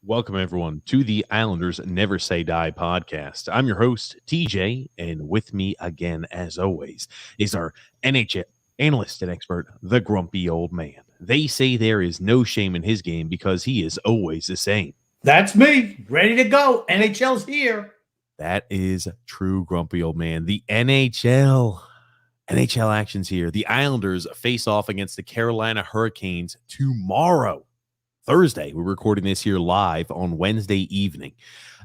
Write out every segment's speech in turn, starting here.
Welcome, everyone, to the Islanders Never Say Die podcast. I'm your host, TJ, and with me again, as always, is our NHL analyst and expert, the grumpy old man. They say there is no shame in his game because he is always the same. That's me, ready to go. NHL's here. That is true, grumpy old man. The NHL action's here. The Islanders face off against the Carolina Hurricanes tomorrow. Thursday. We're recording this here live on Wednesday evening.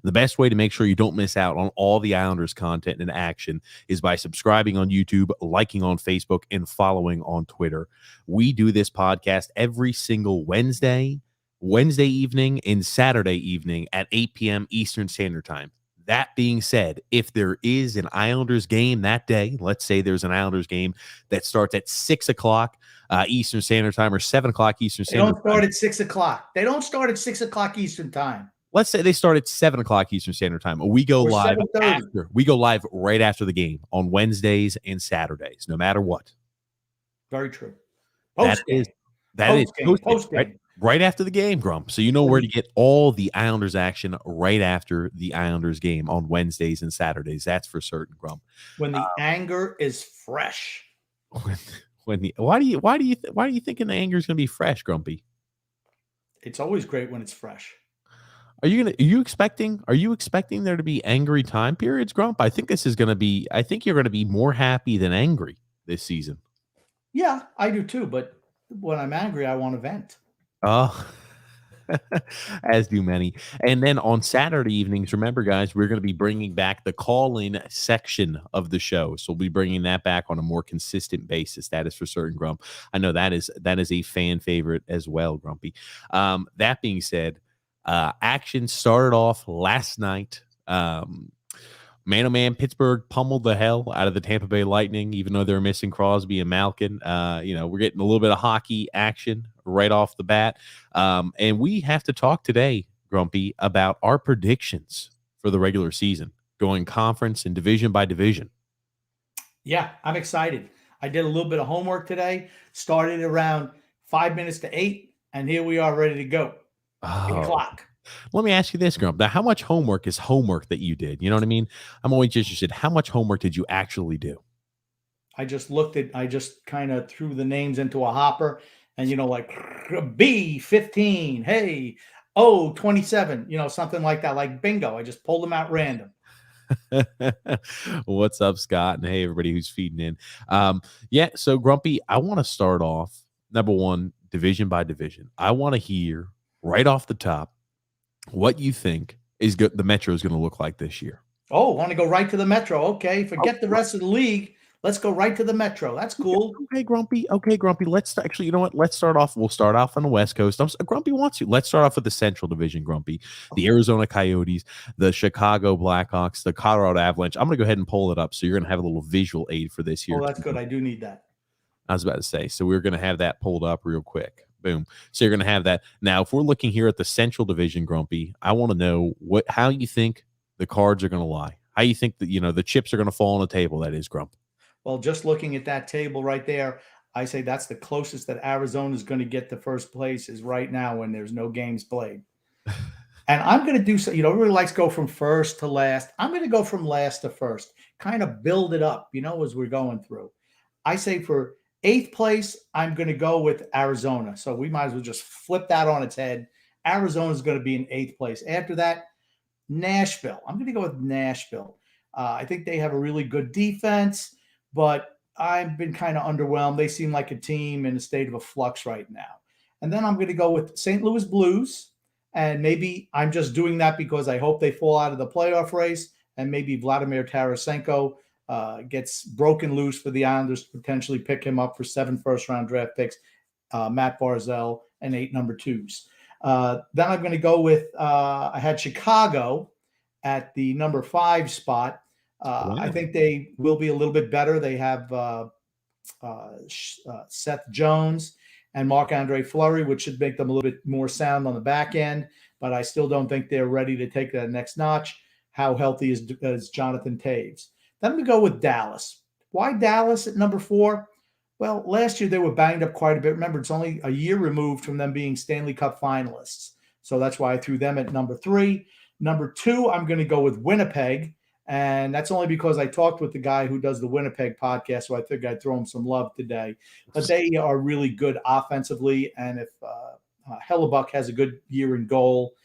The best way to make sure you don't miss out on all the Islanders content and action is by subscribing on YouTube, liking on Facebook, and following on Twitter. We do this podcast every single Wednesday evening, and Saturday evening at 8 p.m. Eastern Standard Time. That being said, if there is an Islanders game that day, let's say there's an Islanders game that starts at 6 o'clock Eastern Standard Time or 7 o'clock Eastern Standard Time. They don't start at 6 o'clock. They don't start at 6 o'clock Eastern Time. Let's say they start at 7 o'clock Eastern Standard Time. We go Or live 7:30. after. We go live right after the game on Wednesdays and Saturdays, no matter what. Very true. That is Post-game. right after the game, Grump. So you know where to get all the Islanders action right after the Islanders game on Wednesdays and Saturdays. That's for certain, Grump. When the anger is fresh. Why do you think the anger is going to be fresh, Grumpy? It's always great when it's fresh. Are you expecting there to be angry time periods, Grump? I think you're going to be more happy than angry this season. Yeah, I do too. But when I'm angry, I want to vent. Oh, as do many. And then on Saturday evenings, remember, guys, we're going to be bringing back the call-in section of the show. So we'll be bringing that back on a more consistent basis. That is for certain, Grump. I know that is a fan favorite as well, Grumpy. That being said, action started off last night. Man-oh-man, Pittsburgh pummeled the hell out of the Tampa Bay Lightning, even though they're missing Crosby and Malkin. We're getting a little bit of hockey action right off the bat. And we have to talk today, Grumpy, about our predictions for the regular season, going conference and division by division. Yeah, I'm excited. I did a little bit of homework today, started around 5 minutes to 8, and here we are ready to go. 8 o'clock. Let me ask you this, Grump. Now, how much homework is homework that you did? You know what I mean? I'm always interested. How much homework did you actually do? I just kind of threw the names into a hopper and, like B15, hey, 27, something like that, like bingo. I just pulled them out random. What's up, Scott? And hey, everybody who's feeding in. So Grumpy, I want to start off, number one, division by division. I want to hear right off the top what you think is the Metro is going to look like this year. Oh, want to go right to the Metro? Okay, forget the rest of the league. Let's go right to the Metro. That's cool. Okay, Grumpy. Let's you know what? Let's start off. We'll start off on the West Coast. Grumpy wants you. Let's start off with the Central Division, Grumpy. The Arizona Coyotes, the Chicago Blackhawks, the Colorado Avalanche. I'm going to go ahead and pull it up, so you're going to have a little visual aid for this here. Oh, that's good. I do need that. I was about to say. So we're going to have that pulled up real quick. Boom. So you're going to have that. Now, if we're looking here at the Central Division, Grumpy, I want to know how you think the cards are going to lie. How you think that, the chips are going to fall on the table, that is, Grump. Well, just looking at that table right there, I say that's the closest that Arizona is going to get to first place is right now when there's no games played. And I'm going to do so. Everybody likes to go from first to last. I'm going to go from last to first, kind of build it up, as we're going through. I say for 8th place, I'm going to go with Arizona. So we might as well just flip that on its head. Arizona is going to be in 8th place. After that, Nashville. I'm going to go with Nashville. I think they have a really good defense, but I've been kind of underwhelmed. They seem like a team in a state of a flux right now. And then I'm going to go with St. Louis Blues. And maybe I'm just doing that because I hope they fall out of the playoff race. And maybe Vladimir Tarasenko gets broken loose for the Islanders to potentially pick him up for 7 first-round draft picks, Matt Barzal, and 8 number 2s. Then I'm going to go with I had Chicago at the number 5 spot. Wow. I think they will be a little bit better. They have Seth Jones and Marc-Andre Fleury, which should make them a little bit more sound on the back end. But I still don't think they're ready to take that next notch. How healthy is Jonathan Taves? Then we go with Dallas. Why Dallas at number 4? Well, last year they were banged up quite a bit. Remember, it's only a year removed from them being Stanley Cup finalists. So that's why I threw them at number 3. Number 2, I'm going to go with Winnipeg. And that's only because I talked with the guy who does the Winnipeg podcast, so I figured I'd throw him some love today. But they are really good offensively, and if Hellebuck has a good year in goal,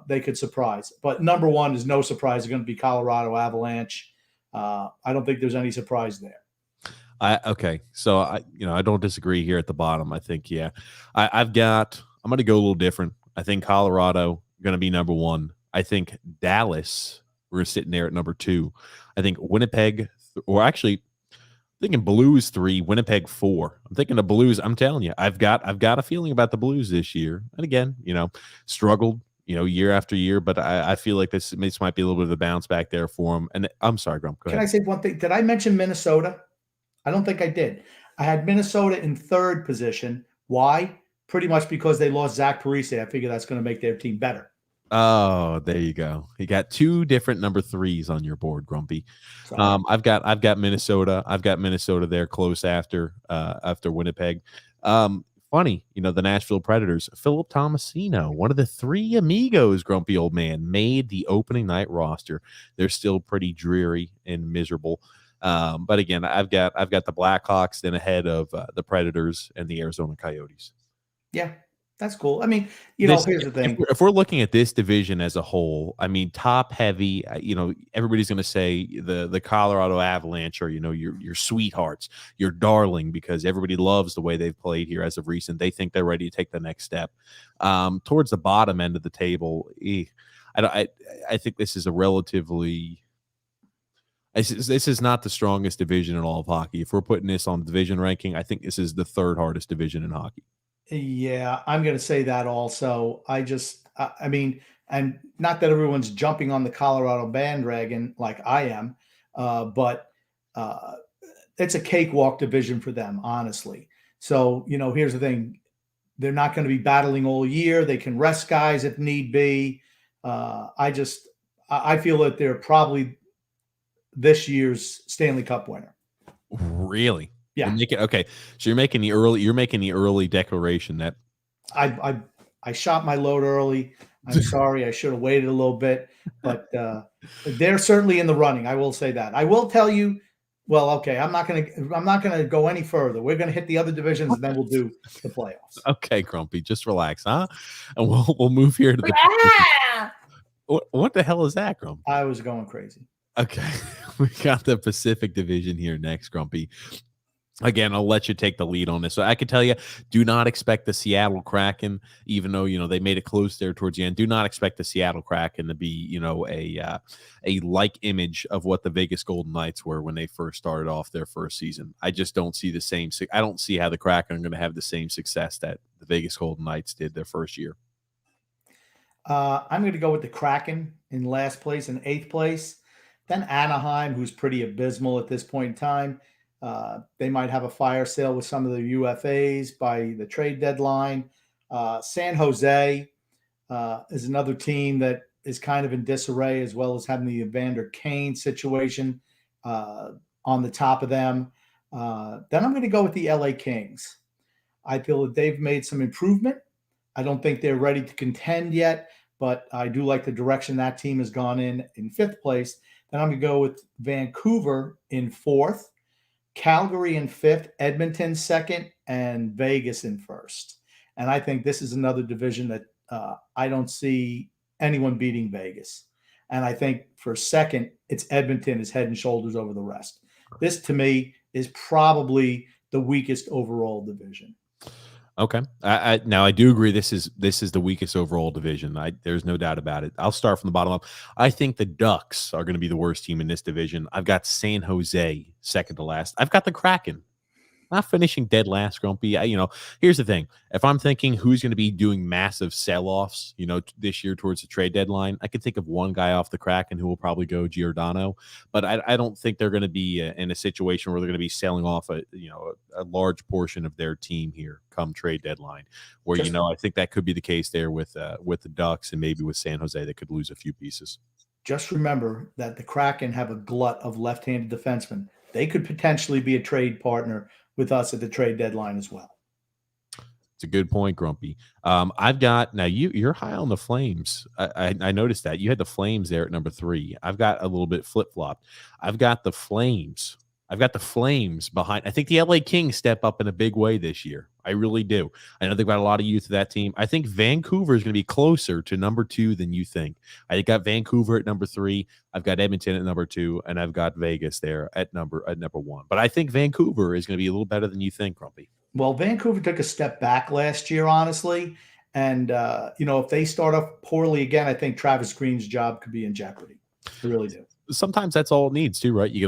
they could surprise. But number 1 is no surprise. It's going to be Colorado Avalanche. I don't think there's any surprise there. Okay, so I don't disagree here at the bottom. I think I'm going to go a little different. I think Colorado going to be number 1. I think Dallas, we're sitting there at number 2. I think Winnipeg, or actually thinking Blues 3, Winnipeg 4. I'm thinking the Blues. I'm telling you, I've got a feeling about the Blues this year. And again, struggled, year after year, but I feel like this might be a little bit of a bounce back there for them. And I'm sorry, Grump. Go ahead. Can I say one thing? Did I mention Minnesota? I don't think I did. I had Minnesota in 3rd position. Why? Pretty much because they lost Zach Parise. I figure that's going to make their team better. Oh, there you go. You got 2 different number 3s on your board, Grumpy. I've got Minnesota. I've got Minnesota there close after Winnipeg. Funny, the Nashville Predators, Philip Tomasino, one of the 3 amigos, Grumpy old man, made the opening night roster. They're still pretty dreary and miserable. But again, I've got the Blackhawks then ahead of the Predators and the Arizona Coyotes. Yeah, that's cool. I mean, here's the thing. If we're looking at this division as a whole, I mean, top heavy, everybody's going to say the Colorado Avalanche are, your sweethearts, your darling, because everybody loves the way they've played here as of recent. They think they're ready to take the next step. Towards the bottom end of the table, I think this is a relatively... This is not the strongest division in all of hockey. If we're putting this on division ranking, I think this is the 3rd hardest division in hockey. Yeah, I'm going to say that also. I mean, and not that everyone's jumping on the Colorado bandwagon like I am, but it's a cakewalk division for them, honestly. So, here's the thing. They're not going to be battling all year. They can rest guys if need be. I feel that they're probably this year's Stanley Cup winner. Really? Yeah. Okay. So you're making the early declaration that I shot my load early. I'm sorry. I should have waited a little bit, but they're certainly in the running. I will say that. I will tell you. Well, okay. I'm not gonna go any further. We're gonna hit the other divisions and then we'll do the playoffs. Okay, Grumpy, just relax, huh? And we'll move here to the. What the hell is that, Grumpy? I was going crazy. Okay, we got the Pacific Division here next, Grumpy. Again, I'll let you take the lead on this. So I can tell you, do not expect the Seattle Kraken, even though, they made it close there towards the end. Do not expect the Seattle Kraken to be, a like image of what the Vegas Golden Knights were when they first started off their first season. I just don't see the same. I don't see how the Kraken are going to have the same success that the Vegas Golden Knights did their first year. I'm going to go with the Kraken in last place and 8th place. Then Anaheim, who's pretty abysmal at this point in time. They might have a fire sale with some of the UFAs by the trade deadline. San Jose is another team that is kind of in disarray, as well as having the Evander Kane situation on the top of them. Then I'm going to go with the LA Kings. I feel that they've made some improvement. I don't think they're ready to contend yet, but I do like the direction that team has gone in 5th place. Then I'm going to go with Vancouver in 4th, Calgary in 5th, Edmonton 2nd, and Vegas in 1st. And I think this is another division that I don't see anyone beating Vegas. And I think for 2nd, it's Edmonton is head and shoulders over the rest. This, to me, is probably the weakest overall division. Okay. Now I do agree. This is the weakest overall division. There's no doubt about it. I'll start from the bottom up. I think the Ducks are going to be the worst team in this division. I've got San Jose second to last. I've got the Kraken not finishing dead last, Grumpy. Here's the thing. If I'm thinking who's going to be doing massive sell-offs, this year towards the trade deadline, I could think of one guy off the Kraken who will probably go Giordano, but I don't think they're going to be in a situation where they're going to be selling off a large portion of their team here come trade deadline, where, I think that could be the case there with the Ducks and maybe with San Jose that could lose a few pieces. Just remember that the Kraken have a glut of left-handed defensemen. They could potentially be a trade partner with us at the trade deadline as well. It's It's a good point, Grumpy. I've got now you're high on the Flames. I noticed that you had the Flames there at number 3. I've got a little bit flip flop. I've got the Flames. I've got the Flames behind. I think the LA Kings step up in a big way this year. I really do. I know they've got a lot of youth to that team. I think Vancouver is going to be closer to number 2 than you think. I got Vancouver at number 3. I've got Edmonton at number 2, and I've got Vegas there at number 1. But I think Vancouver is going to be a little better than you think, Grumpy. Well, Vancouver took a step back last year, honestly. And, if they start off poorly again, I think Travis Green's job could be in jeopardy. I really do. Sometimes that's all it needs too, right? You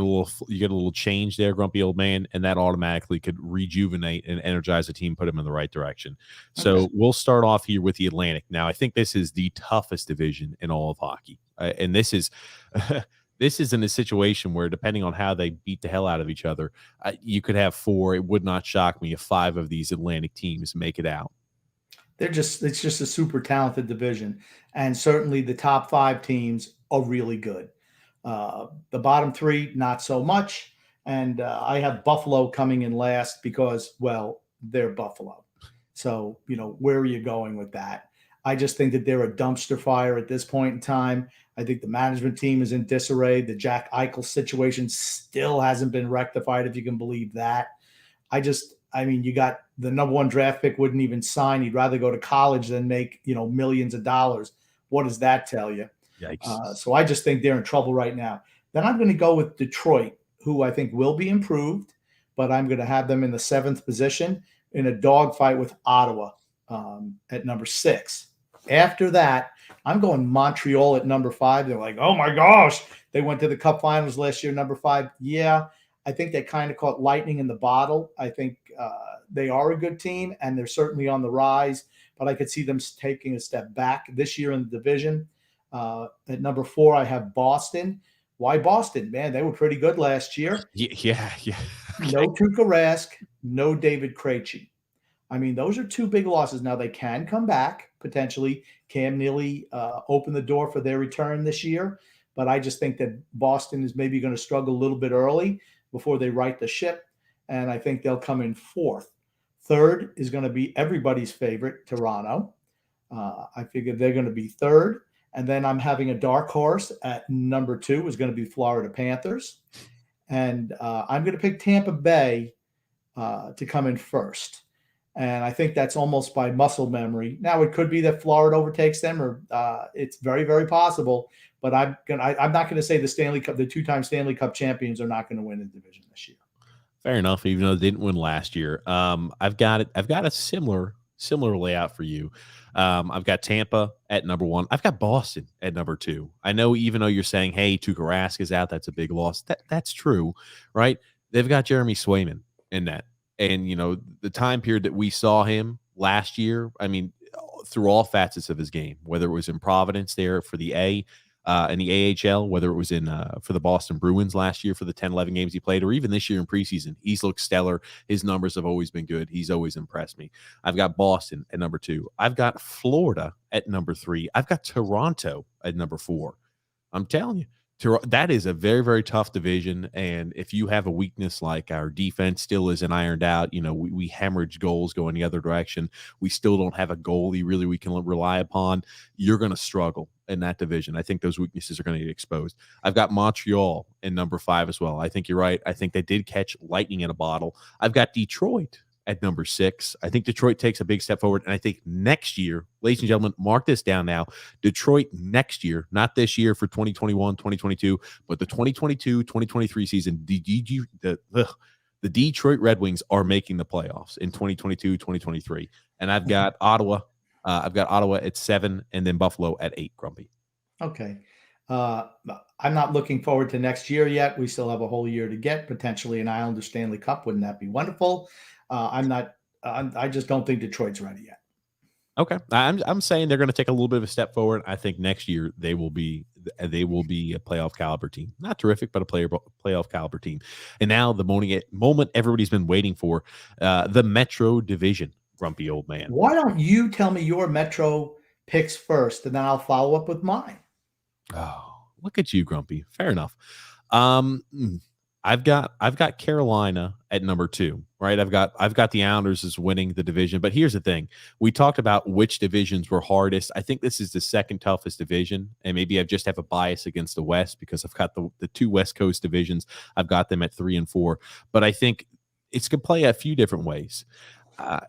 get a little change there, grumpy old man, and that automatically could rejuvenate and energize the team, put them in the right direction. So we'll start off here with the Atlantic. Now, I think this is the toughest division in all of hockey, and this is this is in a situation where, depending on how they beat the hell out of each other, you could have 4. It would not shock me if 5 of these Atlantic teams make it out. It's just a super talented division, and certainly the top 5 teams are really good. The bottom 3, not so much. And I have Buffalo coming in last because, well, they're Buffalo. So, where are you going with that? I just think that they're a dumpster fire at this point in time. I think the management team is in disarray. The Jack Eichel situation still hasn't been rectified, if you can believe that. You got the number 1 draft pick wouldn't even sign. He'd rather go to college than make, millions of dollars. What does that tell you? Yikes. So I just think they're in trouble right now. Then I'm going to go with Detroit, who I think will be improved, but I'm going to have them in the 7th position in a dogfight with Ottawa at number 6. After that, I'm going Montreal at number 5. They're like, oh my gosh, they went to the Cup Finals last year, number 5. Yeah, I think they kind of caught lightning in the bottle. I think they are a good team, and they're certainly on the rise, but I could see them taking a step back this year in the division. At number 4, I have Boston. Why Boston? Man, they were pretty good last year. Yeah. Okay. No Tuukka Rask, no David Krejci. Those are 2 big losses. Now, they can come back, potentially. Cam Neely opened the door for their return this year, but I just think that Boston is maybe going to struggle a little bit early before they right the ship, and I think they'll come in 4th. 3rd is going to be everybody's favorite, Toronto. I figure they're going to be 3rd. And then I'm having a dark horse at number 2 is going to be Florida Panthers. And I'm going to pick Tampa Bay to come in 1st. And I think that's almost by muscle memory. Now, it could be that Florida overtakes them, or it's very, very possible. But I'm not going to say the 2-time Stanley Cup champions are not going to win the division this year. Fair enough, even though they didn't win last year. I've got a similar layout for you. I've got Tampa at number 1. I've got Boston at number 2. I know, even though you're saying, hey, Tuukka Rask is out, that's a big loss. That's true, right? They've got Jeremy Swayman in that. And, the time period that we saw him last year, through all facets of his game, whether it was in Providence there for the in the AHL, whether it was in for the Boston Bruins last year for the 10-11 games he played, or even this year in preseason, he's looked stellar. His numbers have always been good. He's always impressed me. I've got Boston at number 2. I've got Florida at number 3. I've got Toronto at number 4. I'm telling you, that is a very, very tough division. And if you have a weakness like our defense still isn't ironed out, we hemorrhage goals going the other direction. We still don't have a goalie really we can rely upon. You're going to struggle in that division. I think those weaknesses are going to get exposed. I've got Montreal in number 5 as well. I think you're right. I think they did catch lightning in a bottle. I've got Detroit at number 6. I think Detroit takes a big step forward. And I think next year, ladies and gentlemen, mark this down now, Detroit next year, not this year for 2021, 2022, but the 2022, 2023 season, the Detroit Red Wings are making the playoffs in 2022, 2023. And I've got Ottawa. I've got Ottawa at 7 and then Buffalo at 8, Grumpy. Okay. I'm not looking forward to next year yet. We still have a whole year to get potentially an Islander Stanley Cup. Wouldn't that be wonderful? I just don't think Detroit's ready yet. Okay. I'm saying they're going to take a little bit of a step forward. I think next year they will be a playoff caliber team. Not terrific, but a playoff caliber team. And now the moment everybody's been waiting for, the Metro Division, grumpy old man. Why don't you tell me your Metro picks first, and then I'll follow up with mine? Oh, look at you, Grumpy. Fair enough. I've got Carolina at number 2, right? I've got the Islanders as winning the division. But here's the thing. We talked about which divisions were hardest. I think this is the second toughest division. And maybe I just have a bias against the West because I've got the two West Coast divisions. I've got them at 3 and 4. But I think it's going to play a few different ways.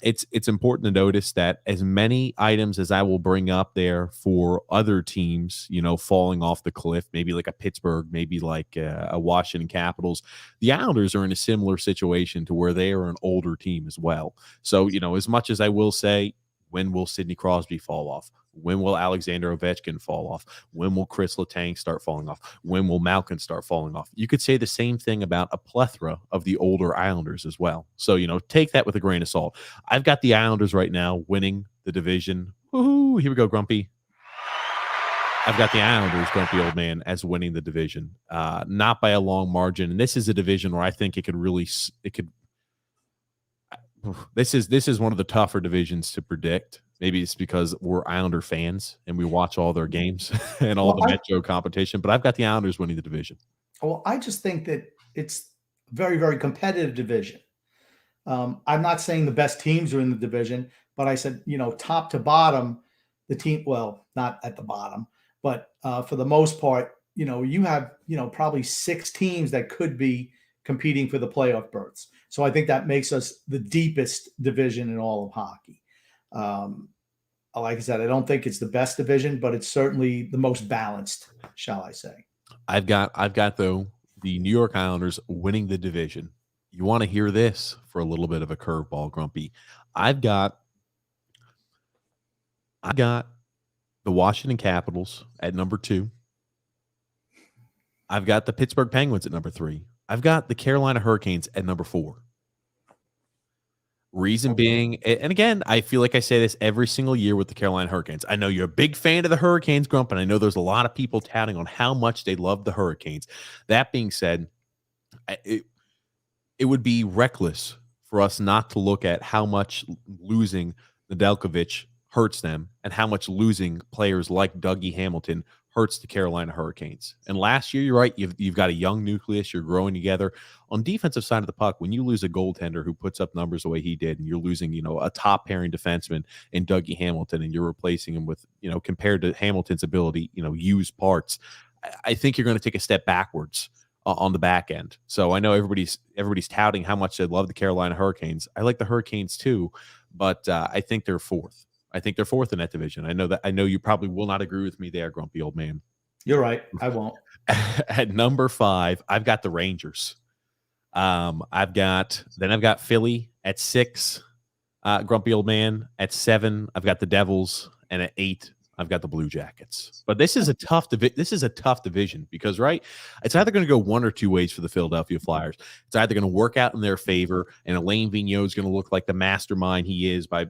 It's important to notice that as many items as I will bring up there for other teams, falling off the cliff, maybe like a Pittsburgh, maybe like a Washington Capitals, the Islanders are in a similar situation to where they are an older team as well. So, as much as I will say, when will Sidney Crosby fall off? When will Alexander Ovechkin fall off? When will Chris Letang start falling off? When will Malkin start falling off? You could say the same thing about a plethora of the older Islanders as well. So, take that with a grain of salt. I've got the Islanders right now winning the division. Woohoo! Here we go, Grumpy. I've got the Islanders, Grumpy Old Man, as winning the division. Not by a long margin. And this is a division where I think this is one of the tougher divisions to predict. Maybe it's because we're Islander fans and we watch all their games and all the Metro competition, but I've got the Islanders winning the division. Well, I just think that it's a very, very competitive division. I'm not saying the best teams are in the division, but I said, top to bottom, the team, well, not at the bottom, but for the most part, you have, probably 6 teams that could be competing for the playoff berths. So I think that makes us the deepest division in all of hockey. Like I said, I don't think it's the best division, but it's certainly the most balanced, shall I say. I've got though the New York Islanders winning the division. You want to hear this for a little bit of a curveball, Grumpy. I've got the Washington Capitals at number 2. I've got the Pittsburgh Penguins at number 3. I've got the Carolina Hurricanes at number 4. Reason being, and again, I feel like I say this every single year with the Carolina Hurricanes. I know you're a big fan of the Hurricanes, Grump, and I know there's a lot of people touting on how much they love the Hurricanes. That being said, it would be reckless for us not to look at how much losing Nedeljkovic hurts them and how much losing players like Dougie Hamilton hurts the Carolina Hurricanes. And last year, you're right, you've got a young nucleus, you're growing together. On defensive side of the puck, when you lose a goaltender who puts up numbers the way he did, and you're losing, a top pairing defenseman in Dougie Hamilton, and you're replacing him with, compared to Hamilton's ability, used parts, I think you're going to take a step backwards on the back end. So I know everybody's touting how much they love the Carolina Hurricanes. I like the Hurricanes too, but I think they're 4th. I think they're 4th in that division. I know you probably will not agree with me there, Grumpy Old Man. You're right. I won't. At number 5, I've got the Rangers. I've got Philly at 6, Grumpy Old Man. At 7, I've got the Devils, and at 8, I've got the Blue Jackets. But this is a tough division because, right, it's either going to go one or two ways for the Philadelphia Flyers. It's either going to work out in their favor, and Alain Vigneault is going to look like the mastermind he is by,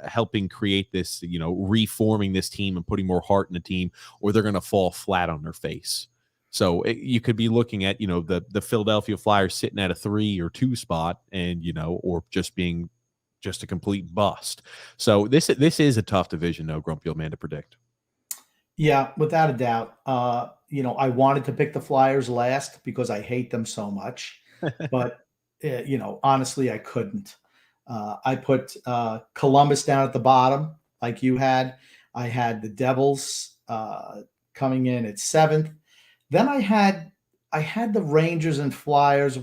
helping create this, reforming this team and putting more heart in the team, or they're going to fall flat on their face. So you could be looking at, the Philadelphia Flyers sitting at a 3 or 2 spot and, or just being just a complete bust. So this is a tough division, though, Grumpy Old Man, to predict. Yeah, without a doubt. I wanted to pick the Flyers last because I hate them so much, but honestly, I couldn't. I put Columbus down at the bottom, like you had. I had the Devils coming in at 7th. Then I had the Rangers and Flyers,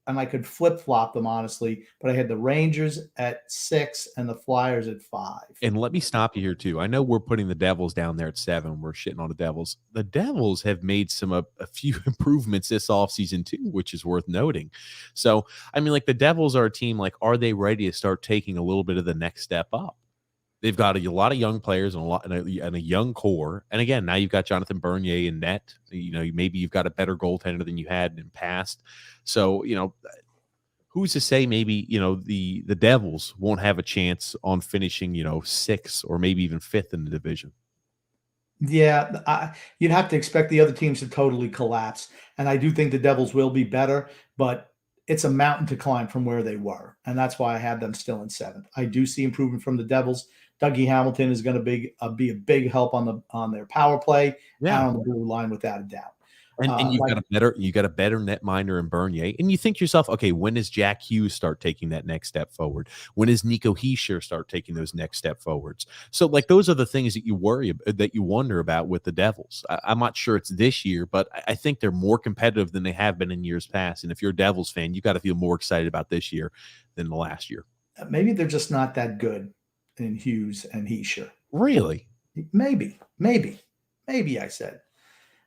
and I could flip-flop them, honestly, but I had the Rangers at 6 and the Flyers at 5. And let me stop you here, too. I know we're putting the Devils down there at 7. We're shitting on the Devils. The Devils have made a few improvements this offseason, too, which is worth noting. So, the Devils are a team, are they ready to start taking a little bit of the next step up? They've got a lot of young players and a young core. And again, now you've got Jonathan Bernier in net. Maybe you've got a better goaltender than you had in past. So, who's to say maybe, the Devils won't have a chance on finishing, 6th or maybe even 5th in the division? Yeah, you'd have to expect the other teams to totally collapse. And I do think the Devils will be better, but it's a mountain to climb from where they were. And that's why I have them still in 7th. I do see improvement from the Devils. Dougie Hamilton is going to be a big help on their power play and on the blue line without a doubt. And you got a better netminder in Bernier. And you think to yourself, okay, when does Jack Hughes start taking that next step forward? When does Nico Hischier start taking those next step forwards? So like those are the things that you that you wonder about with the Devils. I'm not sure it's this year, but I think they're more competitive than they have been in years past. And if you're a Devils fan, you got to feel more excited about this year than the last year. Maybe they're just not that good in Hughes and Hischier. Really? Maybe I said.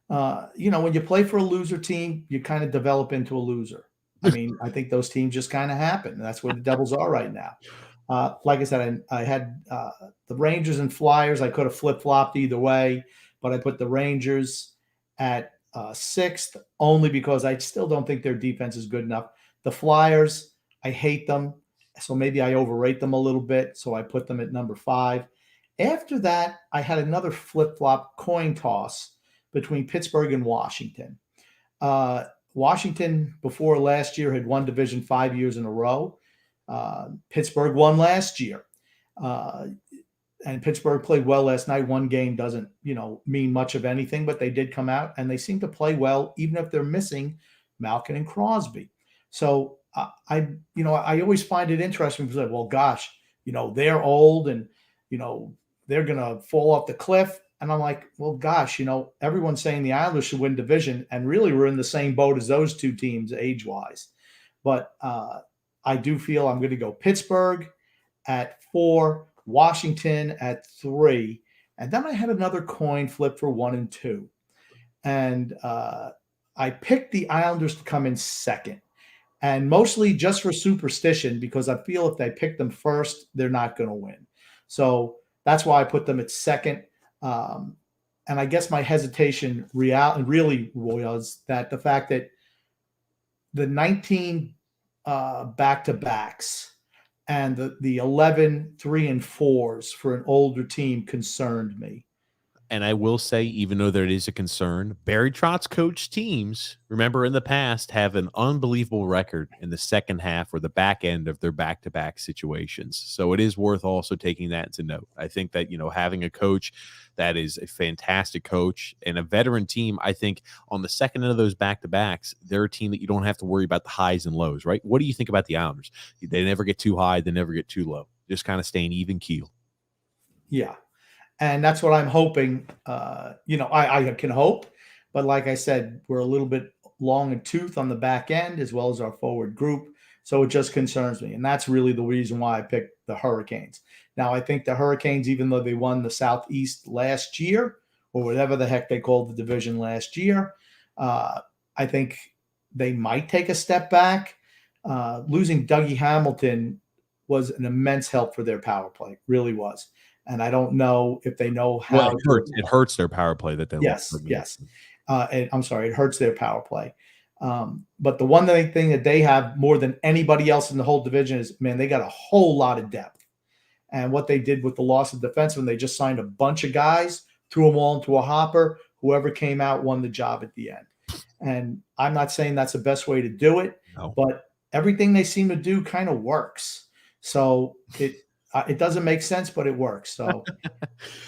When you play for a loser team, you kind of develop into a loser. I mean, I think those teams just kind of happen. That's where the Devils are right now. Like I said, I had the Rangers and Flyers. I could have flip-flopped either way, but I put the Rangers at sixth only because I still don't think their defense is good enough. The Flyers, I hate them, so maybe I overrate them a little bit, so I put them at number 5. After that, I had another flip-flop coin toss between Pittsburgh and Washington. Washington, before last year, had won division 5 years in a row. Pittsburgh won last year. And Pittsburgh played well last night. One game doesn't, mean much of anything, but they did come out and they seem to play well, even if they're missing Malkin and Crosby. So I always find it interesting because, well, gosh, they're old and, they're going to fall off the cliff. And I'm like, well, gosh, everyone's saying the Islanders should win division. And really, we're in the same boat as those two teams age-wise. But I do feel I'm going to go Pittsburgh at 4, Washington at 3. And then I had another coin flip for 1 and 2. And I picked the Islanders to come in second. And mostly just for superstition, because I feel if they pick them first, they're not going to win. So that's why I put them at second. And I guess my hesitation really was that the fact that the 19 back-to-backs and the 11 3 and 4s for an older team concerned me. And I will say, even though there is a concern, Barry Trotz coached teams, remember in the past, have an unbelievable record in the second half or the back end of their back-to-back situations. So it is worth also taking that to note. I think that, having a coach that is a fantastic coach and a veteran team, I think on the second end of those back-to-backs, they're a team that you don't have to worry about the highs and lows, right? What do you think about the Islanders? They never get too high. They never get too low. Just kind of staying even keel. Yeah. And that's what I'm hoping. I can hope, but like I said, we're a little bit long in tooth on the back end as well as our forward group. So it just concerns me. And that's really the reason why I picked the Hurricanes. Now, I think the Hurricanes, even though they won the Southeast last year, or whatever the heck they called the division last year, I think they might take a step back. Losing Dougie Hamilton was an immense help for their power play, really was. And I don't know if they know how. Well, it hurts their power play that they lost. Yes. I'm sorry, it hurts their power play. But the one thing that they have more than anybody else in the whole division is, man, they got a whole lot of depth. And what they did with the loss of defensemen, they just signed a bunch of guys, threw them all into a hopper. Whoever came out won the job at the end. And I'm not saying that's the best way to do it, but everything they seem to do kind of works. So it doesn't make sense, but it works. So,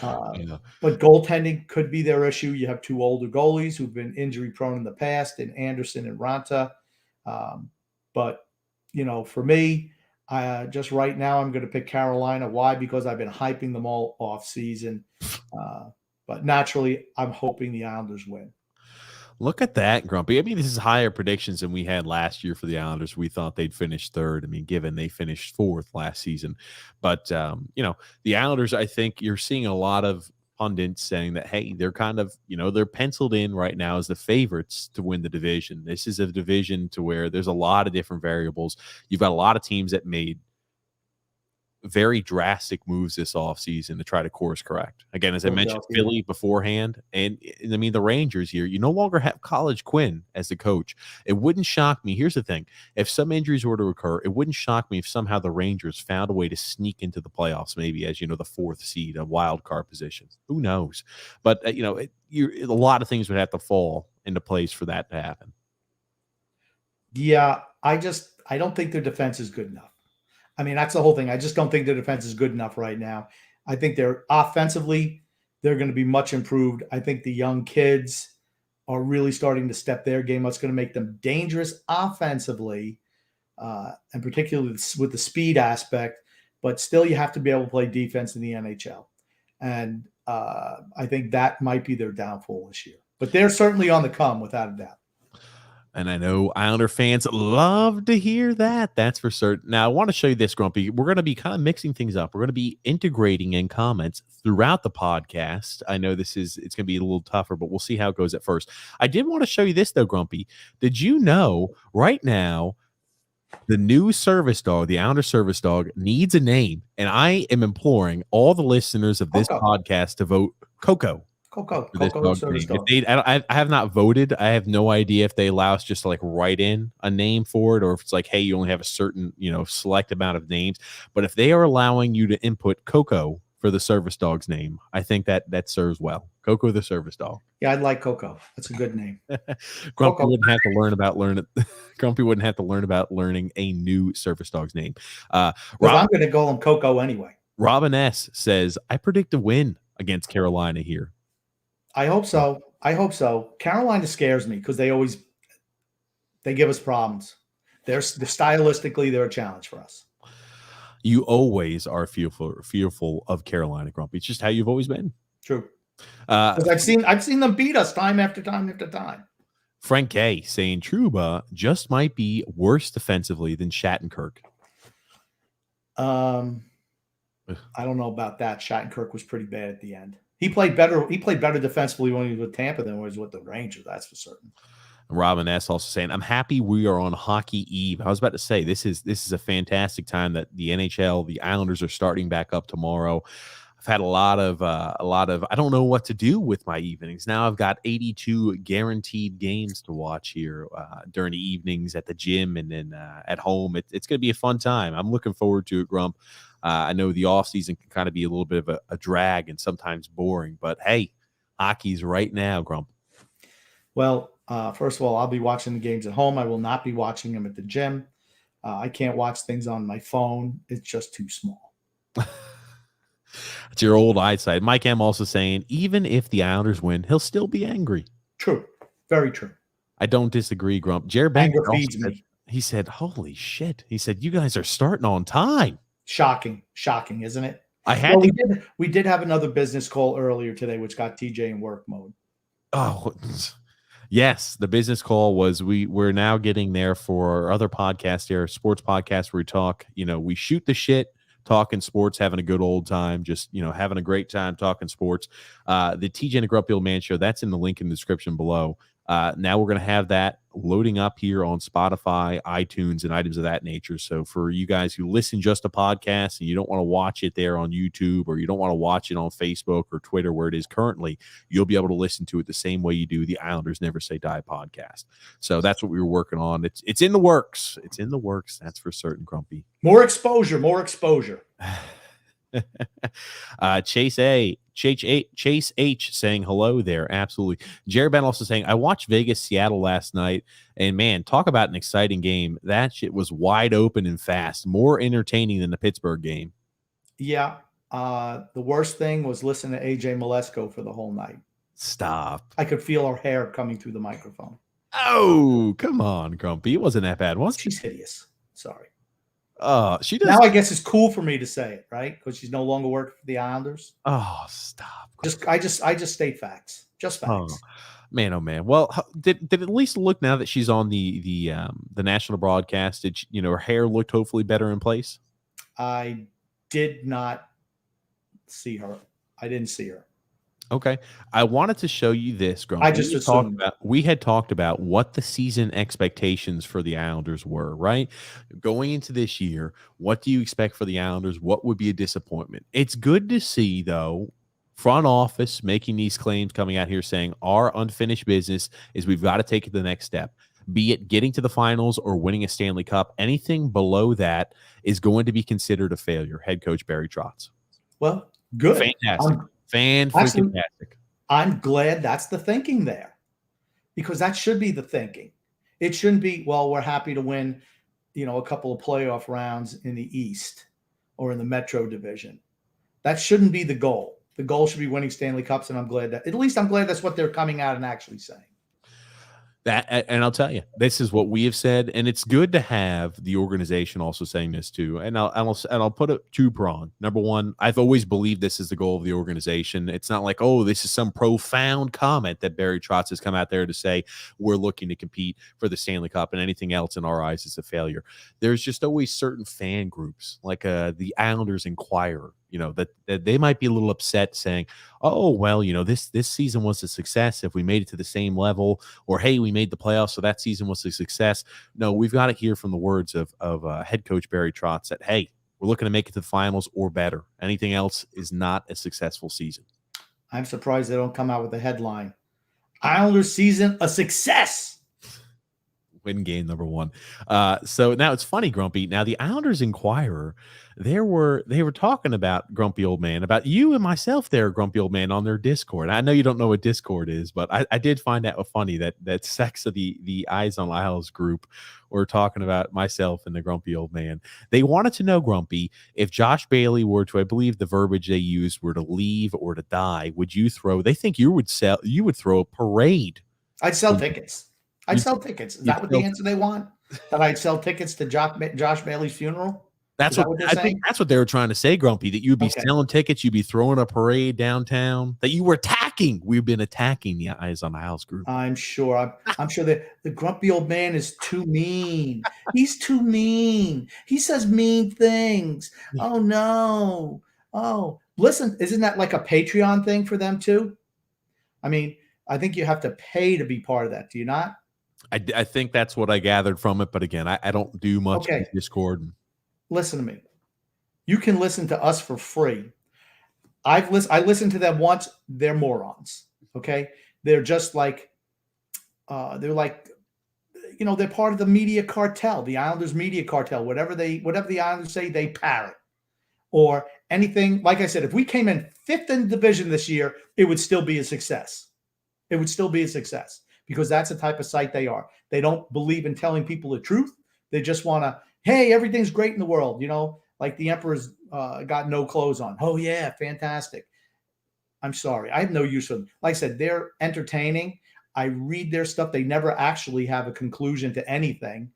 but goaltending could be their issue. You have 2 older goalies who've been injury prone in the past, in Anderson and Ranta. But for me, just right now, I'm going to pick Carolina. Why? Because I've been hyping them all off season. But naturally, I'm hoping the Islanders win. Look at that, Grumpy. I mean, this is higher predictions than we had last year for the Islanders. We thought they'd finish third. I mean, given they finished 4th last season. But, the Islanders, I think you're seeing a lot of pundits saying that, hey, they're kind of, they're penciled in right now as the favorites to win the division. This is a division to where there's a lot of different variables. You've got a lot of teams that made very drastic moves this offseason to try to course correct. Again, as I mentioned, Philly beforehand, and I mean, the Rangers here, you no longer have College Quinn as the coach. It wouldn't shock me. Here's the thing. If some injuries were to occur, it wouldn't shock me if somehow the Rangers found a way to sneak into the playoffs, maybe as, the 4th seed, a wild card position. Who knows? But, a lot of things would have to fall into place for that to happen. Yeah, I don't think their defense is good enough. I mean, that's the whole thing. I just don't think their defense is good enough right now. I think they're offensively, they're going to be much improved. I think the young kids are really starting to step their game up. It's going to make them dangerous offensively, and particularly with the speed aspect. But still, you have to be able to play defense in the NHL. And I think that might be their downfall this year. But they're certainly on the come, without a doubt. And I know Islander fans love to hear that. That's for certain. Now, I want to show you this, Grumpy. We're going to be kind of mixing things up. We're going to be integrating in comments throughout the podcast. I know it's going to be a little tougher, but we'll see how it goes at first. I did want to show you this, though, Grumpy. Did you know right now the new service dog, the Islander service dog, needs a name? And I am imploring all the listeners of this podcast to vote Coco. Coco service dog. I have not voted. I have no idea if they allow us just to like write in a name for it, or if it's like, hey, you only have a certain, select amount of names. But if they are allowing you to input Coco for the service dog's name, I think that serves well. Coco the service dog. Yeah, I'd like Coco. That's a good name. Grumpy wouldn't have to learn about Grumpy wouldn't have to learn about learning a new service dog's name. I'm going to call him Coco anyway. Robin S says, I predict a win against Carolina here. I hope so. Carolina scares me because they give us problems. They're stylistically, they're a challenge for us. You always are fearful of Carolina, Grumpy. It's just how you've always been. True. Because I've seen them beat us time after time after time. Frank K saying Trouba just might be worse defensively than Shattenkirk. I don't know about that. Shattenkirk was pretty bad at the end. He played better defensively when he was with Tampa than he was with the Rangers. That's for certain. Robin S. also saying, I'm happy we are on hockey eve. I was about to say, this is a fantastic time that the NHL, the Islanders are starting back up tomorrow. I've had a lot of, I don't know what to do with my evenings. Now I've got 82 guaranteed games to watch here during the evenings at the gym and then at home. It's going to be a fun time. I'm looking forward to it, Grump. I know the offseason can kind of be a little bit of a drag and sometimes boring, but hey, hockey's right now, Grump. Well, first of all, I'll be watching the games at home. I will not be watching them at the gym. I can't watch things on my phone. It's just too small. It's your old eyesight. Mike M. also saying, even if the Islanders win, he'll still be angry. True. Very true. I don't disagree, Grump. Jared Anger feeds me. He said, holy shit. He said, you guys are starting on time. Shocking, isn't it? We did have another business call earlier today, which got TJ in work mode. Oh, yes. The business call was we're now getting there for our other podcast here, sports podcast, where we talk, we shoot the shit, talking sports, having a good old time, just, having a great time talking sports. The TJ and the Grumpy Old Man show, that's in the link in the description below. Now we're going to have that loading up here on Spotify, iTunes, and items of that nature. So for you guys who listen just to podcasts and you don't want to watch it there on YouTube, or you don't want to watch it on Facebook or Twitter where it is currently, you'll be able to listen to it the same way you do the Islanders Never Say Die podcast. So that's what we were working on. It's in the works. It's in the works. That's for certain, Grumpy. More exposure. Chase H saying hello there. Absolutely. Jared Ben also saying, I watched Vegas Seattle last night, and man, talk about an exciting game. That shit was wide open and fast, more entertaining than the Pittsburgh game. Yeah. The worst thing was listening to AJ Malesko for the whole night. Stop. I could feel her hair coming through the microphone. Oh, come on, Grumpy. It wasn't that bad, was it? She's hideous. Sorry. She does. Now I guess it's cool for me to say it, right? Because she's no longer working for the Islanders. Oh, stop! I just state facts, just facts. Oh man! Well, did it at least look, now that she's on the national broadcast? Did she, her hair looked hopefully better in place? I did not see her. I didn't see her. Okay. I wanted to show you this, Grumpy. We had talked about what the season expectations for the Islanders were, right? Going into this year, what do you expect for the Islanders? What would be a disappointment? It's good to see, though, front office making these claims, coming out here saying our unfinished business is we've got to take it to the next step, be it getting to the finals or winning a Stanley Cup. Anything below that is going to be considered a failure. Head coach Barry Trotz. Well, good. Fantastic. Fan-freaking-tastic. I'm glad that's the thinking there, because that should be the thinking. It shouldn't be, well, we're happy to win, a couple of playoff rounds in the East or in the Metro Division. That shouldn't be the goal. The goal should be winning Stanley Cups, and I'm glad that's what they're coming out and actually saying. And I'll tell you, this is what we have said, and it's good to have the organization also saying this too. And I'll put it two-pronged. Number one, I've always believed this is the goal of the organization. It's not like, oh, this is some profound comment that Barry Trotz has come out there to say we're looking to compete for the Stanley Cup, and anything else in our eyes is a failure. There's just always certain fan groups, like the Islanders Inquirer, that they might be a little upset, saying, oh, well, this season was a success if we made it to the same level, or hey, we made the playoffs, so that season was a success. No, we've got to hear from the words of head coach Barry Trotz that, hey, we're looking to make it to the finals or better. Anything else is not a successful season. I'm surprised they don't come out with a headline: Islanders season a success. Win game number one. So now it's funny, Grumpy. Now the Islanders Inquirer, they were talking about Grumpy Old Man, about you and myself there, Grumpy Old Man, on their Discord. I know you don't know what Discord is, but I did find that funny that sex of the Eyes on Isles group were talking about myself and the Grumpy Old Man. They wanted to know, Grumpy, if Josh Bailey were to, I believe the verbiage they used were to leave or to die, would you throw? They think you would throw a parade. I'd sell tickets. I'd sell tickets. Is that what the answer they want? That I'd sell tickets to Josh Bailey's funeral? That's what I think. That's what they were trying to say, Grumpy. That you'd be selling tickets, you'd be throwing a parade downtown. That you were attacking. We've been attacking the Eyes on the Isles group. I'm sure. I'm sure that the Grumpy Old Man is too mean. He's too mean. He says mean things. Oh no. Oh, listen. Isn't that like a Patreon thing for them too? I mean, I think you have to pay to be part of that. Do you not? I think that's what I gathered from it. But again, I don't do much with Discord. Listen to me. You can listen to us for free. I listened to them once. They're morons. Okay. They're just like, they're part of the media cartel, the Islanders media cartel. Whatever the Islanders say, they parrot. Or anything. Like I said, if we came in 5th in the division this year, it would still be a success. It would still be a success, because that's the type of site they are. They don't believe in telling people the truth. They just want to, hey, everything's great in the world. Like the Emperor's got no clothes on. Oh, yeah, fantastic. I'm sorry. I have no use for them. Like I said, they're entertaining. I read their stuff. They never actually have a conclusion to anything.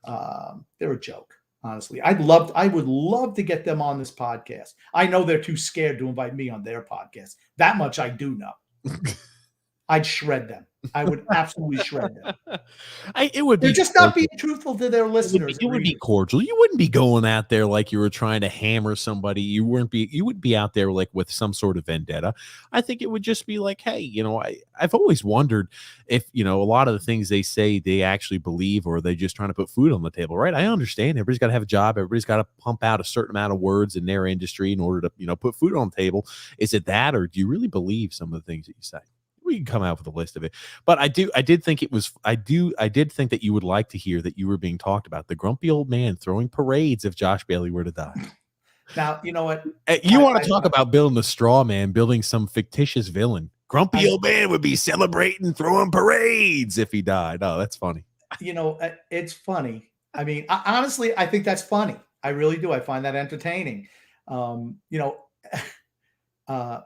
They're a joke, honestly. I would love to get them on this podcast. I know they're too scared to invite me on their podcast. That much I do know. I'd shred them. I would absolutely shred them. They're just not being truthful to their listeners. It would be cordial. You wouldn't be going out there like you were trying to hammer somebody. You wouldn't be out there like with some sort of vendetta. I think it would just be like, hey, I've always wondered if, a lot of the things they say they actually believe, or are they just trying to put food on the table, right? I understand everybody's got to have a job. Everybody's got to pump out a certain amount of words in their industry in order to, put food on the table. Is it that, or do you really believe some of the things that you say? We can come out with a list of it, but I did think that you would like to hear that you were being talked about, the Grumpy Old Man throwing parades if Josh Bailey were to die. Now, you know what? You want to talk about building a straw man, building some fictitious villain. Grumpy Old Man would be celebrating, throwing parades if he died. Oh, that's funny. It's funny. I mean, honestly, I think that's funny. I really do. I find that entertaining.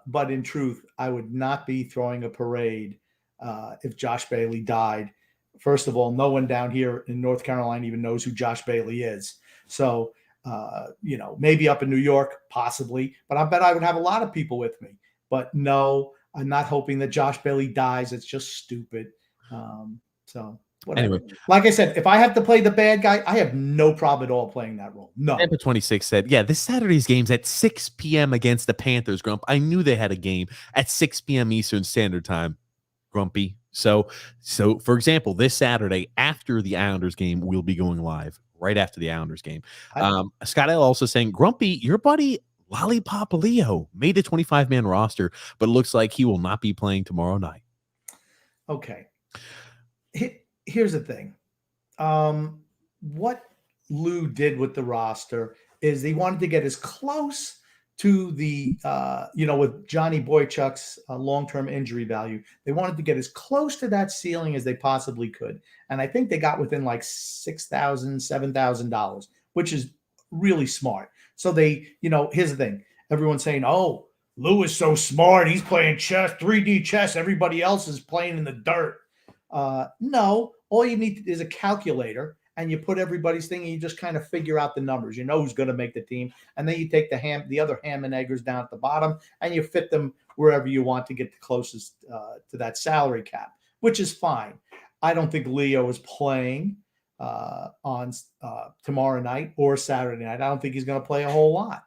But in truth, I would not be throwing a parade if Josh Bailey died. First of all, no one down here in North Carolina even knows who Josh Bailey is. So, maybe up in New York, possibly. But I bet I would have a lot of people with me. But no, I'm not hoping that Josh Bailey dies. It's just stupid. So whatever. Anyway, like I said, if I have to play the bad guy, I have no problem at all playing that role. No. Tampa 26 said, yeah, this Saturday's game's at 6 p.m. against the Panthers, Grump. I knew they had a game at 6 p.m. Eastern Standard Time, Grumpy. So for example, this Saturday after the Islanders game, we'll be going live right after the Islanders game. Scott L also saying, Grumpy, your buddy Lollipop Leo made a 25-man roster, but it looks like he will not be playing tomorrow night. Okay. Here's the thing. What Lou did with the roster is he wanted to get as close to the, with Johnny Boychuk's long-term injury value, they wanted to get as close to that ceiling as they possibly could. And I think they got within like $6,000, $7,000, which is really smart. So they, here's the thing. Everyone's saying, oh, Lou is so smart. He's playing chess, 3D chess. Everybody else is playing in the dirt. No, all you need is a calculator, and you put everybody's thing, and you just kind of figure out the numbers. You know who's going to make the team, and then you take the other ham and eggers down at the bottom, and you fit them wherever you want to get the closest to that salary cap, which is fine. I don't think Leo is playing on tomorrow night or Saturday night. I don't think he's going to play a whole lot.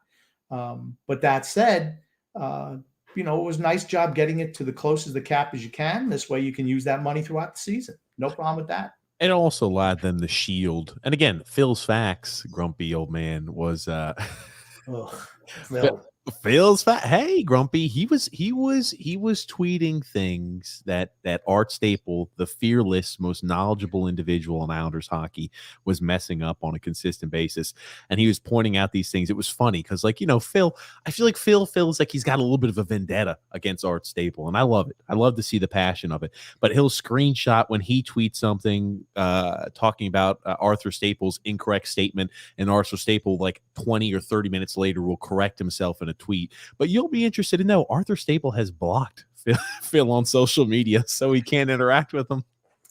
But that said, it was a nice job getting it to the closest the cap as you can. This way you can use that money throughout the season. No problem with that. It also allowed them to shield. And again, Phil's facts, grumpy old man, was Phil. Phil's fat. Hey, Grumpy. He was tweeting things that Art Staple, the fearless, most knowledgeable individual in Islanders hockey, was messing up on a consistent basis. And he was pointing out these things. It was funny because, Phil, I feel like Phil feels like he's got a little bit of a vendetta against Art Staple. And I love it. I love to see the passion of it. But he'll screenshot when he tweets something talking about Arthur Staple's incorrect statement, and Arthur Staple, 20 or 30 minutes later, will correct himself in a tweet. But you'll be interested to know Arthur Staple has blocked Phil on social media, so he can't interact with him.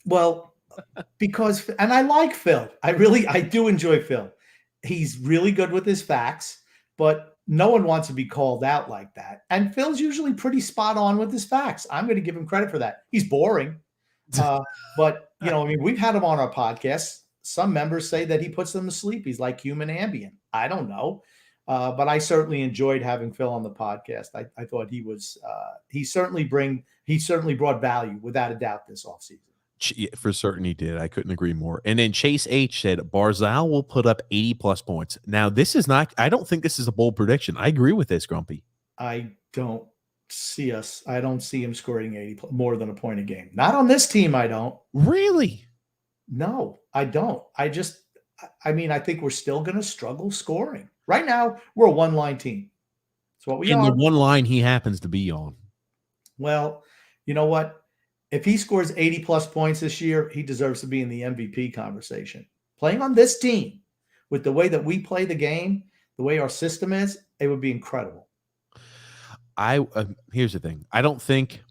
Well, because, and I like Phil. I do enjoy Phil. He's really good with his facts, but no one wants to be called out like that. And Phil's usually pretty spot on with his facts. I'm going to give him credit for that. He's boring. But, we've had him on our podcast. Some members say that he puts them to sleep. He's like human Ambien. I don't know. But I certainly enjoyed having Phil on the podcast. I thought he certainly brought value without a doubt this offseason. For certain he did. I couldn't agree more. And then Chase H said Barzal will put up 80+ points. Now, I don't think this is a bold prediction. I agree with this, Grumpy. I don't see him scoring 80 more than a point a game. Not on this team, I don't. Really? No, I don't. I think we're still going to struggle scoring. Right now, we're a one-line team. That's what we are. In the one line he happens to be on. Well, you know what? If he scores 80+ points this year, he deserves to be in the MVP conversation. Playing on this team, with the way that we play the game, the way our system is, it would be incredible. Here's the thing. I don't think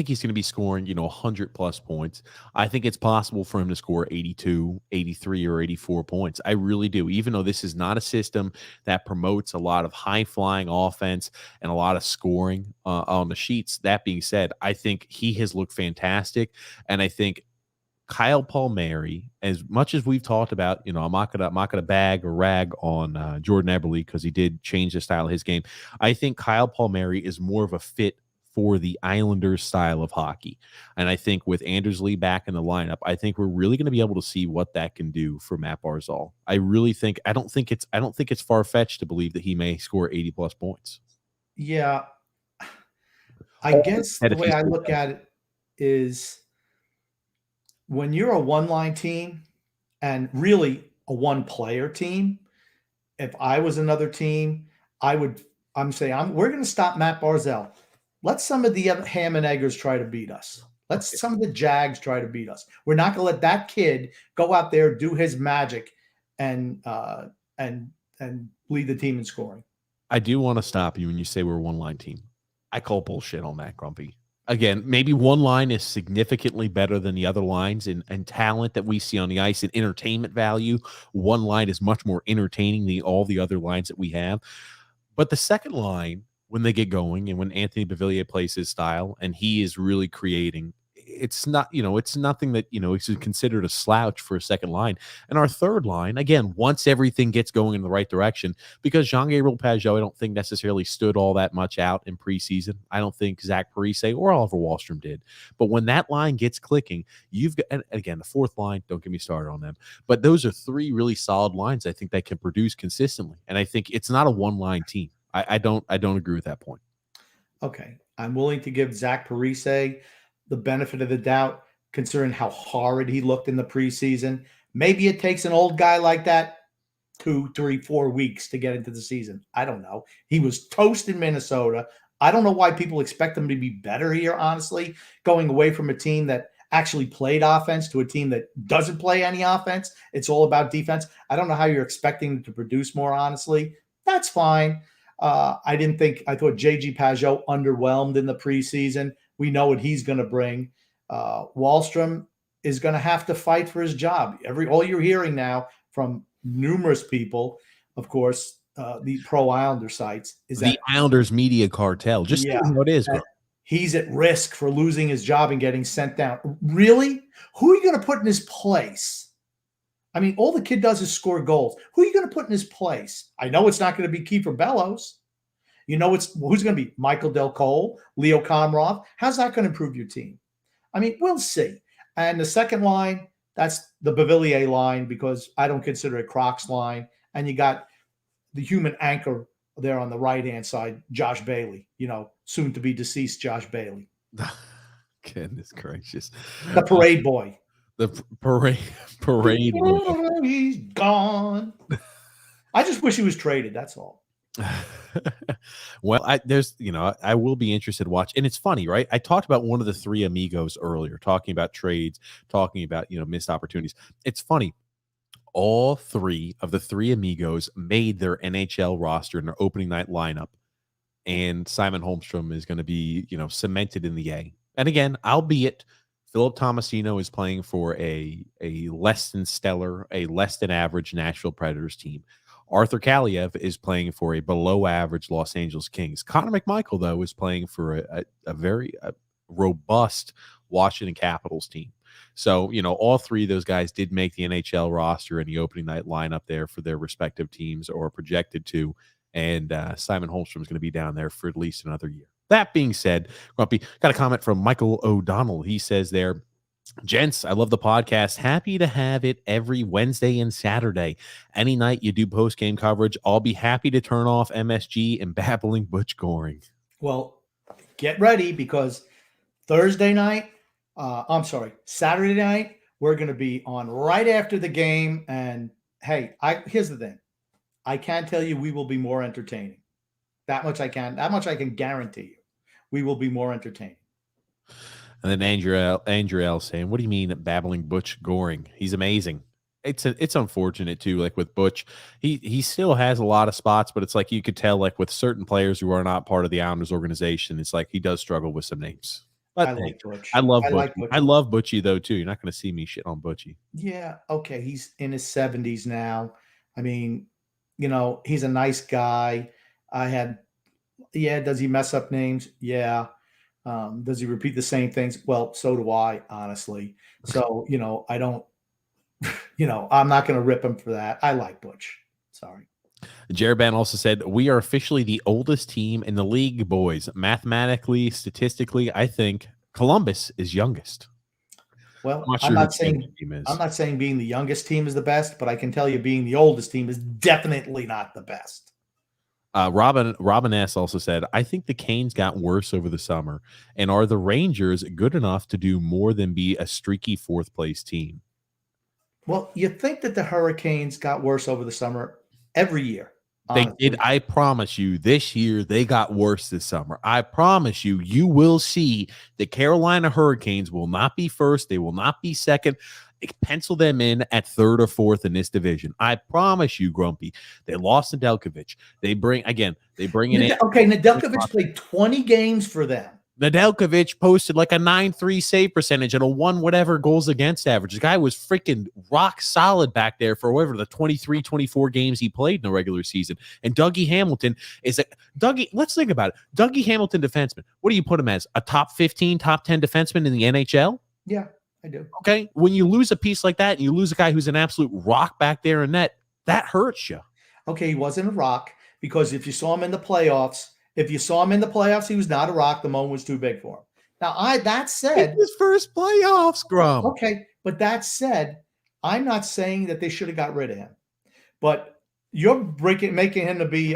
he's going to be scoring, 100+ points. I think it's possible for him to score 82, 83, or 84 points. I really do. Even though this is not a system that promotes a lot of high-flying offense and a lot of scoring on the sheets. That being said, I think he has looked fantastic. And I think Kyle Palmieri, as much as we've talked about, I'm not gonna bag or rag on Jordan Eberle because he did change the style of his game. I think Kyle Palmieri is more of a fit for the Islanders style of hockey. And I think with Anders Lee back in the lineup, I think we're really going to be able to see what that can do for Matt Barzal. I don't think it's far-fetched to believe that he may score 80+ points. Yeah. I guess the way I look at it is when you're a one-line team and really a one-player team, if I was another team, I'm saying we're going to stop Matt Barzal. Let some of the other ham and eggers try to beat us. Let some of the Jags try to beat us. We're not going to let that kid go out there, do his magic, and lead the team in scoring. I do want to stop you when you say we're a one-line team. I call bullshit on that, Grumpy. Again, maybe one line is significantly better than the other lines in talent that we see on the ice and entertainment value. One line is much more entertaining than all the other lines that we have. But the second line, when they get going and when Anthony Beauvillier plays his style and he is really creating, it's nothing that, is considered a slouch for a second line. And our third line, again, once everything gets going in the right direction, because Jean-Gabriel Pageau, I don't think necessarily stood all that much out in preseason. I don't think Zach Parise or Oliver Wahlstrom did. But when that line gets clicking, you've got, and again, the fourth line, don't get me started on them. But those are three really solid lines I think that can produce consistently. And I think it's not a one-line team. I don't agree with that point. Okay. I'm willing to give Zach Parise the benefit of the doubt, considering how horrid he looked in the preseason. Maybe it takes an old guy like that 2, 3, 4 weeks to get into the season. I don't know. He was toast in Minnesota. I don't know why people expect him to be better here, honestly, going away from a team that actually played offense to a team that doesn't play any offense. It's all about defense. I don't know how you're expecting him to produce more, honestly. That's fine. I thought J.G. Pageau underwhelmed in the preseason. We know what he's going to bring. Wahlstrom, is going to have to fight for his job. All you're hearing now from numerous people, of course, the pro Islander sites, is the that Islanders media cartel. Just yeah, how it is, bro. he's at risk for losing his job and getting sent down. Really? Who are you going to put in his place? I mean, all the kid does is score goals. Who are you going to put in his place? I know it's not going to be Kiefer Bellows. You know, who's going to be Michael Del Cole, Leo Komarov. How's that going to improve your team? I mean, we'll see. And the second line, that's the Beauvillier line, because I don't consider it Croc's line. And you got the human anchor there on the right-hand side, Josh Bailey, soon to be deceased Josh Bailey. Goodness gracious. The parade boy. The parade boy. He's gone. I just wish he was traded. That's all. Well, I will be interested to watch. And it's funny, right? I talked about one of the three amigos earlier, talking about trades, talking about, missed opportunities. It's funny. All three of the three amigos made their NHL roster in their opening night lineup. And Simon Holmstrom is going to be, cemented in the A. And again, albeit Philip Tomasino is playing for a less than stellar, a less than average Nashville Predators team. Arthur Kaliev is playing for a below average Los Angeles Kings. Connor McMichael, though, is playing for a very robust Washington Capitals team. So, all three of those guys did make the NHL roster in the opening night lineup there for their respective teams, or projected to. And Simon Holmstrom is going to be down there for at least another year. That being said, Grumpy, got a comment from Michael O'Donnell. He says there, gents, I love the podcast. Happy to have it every Wednesday and Saturday. Any night you do post-game coverage, I'll be happy to turn off MSG and babbling Butch Goring. Well, get ready, because Saturday night, we're going to be on right after the game. And hey, here's the thing. I can tell you we will be more entertaining. That much I can guarantee you. We will be more entertaining. And then Andrew L saying, what do you mean babbling Butch Goring? He's amazing. It's unfortunate too. Like with Butch, he still has a lot of spots, but it's like you could tell, like with certain players who are not part of the Islanders organization, it's like he does struggle with some names. But I like Butch. I love Butch. I love Butchie though too. You're not going to see me shit on Butchie. Yeah, okay. He's in his 70s now. I mean, he's a nice guy. Does he mess up names? Yeah. Does he repeat the same things? Well, so do I, honestly. So, I don't, I'm not going to rip him for that. I like Butch. Sorry. Jared Ban also said, we are officially the oldest team in the league, boys. Mathematically, statistically, I think Columbus is youngest. Well, I'm not saying being the youngest team is the best, but I can tell you being the oldest team is definitely not the best. Robin S. also said, I think the Canes got worse over the summer. And are the Rangers good enough to do more than be a streaky fourth place team? Well, you think that the Hurricanes got worse over the summer every year. Honestly. They did. I promise you, this year they got worse this summer. I promise you, you will see the Carolina Hurricanes will not be first. They will not be second. Pencil them in at third or fourth in this division. I promise you, Grumpy. They lost Nedeljkovic. They bring in. Okay, Nedeljkovic played 20 games for them. Nedeljkovic posted like a 9.3 save percentage and a 1 whatever goals against average. The guy was freaking rock solid back there for whatever the 23, 24 games he played in the regular season. And Dougie Hamilton let's think about it. Dougie Hamilton defenseman. What do you put him as? A top 15, top 10 defenseman in the NHL? Yeah, I do. Okay. When you lose a piece like that and you lose a guy who's an absolute rock back there in net, that hurts you. Okay, he wasn't a rock, because if you saw him in the playoffs, he was not a rock. The moment was too big for him. Now, that said, his first playoffs, Grum. Okay, but that said, I'm not saying that they should have got rid of him. But you're making him to be,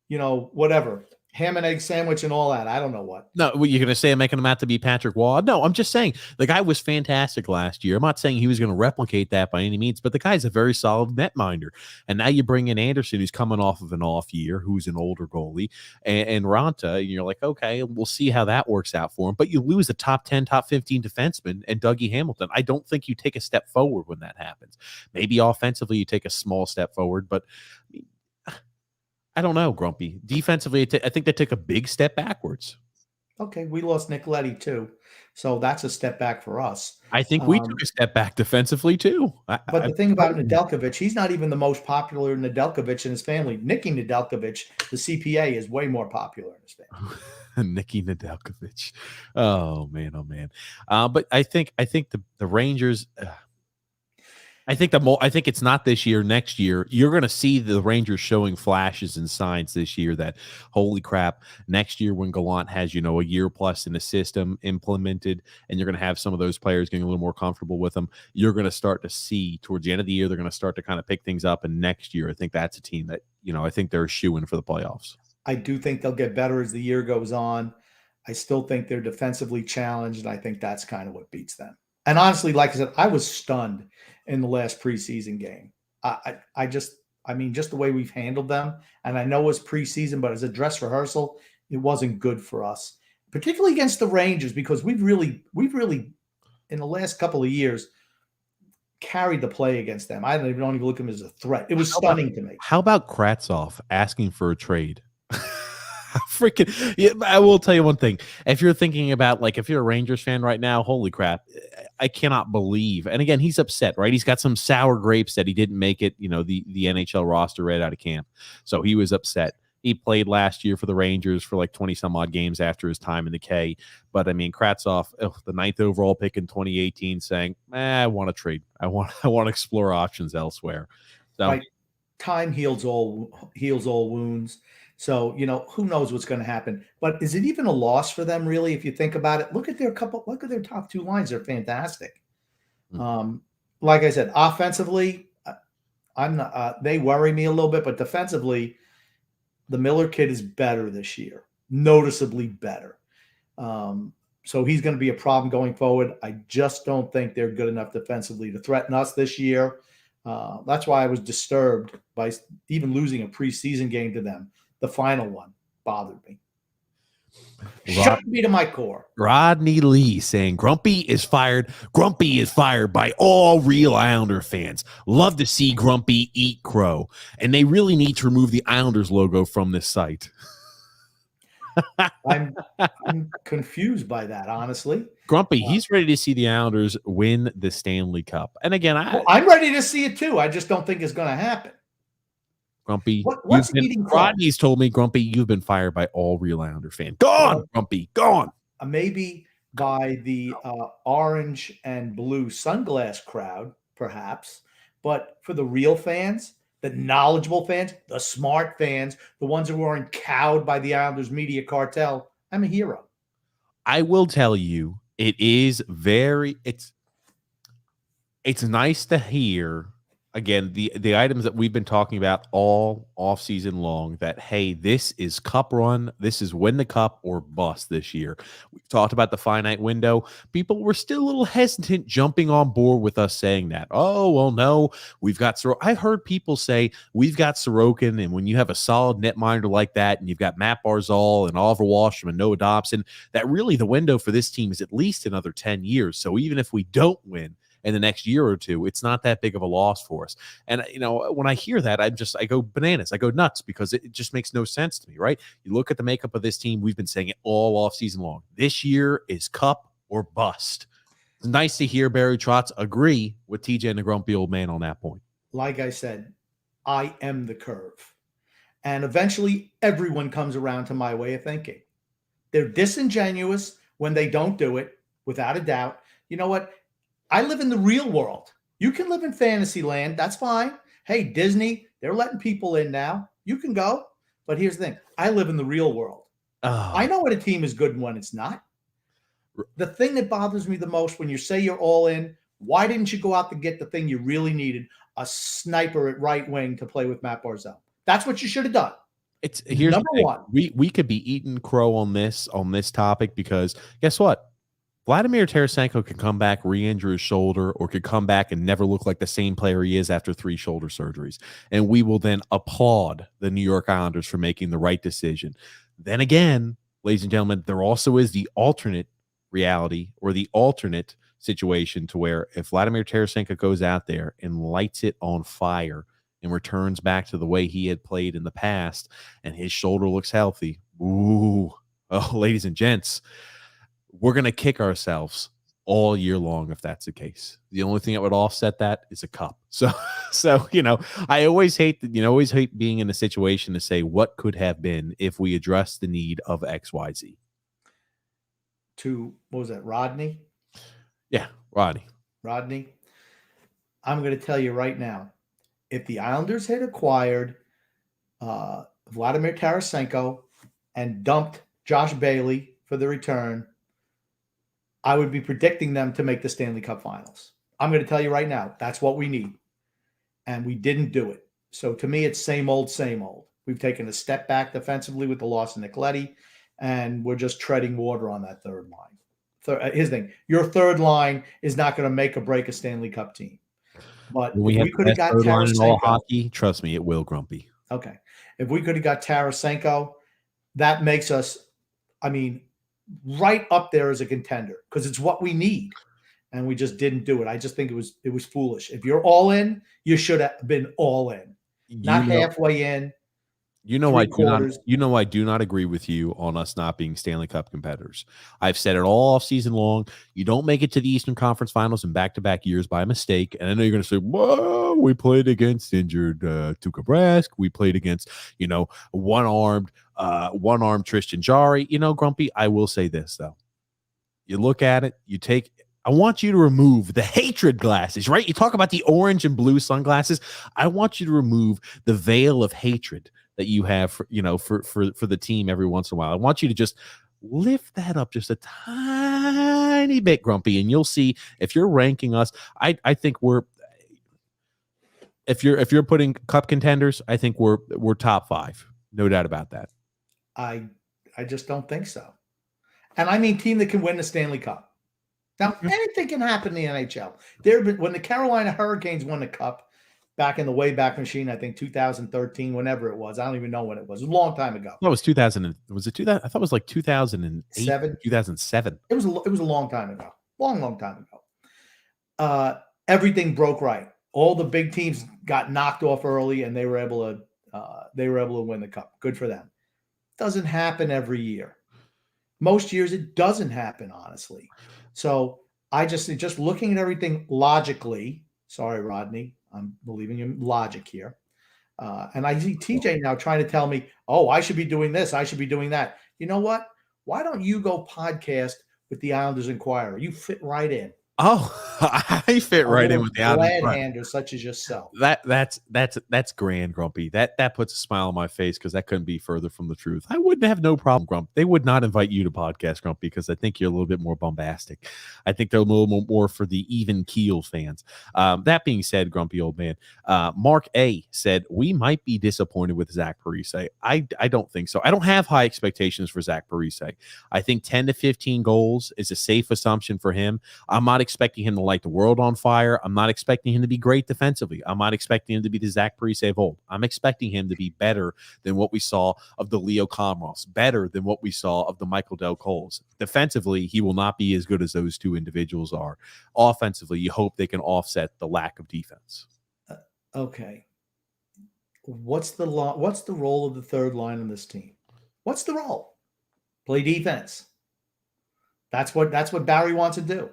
whatever, ham and egg sandwich and all that. I don't know what. No, you're going to say I'm making him out to be Patrick Waugh? No, I'm just saying the guy was fantastic last year. I'm not saying he was going to replicate that by any means, but the guy's a very solid netminder. And now you bring in Anderson, who's coming off of an off year, who's an older goalie, and Ranta, and you're like, okay, we'll see how that works out for him. But you lose a top 10, top 15 defenseman and Dougie Hamilton. I don't think you take a step forward when that happens. Maybe offensively you take a small step forward, but I don't know, Grumpy. Defensively, I think they took a big step backwards. Okay, we lost Nick Leddy too, so that's a step back for us. I think we took a step back defensively too. But the thing about Nedeljkovic, he's not even the most popular Nedeljkovic in his family. Nicky Nedeljkovic, the CPA, is way more popular in his family. Nicky Nedeljkovic. Oh man, oh man. But I think the Rangers. I think it's not this year. Next year, you're going to see the Rangers showing flashes and signs this year that, holy crap, next year when Gallant has, a year plus in the system implemented, and you're going to have some of those players getting a little more comfortable with them, you're going to start to see towards the end of the year, they're going to start to kind of pick things up. And next year, I think that's a team that, I think they're a shoo-in for the playoffs. I do think they'll get better as the year goes on. I still think they're defensively challenged, and I think that's kind of what beats them. And honestly, like I said, I was stunned in the last preseason game. Just the way we've handled them. And I know it's preseason, but as a dress rehearsal, it wasn't good for us, particularly against the Rangers, because we've really, in the last couple of years, carried the play against them. I don't even look at them as a threat. It was stunning to me. How about Kravtsov asking for a trade? Freaking, yeah, I will tell you one thing. If you're thinking about, like, if you're a Rangers fan right now, holy crap, I cannot believe. And again, he's upset, right? He's got some sour grapes that he didn't make it, the NHL roster right out of camp. So he was upset. He played last year for the Rangers for like 20 some odd games after his time in the K. But I mean, Kravtsov, the 9th overall pick in 2018, saying, I want to trade. I want to explore options elsewhere. So right. Time heals all wounds. So, who knows what's going to happen. But is it even a loss for them, really, if you think about it? Look at their top two lines. They're fantastic. Mm-hmm. Like I said, offensively, I'm not. They worry me a little bit, but defensively, the Miller kid is better this year, noticeably better. So he's going to be a problem going forward. I just don't think they're good enough defensively to threaten us this year. That's why I was disturbed by even losing a preseason game to them. The final one bothered me. Shut me to my core. Rodney Lee saying Grumpy is fired. Grumpy is fired by all real Islander fans. Love to see Grumpy eat crow. And they really need to remove the Islanders logo from this site. I'm confused by that, honestly. Grumpy, he's ready to see the Islanders win the Stanley Cup. And again, I'm ready to see it too. I just don't think it's going to happen. Grumpy, what's eating crow? Rodney's told me, Grumpy, you've been fired by all real Islander fans. Gone, Grumpy, gone. Maybe by the orange and blue sunglass crowd, perhaps. But for the real fans, the knowledgeable fans, the smart fans, the ones who aren't cowed by the Islanders media cartel, I'm a hero. I will tell you, it's nice to hear. Again, the items that we've been talking about all offseason long, that, hey, this is cup run. This is win the cup or bust this year. We've talked about the finite window. People were still a little hesitant jumping on board with us saying that. Oh, well, no, we've got Sorokin. I've heard people say we've got Sorokin, and when you have a solid netminder like that, and you've got Matt Barzal and Oliver Wahlstrom and Noah Dobson, that really the window for this team is at least another 10 years. So even if we don't win in the next year or two, it's not that big of a loss for us. And, when I hear that, I go bananas. I go nuts, because it just makes no sense to me, right? You look at the makeup of this team. We've been saying it all off season long. This year is cup or bust. It's nice to hear Barry Trotz agree with TJ and the grumpy old man on that point. Like I said, I am the curve. And eventually everyone comes around to my way of thinking. They're disingenuous when they don't do it, without a doubt. You know what? I live in the real world. You can live in fantasy land. That's fine. Hey, Disney, they're letting people in now. You can go. But here's the thing. I live in the real world. I know when a team is good and when it's not. The thing that bothers me the most, when you say you're all in, why didn't you go out to get the thing you really needed, a sniper at right wing to play with Matt Barzal? That's what you should have done. Here's number one. We could be eating crow on this topic, because guess what? Vladimir Tarasenko could come back, re-injure his shoulder, or could come back and never look like the same player he is after 3 shoulder surgeries. And we will then applaud the New York Islanders for making the right decision. Then again, ladies and gentlemen, there also is the alternate reality, or the alternate situation, to where if Vladimir Tarasenko goes out there and lights it on fire and returns back to the way he had played in the past, and his shoulder looks healthy, ooh, Oh, ladies and gents, we're going to kick ourselves all year long if that's the case. The only thing that would offset that is a cup. So, I always hate being in a situation to say what could have been if we address the need of XYZ. To, what was that, Rodney? Yeah, Rodney. I'm going to tell you right now, if the Islanders had acquired Vladimir Tarasenko and dumped Josh Bailey for the return, I would be predicting them to make the Stanley Cup Finals. I'm going to tell you right now, that's what we need. And we didn't do it. So to me, it's same old, same old. We've taken a step back defensively with the loss of Nicoletti, and we're just treading water on that third line. Here's the thing. Your third line is not going to make or break a Stanley Cup team. But when we could have got Tarasenko in all hockey, trust me, it will, Grumpy. Okay. If we could have got Tarasenko, that makes us, right up there as a contender, because it's what we need. And we just didn't do it. I just think it was foolish. If you're all in, you should have been all in, not halfway in. I do not agree with you on us not being Stanley Cup competitors. I've said it all off season long. You don't make it to the Eastern Conference Finals in back-to-back years by mistake. And I know you're going to say, "Whoa, we played against injured Tuukka Rask. We played against, one-armed Tristan Jarry." Grumpy, I will say this though. You look at it, I want you to remove the hatred glasses, right? You talk about the orange and blue sunglasses. I want you to remove the veil of hatred that you have for the team every once in a while. I want you to just lift that up just a tiny bit, Grumpy, and you'll see if you're ranking us. I think if you're putting cup contenders, I think we're top 5. No doubt about that. I just don't think so. And team that can win the Stanley Cup. Now, anything can happen in the NHL. When the Carolina Hurricanes won the Cup back in the Wayback Machine, I think 2013, whenever it was. I don't even know when it was. It was a long time ago. No, it was 2000. Was it 2000? I thought it was like 2008, 2007. It was a long time ago. Long time ago. Everything broke right. All the big teams got knocked off early, and they were able to win the Cup. Good for them. Doesn't happen every year. Most years it doesn't happen, honestly. So I just looking at everything logically. Sorry, Rodney, I'm believing in logic here. And I see TJ now trying to tell me, "Oh, I should be doing this. I should be doing that." You know what? Why don't you go podcast with the Islanders Inquirer? You fit right in. Oh, I fit right in with the glad-hander such as yourself. That's grand, Grumpy. That puts a smile on my face because that couldn't be further from the truth. I wouldn't have no problem, Grump. They would not invite you to podcast, Grumpy, because I think you're a little bit more bombastic. I think they're a little more for the even keel fans. That being said, Grumpy old man, Mark A said we might be disappointed with Zach Parise. I don't think so. I don't have high expectations for Zach Parise. I think 10 to 15 goals is a safe assumption for him. I'm not expecting him to light the world on fire. I'm not expecting him to be great defensively. I'm not expecting him to be the Zach Parise of old. I'm expecting him to be better than what we saw of the Leo Komarovs, better than what we saw of the Michael Del Coles. Defensively, he will not be as good as those two individuals are. Offensively, you hope they can offset the lack of defense. Okay. What's the role of the third line on this team? What's the role? Play defense. That's what Barry wants to do.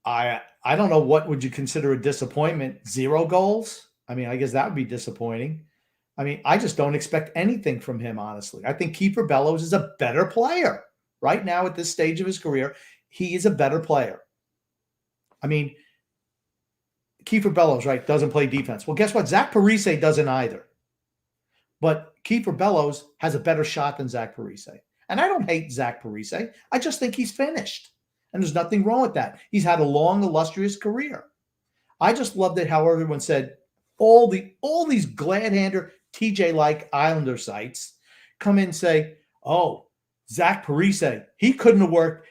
I don't know, what would you consider a disappointment? 0 goals? I guess that would be disappointing. I just don't expect anything from him, honestly. I think Kiefer Bellows is a better player. Right now at this stage of his career, he is a better player. Kiefer Bellows, right, doesn't play defense. Well, guess what? Zach Parise doesn't either. But Kiefer Bellows has a better shot than Zach Parise. And I don't hate Zach Parise. I just think he's finished. And there's nothing wrong with that. He's had a long, illustrious career. I just loved it how everyone said all these glad-hander TJ-like Islander sites come in and say, "Oh, Zach Parise, he couldn't have worked.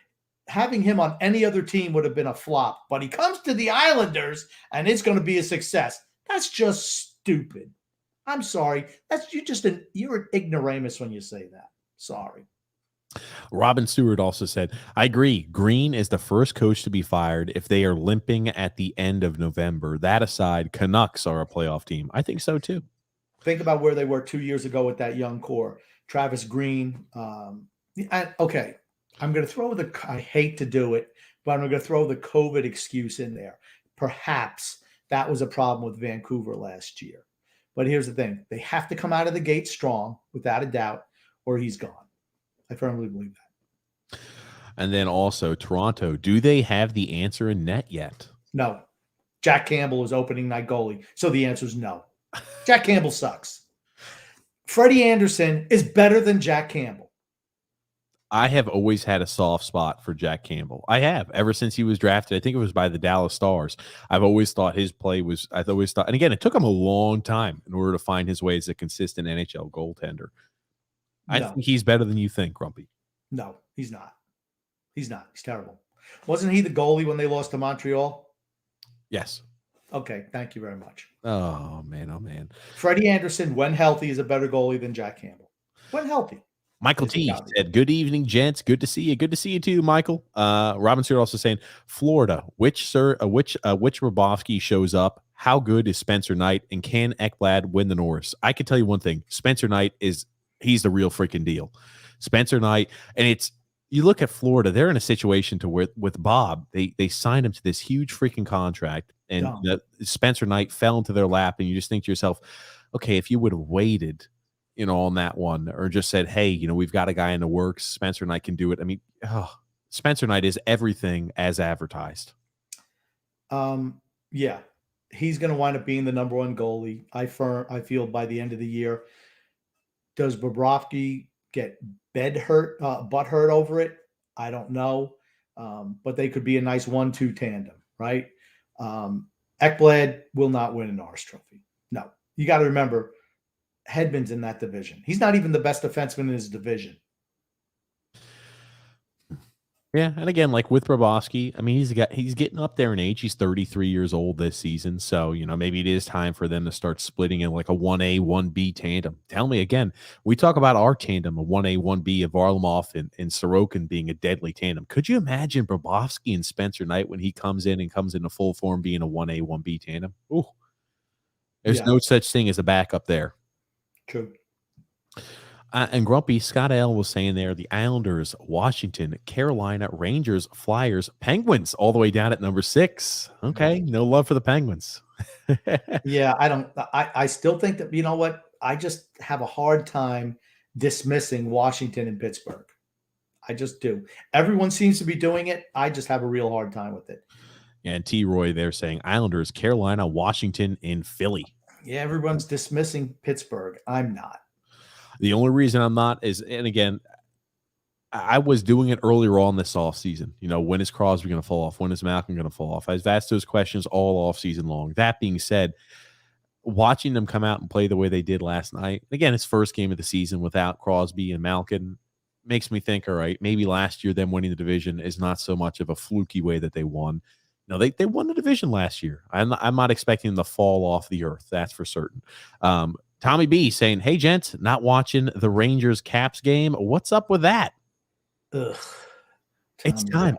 Having him on any other team would have been a flop. But he comes to the Islanders, and it's going to be a success." That's just stupid. I'm sorry. You're an ignoramus when you say that. Sorry. Robin Stewart also said, "I agree. Green is the first coach to be fired if they are limping at the end of November. That aside, Canucks are a playoff team." I think so too. Think about where they were 2 years ago with that young core. Travis Green. Okay, I'm going to throw I hate to do it, but I'm going to throw the COVID excuse in there. Perhaps that was a problem with Vancouver last year. But here's the thing. They have to come out of the gate strong, without a doubt, or he's gone. I firmly believe that. And then also Toronto, do they have the answer in net yet? No. Jack Campbell is opening night goalie. So the answer is no. Jack Campbell sucks. Freddie Anderson is better than Jack Campbell. I have always had a soft spot for Jack Campbell. I have, ever since he was drafted. I think it was by the Dallas Stars. I've always thought his play was, and again, it took him a long time in order to find his way as a consistent NHL goaltender. I think he's better than you think, Grumpy. No, he's not. He's not. He's terrible. Wasn't he the goalie when they lost to Montreal? Yes. Okay, thank you very much. Oh, man, oh, man. Freddie Anderson, when healthy, is a better goalie than Jack Campbell. When healthy. Michael T said, good evening, gents. Good to see you. Good to see you too, Michael. Robin Stewart also saying, Florida, which Bobrovsky shows up? How good is Spencer Knight? And can Ekblad win the Norris? I can tell you one thing. Spencer Knight he's the real freaking deal. Spencer Knight, and you look at Florida, they're in a situation to where with Bob, they signed him to this huge freaking contract, and Spencer Knight fell into their lap, and you just think to yourself, okay, if you would have waited, on that one, or just said, hey, we've got a guy in the works, Spencer Knight can do it. I mean, Spencer Knight is everything as advertised. Yeah, he's going to wind up being the number one goalie. I feel by the end of the year. Does Bobrovsky get butt hurt over it? I don't know. But they could be a nice 1-2 tandem, right? Ekblad will not win a Norris Trophy. No, you got to remember, Hedman's in that division. He's not even the best defenseman in his division. Yeah, and again, like with Bobrovsky, I mean, he's getting up there in age. He's 33 years old this season, so maybe it is time for them to start splitting in like a 1A, 1B tandem. Tell me again, we talk about our tandem, a 1A, 1B of Varlamov and Sorokin being a deadly tandem. Could you imagine Bobrovsky and Spencer Knight when he comes into full form being a 1A, 1B tandem? Ooh, there's no such thing as a backup there. True. And Grumpy, Scott L was saying there, the Islanders, Washington, Carolina, Rangers, Flyers, Penguins, all the way down at number 6. Okay, no love for the Penguins. Yeah, I still think that, you know what? I just have a hard time dismissing Washington and Pittsburgh. I just do. Everyone seems to be doing it. I just have a real hard time with it. And T-Roy, they're saying Islanders, Carolina, Washington, and Philly. Yeah, everyone's dismissing Pittsburgh. I'm not. The only reason I'm not is, and again, I was doing it earlier on this offseason. When is Crosby going to fall off? When is Malcolm going to fall off? I've asked those questions all offseason long. That being said, watching them come out and play the way they did last night, again, it's first game of the season without Crosby and Malkin, makes me think, all right, maybe last year them winning the division is not so much of a fluky way that they won. No, they won the division last year. I'm not expecting them to fall off the earth. That's for certain. Tommy B saying, hey, gents, not watching the Rangers Caps game. What's up with that? Ugh. It's time.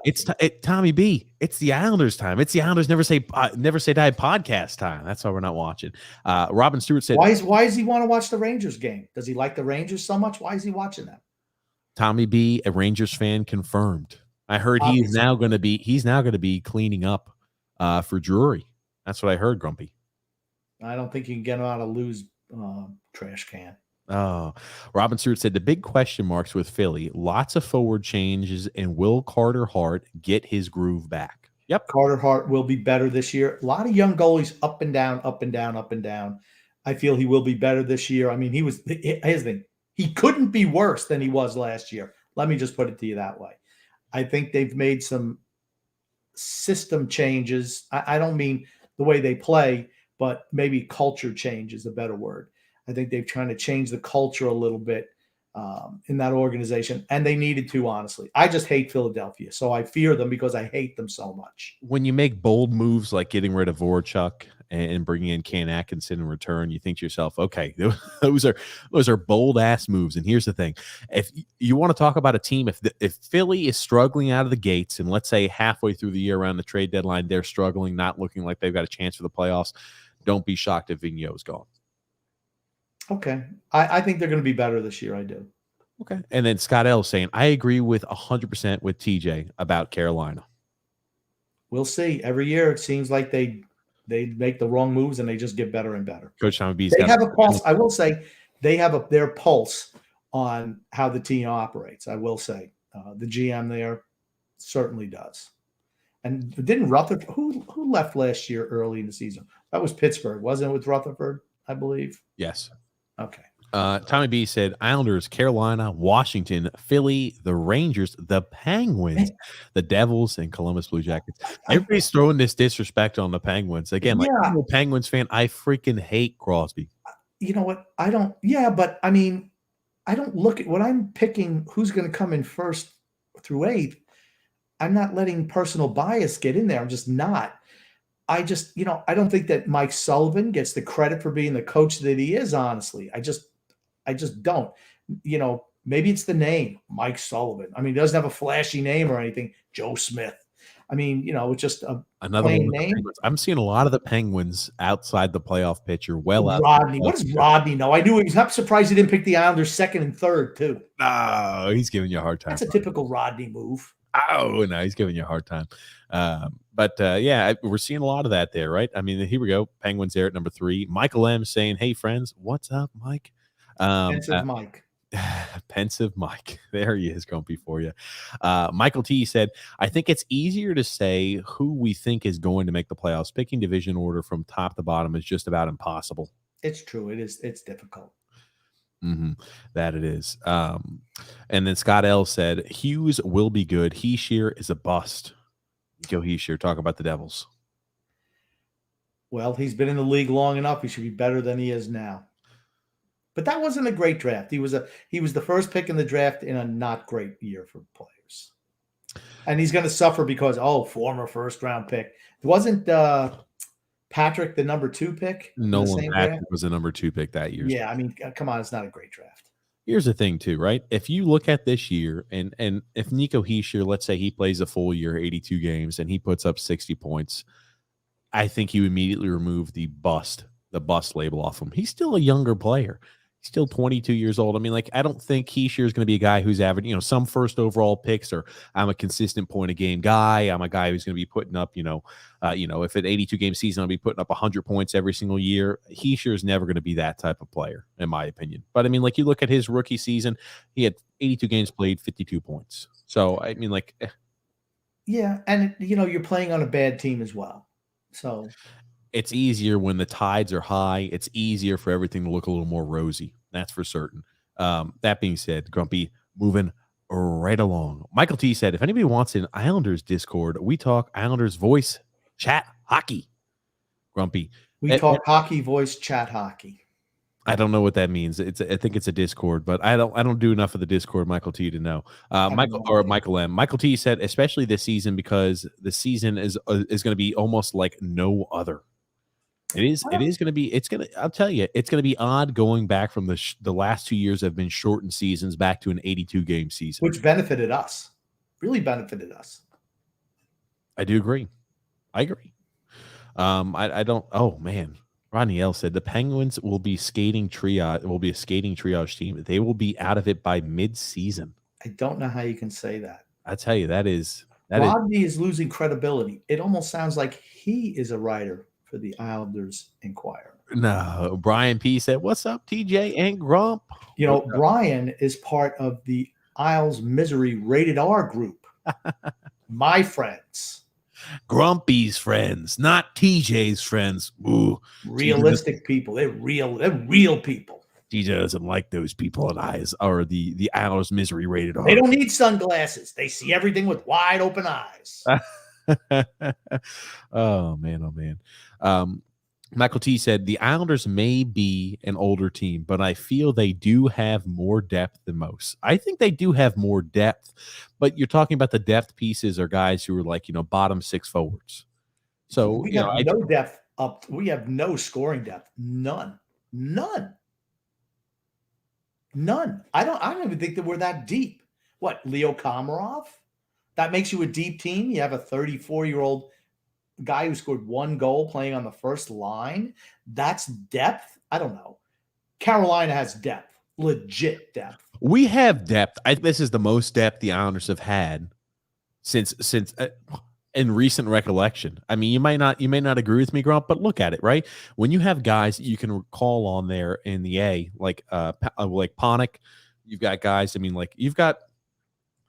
Tommy B. It's the Islanders time. It's the Islanders Never Say Die podcast time. That's why we're not watching. Robin Stewart said, why does he want to watch the Rangers game? Does he like the Rangers so much? Why is he watching them? Tommy B, a Rangers fan, confirmed. I heard he's now going to be cleaning up for Drury. That's what I heard, Grumpy. I don't think you can get him out of Lou's trash can. Oh, Robin Stewart said the big question marks with Philly, lots of forward changes, and will Carter Hart get his groove back? Yep. Carter Hart will be better this year. A lot of young goalies up and down, up and down, up and down. I feel he will be better this year. I mean, here's the thing. He couldn't be worse than he was last year. Let me just put it to you that way. I think they've made some system changes. I don't mean the way they play, but maybe culture change is a better word. I think they've trying to change the culture a little bit in that organization, and they needed to, honestly. I just hate Philadelphia, so I fear them because I hate them so much. When you make bold moves like getting rid of Voracek and bringing in Ken Atkinson in return, you think to yourself, okay, those are bold-ass moves. And here's the thing. If you want to talk about a team, if Philly is struggling out of the gates, and let's say halfway through the year around the trade deadline, they're struggling, not looking like they've got a chance for the playoffs, don't be shocked if Vigneault's gone. Okay. I think they're going to be better this year. I do. Okay. And then Scott L saying, I agree with 100% with TJ about Carolina. We'll see. Every year it seems like they make the wrong moves and they just get better and better. Coach Tommy B's They got have a pulse. I will say they have their pulse on how the team operates. I will say the GM there certainly does. And didn't Rutherford who left last year early in the season? That was Pittsburgh, wasn't it, with Rutherford, I believe? Yes. Okay. Tommy B said Islanders, Carolina, Washington, Philly, the Rangers, the Penguins, the Devils, and Columbus Blue Jackets. Everybody's throwing this disrespect on the Penguins. Again, like I'm a Penguins fan, I freaking hate Crosby. You know what? I don't, but I mean, I don't look at when I'm picking who's going to come in first through eighth. I'm not letting personal bias get in there. I'm just not. I just, I don't think that Mike Sullivan gets the credit for being the coach that he is, honestly. I just don't. Maybe it's the name, Mike Sullivan. I mean, he doesn't have a flashy name or anything. Joe Smith. I mean, it's just another plain name. I'm seeing a lot of the Penguins outside the playoff picture. Rodney. What does Rodney know? I'm surprised he didn't pick the Islanders second and third, too. No, he's giving you a hard time. That's a typical Rodney move. Oh, no, he's giving you a hard time. But we're seeing a lot of that there, right? I mean, here we go. Penguins there at number 3. Michael M saying, hey, friends, what's up, Mike? Pensive Mike. Pensive Mike. There he is, Grumpy, for you. Michael T said, I think it's easier to say who we think is going to make the playoffs. Picking division order from top to bottom is just about impossible. It's true. It is. It's difficult. That it is. And then Scott L said, Hughes will be good. Heeshear is a bust. Go Heeshear. Talk about the Devils. Well, he's been in the league long enough. He should be better than he is now. But that wasn't a great draft. He was the first pick in the draft in a not great year for players. And he's going to suffer because, former first round pick. Wasn't Patrick the number 2 pick? Nolan Patrick was the number 2 pick that year. Yeah, I mean, come on, it's not a great draft. Here's the thing, too, right? If you look at this year, and if Nico Hischier, let's say he plays a full year, 82 games, and he puts up 60 points, I think you immediately remove the bust label off him. He's still a younger player. He's still 22 years old. I mean, I don't think Hischier is going to be a guy who's average, some first overall picks, or I'm a consistent point a game guy. I'm a guy who's going to be putting up, if an 82 game season, I'll be putting up 100 points every single year. Hischier is never going to be that type of player, in my opinion. But I mean, you look at his rookie season, he had 82 games played, 52 points. So I mean, yeah, and you're playing on a bad team as well. So it's easier when the tides are high. It's easier for everything to look a little more rosy. That's for certain. That being said, Grumpy, moving right along. Michael T said, if anybody wants an Islanders Discord, we talk Islanders voice chat hockey. Grumpy. We talk hockey voice chat hockey. I don't know what that means. I think it's a Discord, but I don't do enough of the Discord, Michael T, to know. Michael M. Michael T said, especially this season, because the season is going to be almost like no other. It is going to be. I'll tell you, it's going to be odd going back from the last 2 years have been shortened seasons back to an 82 game season, which benefited us. Really benefited us. I do agree. I agree. I don't. Oh man, Rodney L said the Penguins will be skating triage. Will be a skating triage team. They will be out of it by mid-season. I don't know how you can say that. I tell you, Rodney is losing credibility. It almost sounds like he is a writer for the Islanders Inquirer. No, Brian P said, "What's up, TJ and Grump?" Brian is part of the Isles Misery Rated R group. My friends, Grumpy's friends, not TJ's friends. Ooh, realistic people. They're real people. TJ doesn't like those people at eyes or the Isles Misery Rated R. They don't need sunglasses. They see everything with wide open eyes. Oh man. Michael T said the Islanders may be an older team, but I feel they do have more depth than most. I think they do have more depth, but you're talking about the depth pieces are guys who are bottom 6 forwards. So we have no depth up. We have no scoring depth. None. I don't even think that we're that deep. What, Leo Komarov? That makes you a deep team. You have a 34-year-old guy who scored 1 goal playing on the first line. That's depth. I don't know. Carolina has depth. legit depth. We have depth. I think this is the most depth the Islanders have had since in recent recollection. I mean, you may not agree with me, Grump, but look at it, right? When you have guys you can call on there in the A, like Pulock, you've got guys. I mean, like you've got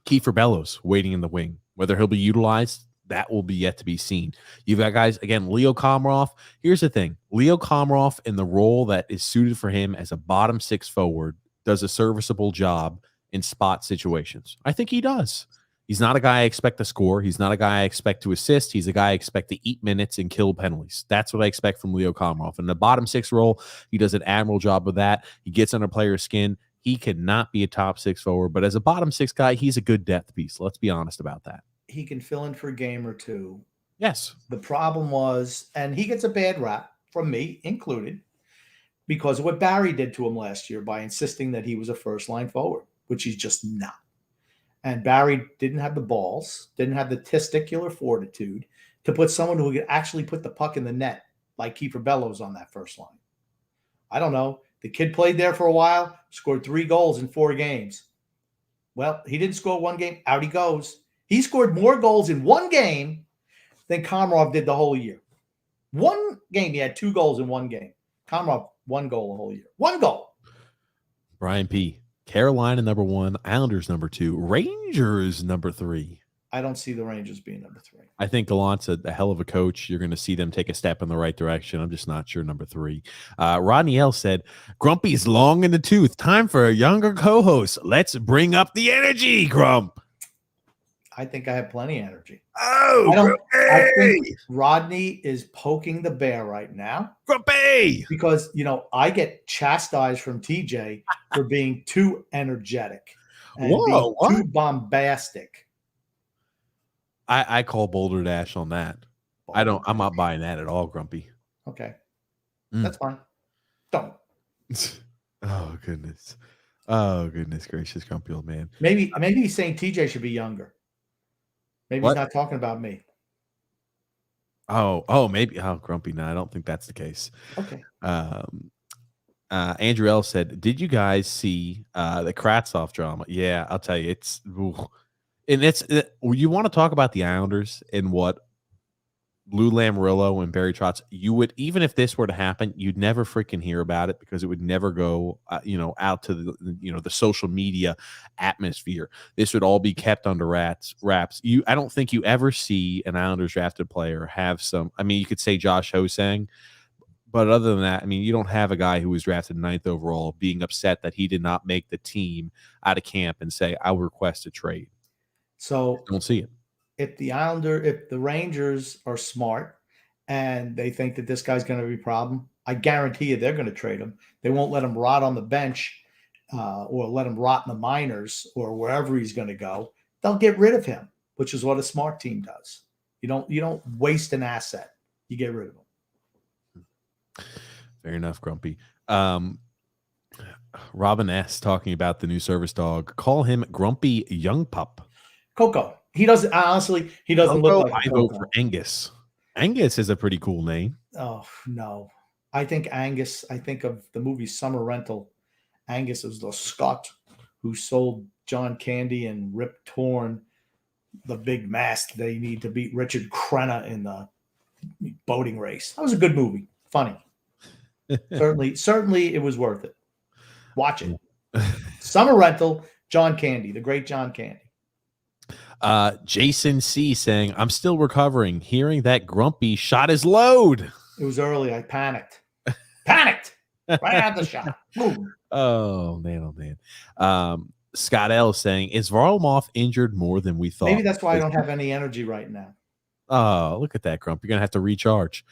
Kiefer Bellows waiting in the wing. Whether he'll be utilized, that will be yet to be seen. You've got guys, again, Leo Komarov. Here's the thing. Leo Komarov, in the role that is suited for him as a bottom six forward, does a serviceable job in spot situations. I think he does. He's not a guy I expect to score. He's not a guy I expect to assist. He's a guy I expect to eat minutes and kill penalties. That's what I expect from Leo Komarov. In the bottom six role, he does an admirable job of that. He gets under player's skin. He cannot be a top six forward, but as a bottom six guy, he's a good depth piece. Let's be honest about that. He can fill in for a game or two. Yes. The problem was, and he gets a bad rap from me included, because of what Barry did to him last year by insisting that he was a first-line forward, which he's just not. And Barry didn't have the balls, didn't have the testicular fortitude to put someone who could actually put the puck in the net, like Kiefer Bellows on that first line. I don't know. The kid played there for a while, scored 3 goals in 4 games. Well, he didn't score one game. Out he goes. He scored more goals in one game than Komarov did the whole year. One game, he had 2 goals in one game. Komarov, 1 goal the whole year. 1 goal. Brian P. Carolina number 1, Islanders number 2, Rangers number 3. I don't see the Rangers being number 3. I think Gallant's a hell of a coach. You're going to see them take a step in the right direction. I'm just not sure number 3. Rodney L said, Grumpy's long in the tooth. Time for a younger co-host. Let's bring up the energy, Grump. I think I have plenty of energy. Oh, I think Rodney is poking the bear right now. Grumpy! Because, I get chastised from TJ for being too energetic and being too bombastic. I call Boulder Dash on that. I'm not buying that at all, Grumpy. Okay. That's fine. Don't. Oh, goodness. Oh, goodness gracious, Grumpy old man. Maybe he's saying TJ should be younger. Maybe he's not talking about me. Oh, maybe. Oh, Grumpy. No, I don't think that's the case. Okay. Andrew L said, did you guys see the Kravtsov drama? Yeah, I'll tell you. It's you want to talk about the Islanders and what Lou Lamoriello and Barry Trotz, you would, even if this were to happen, you'd never freaking hear about it because it would never go, out to the social media atmosphere. This would all be kept under wraps. I don't think you ever see an Islanders drafted player have some. I mean, you could say Josh Hosang, but other than that, I mean, you don't have a guy who was drafted 9th overall being upset that he did not make the team out of camp and say, "I'll request a trade." So I don't see it. If the Rangers are smart and they think that this guy's going to be a problem, I guarantee you they're going to trade him. They won't let him rot on the bench or let him rot in the minors or wherever he's going to go. They'll get rid of him, which is what a smart team does. You don't waste an asset. You get rid of him. Fair enough, Grumpy. Robin S. talking about the new service dog. Call him Grumpy Young Pup. Coco. He doesn't look like I vote for Angus. Angus is a pretty cool name. Oh, no. I think of the movie Summer Rental. Angus is the Scot who sold John Candy and Rip Torn the big mast they need to beat Richard Crenna in the boating race. That was a good movie. Funny. Certainly it was worth it. Watch it. Summer Rental, John Candy, the great John Candy. Jason C saying, I'm still recovering, hearing that Grumpy shot his load. It was early. I panicked. Right at the shot. Boom. Oh, man. Scott L saying, is Varlamov injured more than we thought? Maybe that's why I don't have any energy right now. Oh, look at that, Grump. You're going to have to recharge.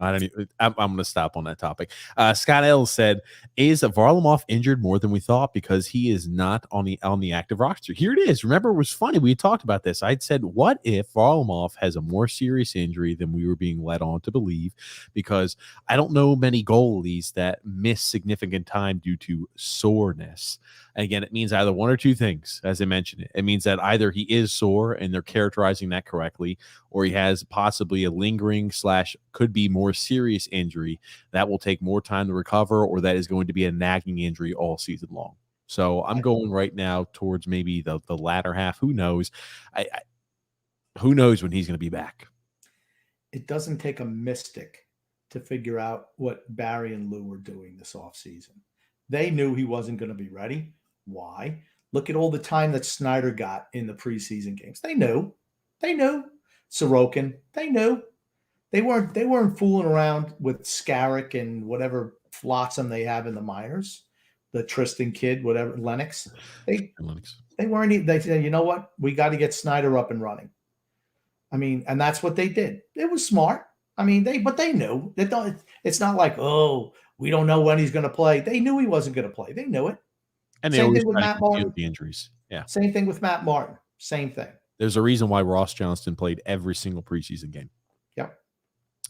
I'm going to stop on that topic. Scott L said, is Varlamov injured more than we thought because he is not on the active roster? Here it is. Remember, it was funny. We talked about this. I'd said, what if Varlamov has a more serious injury than we were being led on to believe? Because I don't know many goalies that miss significant time due to soreness. And again, it means either one or two things, as I mentioned. It means that either he is sore and they're characterizing that correctly, or he has possibly a lingering / could be more serious injury that will take more time to recover, or that is going to be a nagging injury all season long. So I'm going right now towards maybe the latter half. Who knows? Who knows when he's going to be back? It doesn't take a mystic to figure out what Barry and Lou were doing this offseason. They knew he wasn't going to be ready. Why? Look at all the time that Snyder got in the preseason games. They knew. They knew. Sorokin, they knew. They weren't fooling around with Scarrick and whatever flotsam they have in the minors. The Tristan kid, whatever, Lennox. They weren't. They said, you know what? We got to get Snyder up and running. I mean, and that's what they did. It was smart. I mean, but they knew. It's not like, oh, we don't know when he's going to play. They knew he wasn't going to play. They knew it. And same thing with Matt Martin. The injuries. Yeah. Same thing with Matt Martin. Same thing. There's a reason why Ross Johnston played every single preseason game. Yep.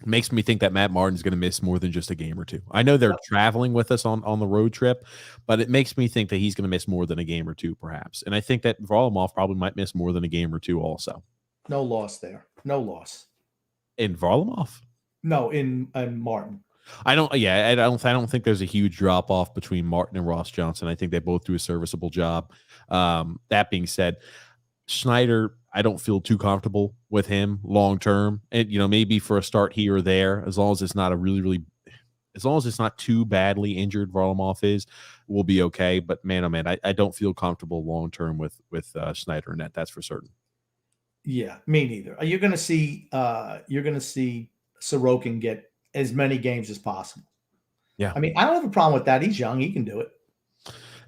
Makes me think that Matt Martin's going to miss more than just a game or two. I know they're traveling with us on the road trip, but it makes me think that he's going to miss more than a game or two, perhaps. And I think that Varlamov probably might miss more than a game or two also. No loss there. No loss. In Varlamov? No, in Martin. I don't think there's a huge drop off between Martin and Ross Johnston. I think they both do a serviceable job. That being said, Schneider, I don't feel too comfortable with him long term. And maybe for a start here or there, as long as it's not as long as it's not too badly injured, Varlamov we'll be okay. But man, oh man, I don't feel comfortable long term with Schneider in that. That's for certain. Yeah, me neither. You're gonna see Sorokin get as many games as possible. Yeah. I mean, I don't have a problem with that. He's young. He can do it.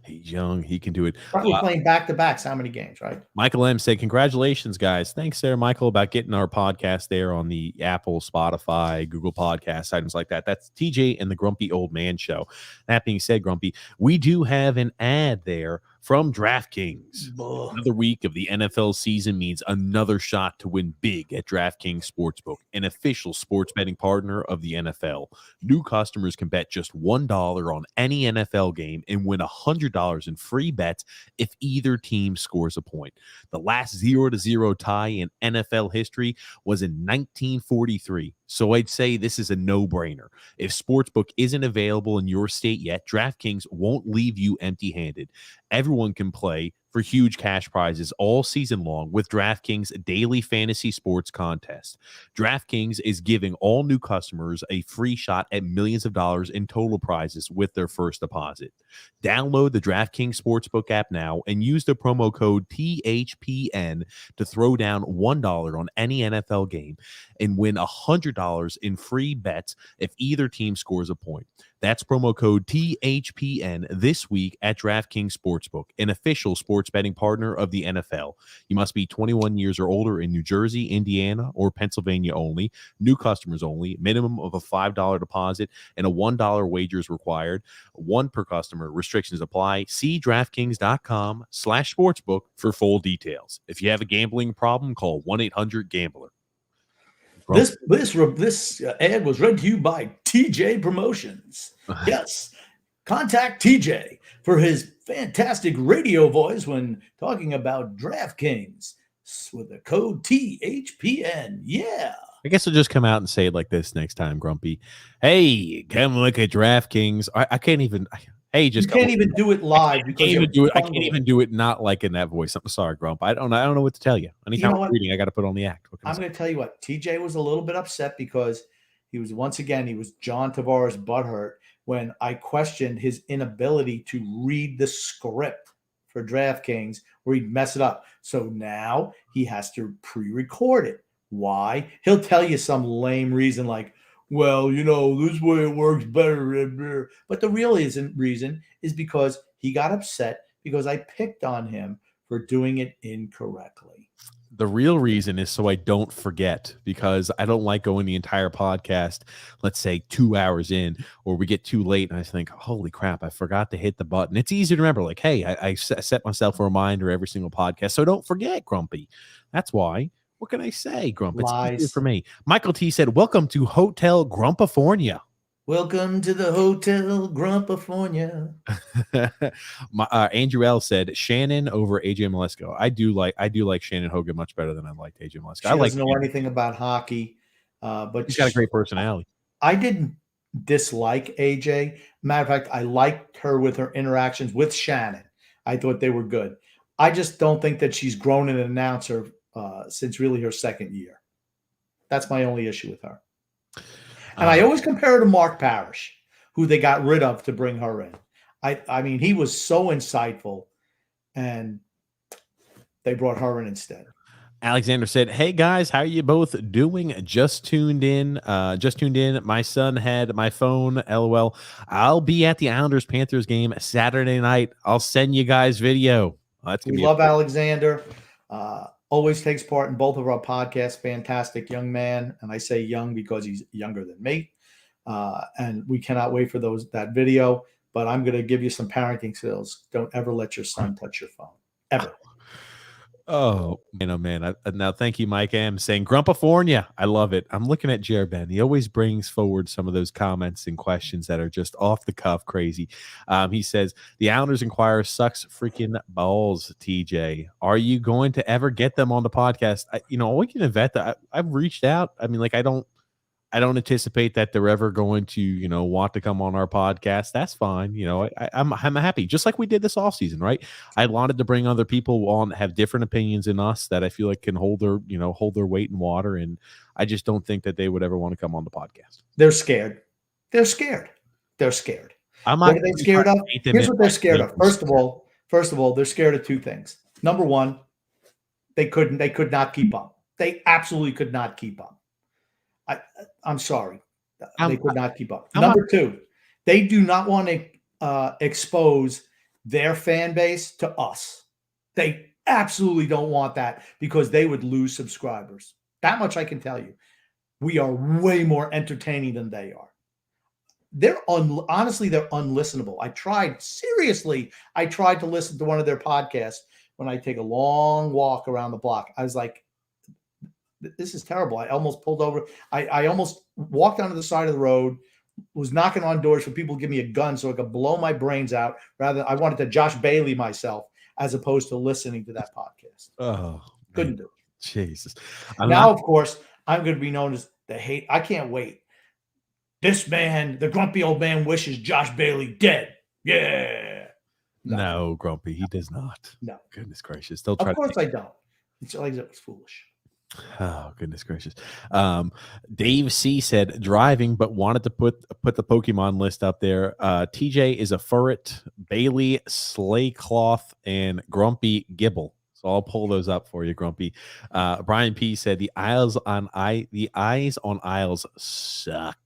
He's young. He can do it. Probably playing back-to-backs. How many games, right? Michael M. said, congratulations, guys. Thanks there, Michael, about getting our podcast there on the Apple, Spotify, Google Podcasts, items like that. That's TJ and the Grumpy Old Man Show. That being said, Grumpy, we do have an ad there from DraftKings. Another week of the NFL season means another shot to win big at DraftKings Sportsbook, an official sports betting partner of the NFL. New customers can bet just $1 on any NFL game and win $100 in free bets if either team scores a point. The last 0-0 tie in NFL history was in 1943. So I'd say this is a no-brainer. If Sportsbook isn't available in your state yet, DraftKings won't leave you empty-handed. Everyone can play for huge cash prizes all season long with DraftKings Daily Fantasy Sports Contest. DraftKings is giving all new customers a free shot at millions of dollars in total prizes with their first deposit. Download the DraftKings Sportsbook app now and use the promo code THPN to throw down $1 on any NFL game and win $100 in free bets if either team scores a point. That's promo code THPN this week at DraftKings Sportsbook, an official sports betting partner of the NFL. You must be 21 years or older in New Jersey, Indiana, or Pennsylvania only. New customers only. Minimum of a $5 deposit and a $1 wager is required. One per customer. Restrictions apply. See DraftKings.com/sportsbook for full details. If you have a gambling problem, call 1-800-GAMBLER. This ad was read to you by TJ Promotions. Yes, contact TJ for his fantastic radio voice when talking about DraftKings with the code THPN. Yeah. I guess I'll just come out and say it like this next time, Grumpy. Hey, come look at DraftKings. I can't even. Hey, just you can't even do it live. I can't even do it not like in that voice. I'm sorry, Grump. I don't know what to tell you. Anytime I'm reading, I got to put on the act. I'm going to tell you what. TJ was a little bit upset because he was John Tavares butthurt when I questioned his inability to read the script for DraftKings where he'd mess it up. So now he has to pre-record it. Why? He'll tell you some lame reason like, well, this way it works better. But the real reason is because he got upset because I picked on him for doing it incorrectly. The real reason is so I don't forget, because I don't like going the entire podcast, let's say 2 hours in, or we get too late and I think, holy crap, I forgot to hit the button. It's easy to remember, like, hey, I set myself a reminder every single podcast. So don't forget, Grumpy. That's why. What can I say, Grump? It's easier for me. Michael T said, welcome to Hotel Grumpafornia. Welcome to the Hotel Grumpafornia. Andrew L said Shannon over AJ Malesko. I do like Shannon Hogan much better than I liked AJ Malesko. I doesn't know anything about hockey, but he's got a great personality. I didn't dislike AJ. Matter of fact, I liked her with her interactions with Shannon. I thought they were good. I just don't think that she's grown an announcer since really her second year. That's my only issue with her. And I always compare her to Mark Parrish, who they got rid of to bring her in. I mean, he was so insightful, and they brought her in instead. Alexander said, "Hey guys, how are you both doing? Just tuned in. My son had my phone. LOL. I'll be at the Islanders Panthers game Saturday night. I'll send you guys video." We love Alexander. Always takes part in both of our podcasts. Fantastic young man, and I say young because he's younger than me. And we cannot wait for that video. But I'm going to give you some parenting skills. Don't ever let your son touch your phone, ever. Oh man. Now, thank you, Mike M. saying Grumpafornia. I love it. I'm looking at Jer Ben. He always brings forward some of those comments and questions that are just off the cuff crazy. He says, the Islanders Inquirer sucks freaking balls, TJ. Are you going to ever get them on the podcast? We can vet that. I've reached out. I mean, like, I don't anticipate that they're ever going to, want to come on our podcast. That's fine. I'm happy, just like we did this offseason, right? I wanted to bring other people on that have different opinions than us that I feel like can hold their weight in water. And I just don't think that they would ever want to come on the podcast. They're scared. I'm not. What are they scared of? Here's what they're scared of. First of all, they're scared of two things. Number one, they could not keep up. They absolutely could not keep up. I'm sorry. They could not keep up. Number two, they do not want to expose their fan base to us. They absolutely don't want that because they would lose subscribers. That much I can tell you. We are way more entertaining than they are. Honestly, they're unlistenable. I tried to listen to one of their podcasts when I take a long walk around the block. I was like, this is terrible. I almost pulled over. I almost walked onto the side of the road, was knocking on doors for people to give me a gun so I could blow my brains out. I wanted to Josh Bailey myself as opposed to listening to that podcast. Oh, couldn't do it. Jesus. Of course, I'm going to be known as the hate. I can't wait. This man, the grumpy old man, wishes Josh Bailey dead. Yeah. No, Grumpy, he does not. No. Goodness gracious. Of course I don't. It's like it was foolish. Oh, goodness gracious. Dave C said driving, but wanted to put the Pokemon list up there. TJ is a Furret, Bailey, Slaycloth, and Grumpy Gibble. So I'll pull those up for you, Grumpy. Brian P said the eyes on Isles suck.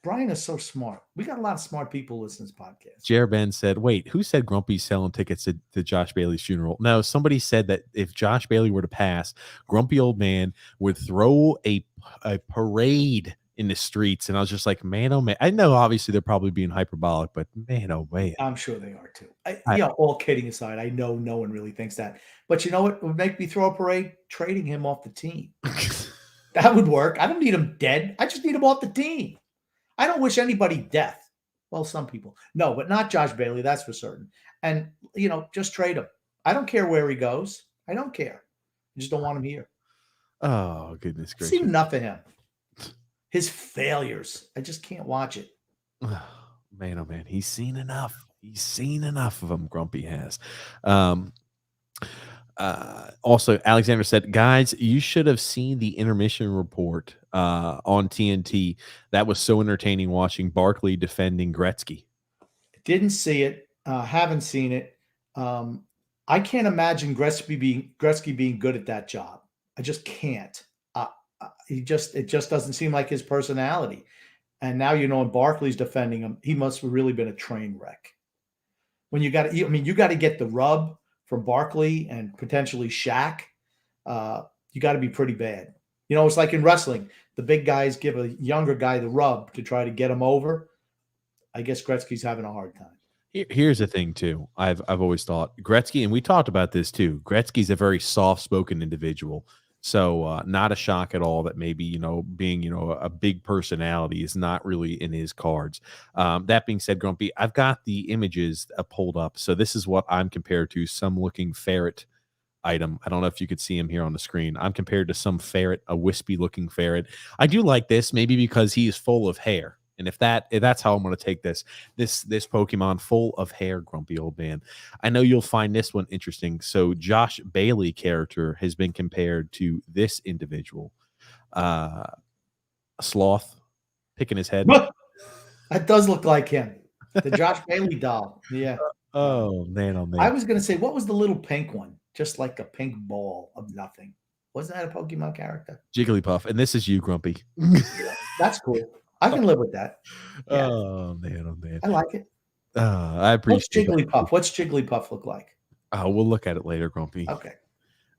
Brian is so smart. We got a lot of smart people listening to this podcast. Jer Ben said, wait, who said Grumpy's selling tickets to Josh Bailey's funeral? No, somebody said that if Josh Bailey were to pass, Grumpy old man would throw a parade in the streets. And I was just like, man, oh man. I know obviously they're probably being hyperbolic, but man, oh man. I'm sure they are too. All kidding aside, I know no one really thinks that. But you know what would make me throw a parade? Trading him off the team. That would work. I don't need him dead. I just need him off the team. I don't wish anybody death. Well, some people. No, but not Josh Bailey. That's for certain. And, just trade him. I don't care where he goes. I don't care. I just don't want him here. Oh, goodness gracious. I've seen enough of him. His failures. I just can't watch it. Oh, man. He's seen enough. He's seen enough of them, Grumpy has. Also, Alexander said, guys, you should have seen the intermission report on TNT. That was so entertaining watching Barkley defending Gretzky. Didn't see it. Haven't seen it. I can't imagine Gretzky being good at that job. I just can't. It just doesn't seem like his personality. And now, when Barkley's defending him, he must have really been a train wreck. When you got to get the rub from Barkley and potentially Shaq. You got to be pretty bad. It's like in wrestling. The big guys give a younger guy the rub to try to get him over. I guess Gretzky's having a hard time. Here's the thing, too. I've always thought Gretzky, and we talked about this, too. Gretzky's a very soft-spoken individual. So not a shock at all that maybe, being, a big personality is not really in his cards. That being said, Grumpy, I've got the images pulled up. So this is what I'm compared to, some looking ferret item. I don't know if you could see him here on the screen. I'm compared to some ferret, a wispy looking ferret. I do like this maybe because he is full of hair. And if that's how I'm going to take this Pokemon full of hair, grumpy old man. I know you'll find this one interesting. So Josh Bailey character has been compared to this individual, a sloth picking his head. That does look like him, the Josh Bailey doll. Yeah. Oh man, oh man. I was going to say, what was the little pink one? Just like a pink ball of nothing. Wasn't that a Pokemon character? Jigglypuff, and this is you, Grumpy. Yeah, that's cool. I can live with that. Yeah. Oh man, I like it. I appreciate. What's Jigglypuff? What's Jigglypuff look like? We'll look at it later, Grumpy. Okay.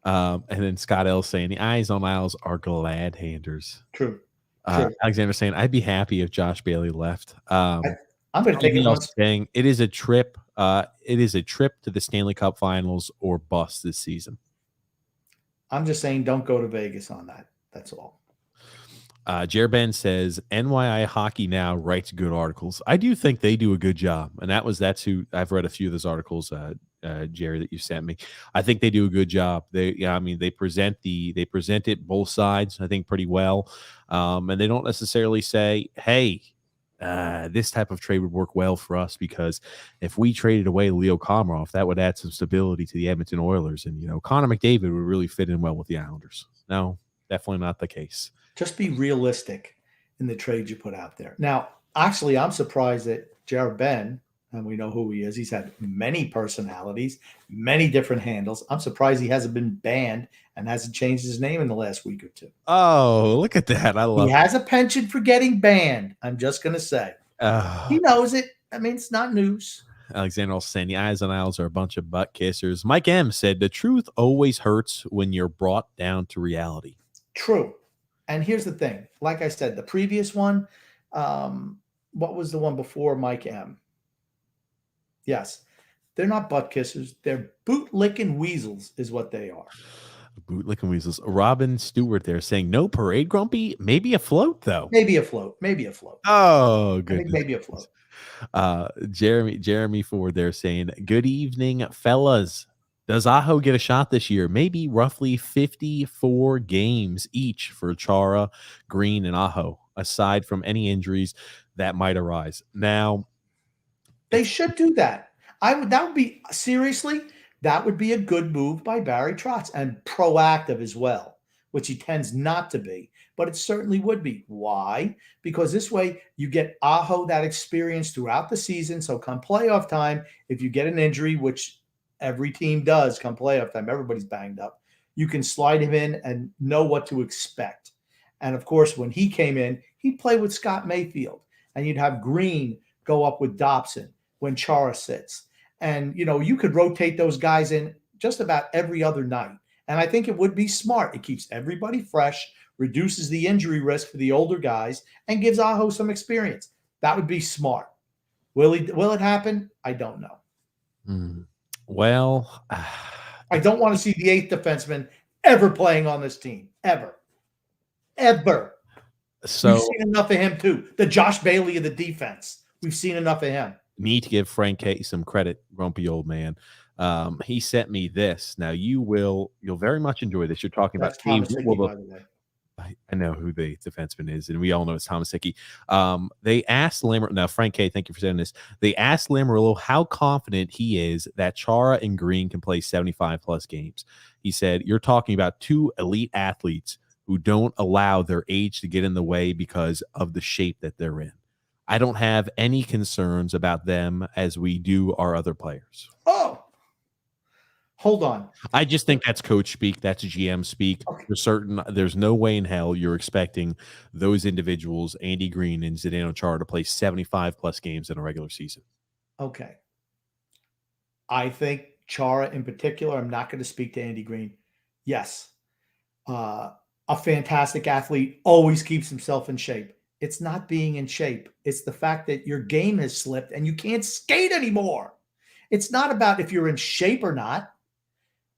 And then Scott L saying the eyes on Isles are glad handers. True. Alexander saying I'd be happy if Josh Bailey left. I'm going to take it once. Saying it is a trip. It is a trip to the Stanley Cup Finals or bust this season. I'm just saying, don't go to Vegas on that. That's all. Jer Ben says NYI Hockey Now writes good articles. I do think they do a good job, and that's who I've read a few of those articles, Jerry, that you sent me. I think they do a good job. They present it both sides, I think, pretty well, and they don't necessarily say, "Hey, this type of trade would work well for us because if we traded away Leo Komarov, that would add some stability to the Edmonton Oilers, and Connor McDavid would really fit in well with the Islanders." No, definitely not the case. Just be realistic in the trades you put out there. Now, actually, I'm surprised that Jared Ben, and we know who he is, he's had many personalities, many different handles. I'm surprised he hasn't been banned and hasn't changed his name in the last week or two. Oh, look at that. I love it. He has a penchant for getting banned. I'm just going to say. He knows it. I mean, it's not news. Alexander also saying the eyes on Isles are a bunch of butt kissers. Mike M said the truth always hurts when you're brought down to reality. True. And here's the thing. Like I said, the previous one, what was the one before Mike M? Yes. They're not butt kissers. They're boot-licking weasels is what they are. Boot-licking weasels. Robin Stewart there saying, no parade, Grumpy? Maybe a float, though. Maybe a float. Oh, good. Maybe a float. Jeremy Ford there saying, good evening, fellas. Does Aho get a shot this year? Maybe roughly 54 games each for Chara, Green, and Aho, aside from any injuries that might arise. Now, they should do that. That would be a good move by Barry Trotz, and proactive as well, which he tends not to be, but it certainly would be. Why? Because this way you get Aho that experience throughout the season. So come playoff time, if you get an injury, which every team does come playoff time, everybody's banged up, you can slide him in and know what to expect. And of course, when he came in, he'd play with Scott Mayfield, and you'd have Green go up with Dobson when Chara sits. And, you could rotate those guys in just about every other night. And I think it would be smart. It keeps everybody fresh, reduces the injury risk for the older guys, and gives Aho some experience. That would be smart. Will it happen? I don't know. Well, I don't want to see the eighth defenseman ever playing on this team. Ever. So we've seen enough of him too. The Josh Bailey of the defense. We've seen enough of him. Need to give Frank K some credit, grumpy old man. He sent me this. Now you'll very much enjoy this. You're talking That's about Thomas Hickey, by the way. I know who the defenseman is, and we all know it's Thomas Hickey. They asked Lamar. Now, Frank K, thank you for saying this. They asked Lamarillo how confident he is that Chara and Green can play 75-plus games. He said, you're talking about two elite athletes who don't allow their age to get in the way because of the shape that they're in. I don't have any concerns about them as we do our other players. Oh, hold on. I just think that's coach speak. That's GM speak. Okay. For certain, there's no way in hell you're expecting those individuals, Andy Green and Zdeno Chara, to play 75-plus games in a regular season. Okay. I think Chara in particular, I'm not going to speak to Andy Green. Yes. A fantastic athlete, always keeps himself in shape. It's not being in shape. It's the fact that your game has slipped and you can't skate anymore. It's not about if you're in shape or not.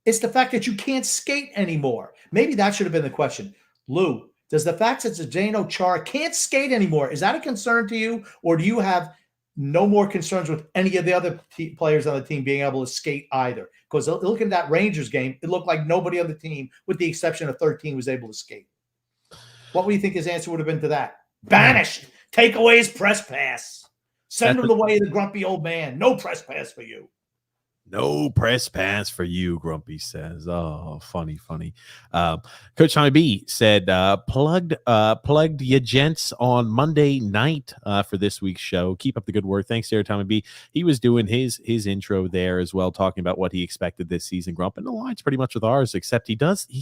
It's the fact that you can't skate anymore. Maybe that should have been the question. Lou, does the fact that Zdeno Chara can't skate anymore, is that a concern to you? Or do you have no more concerns with any of the other players on the team being able to skate either? Because look at that Rangers game. It looked like nobody on the team, with the exception of 13, was able to skate. What do you think his answer would have been to that? Banished. Take away his press pass. Send him the way of the grumpy old man. No press pass for you. No press pass for you, Grumpy says. Oh, funny. Coach Tommy B said, plugged you gents on Monday night for this week's show. Keep up the good work. Thanks, there, Tommy B. He was doing his intro there as well, talking about what he expected this season, Grump. And the line's pretty much with ours, except he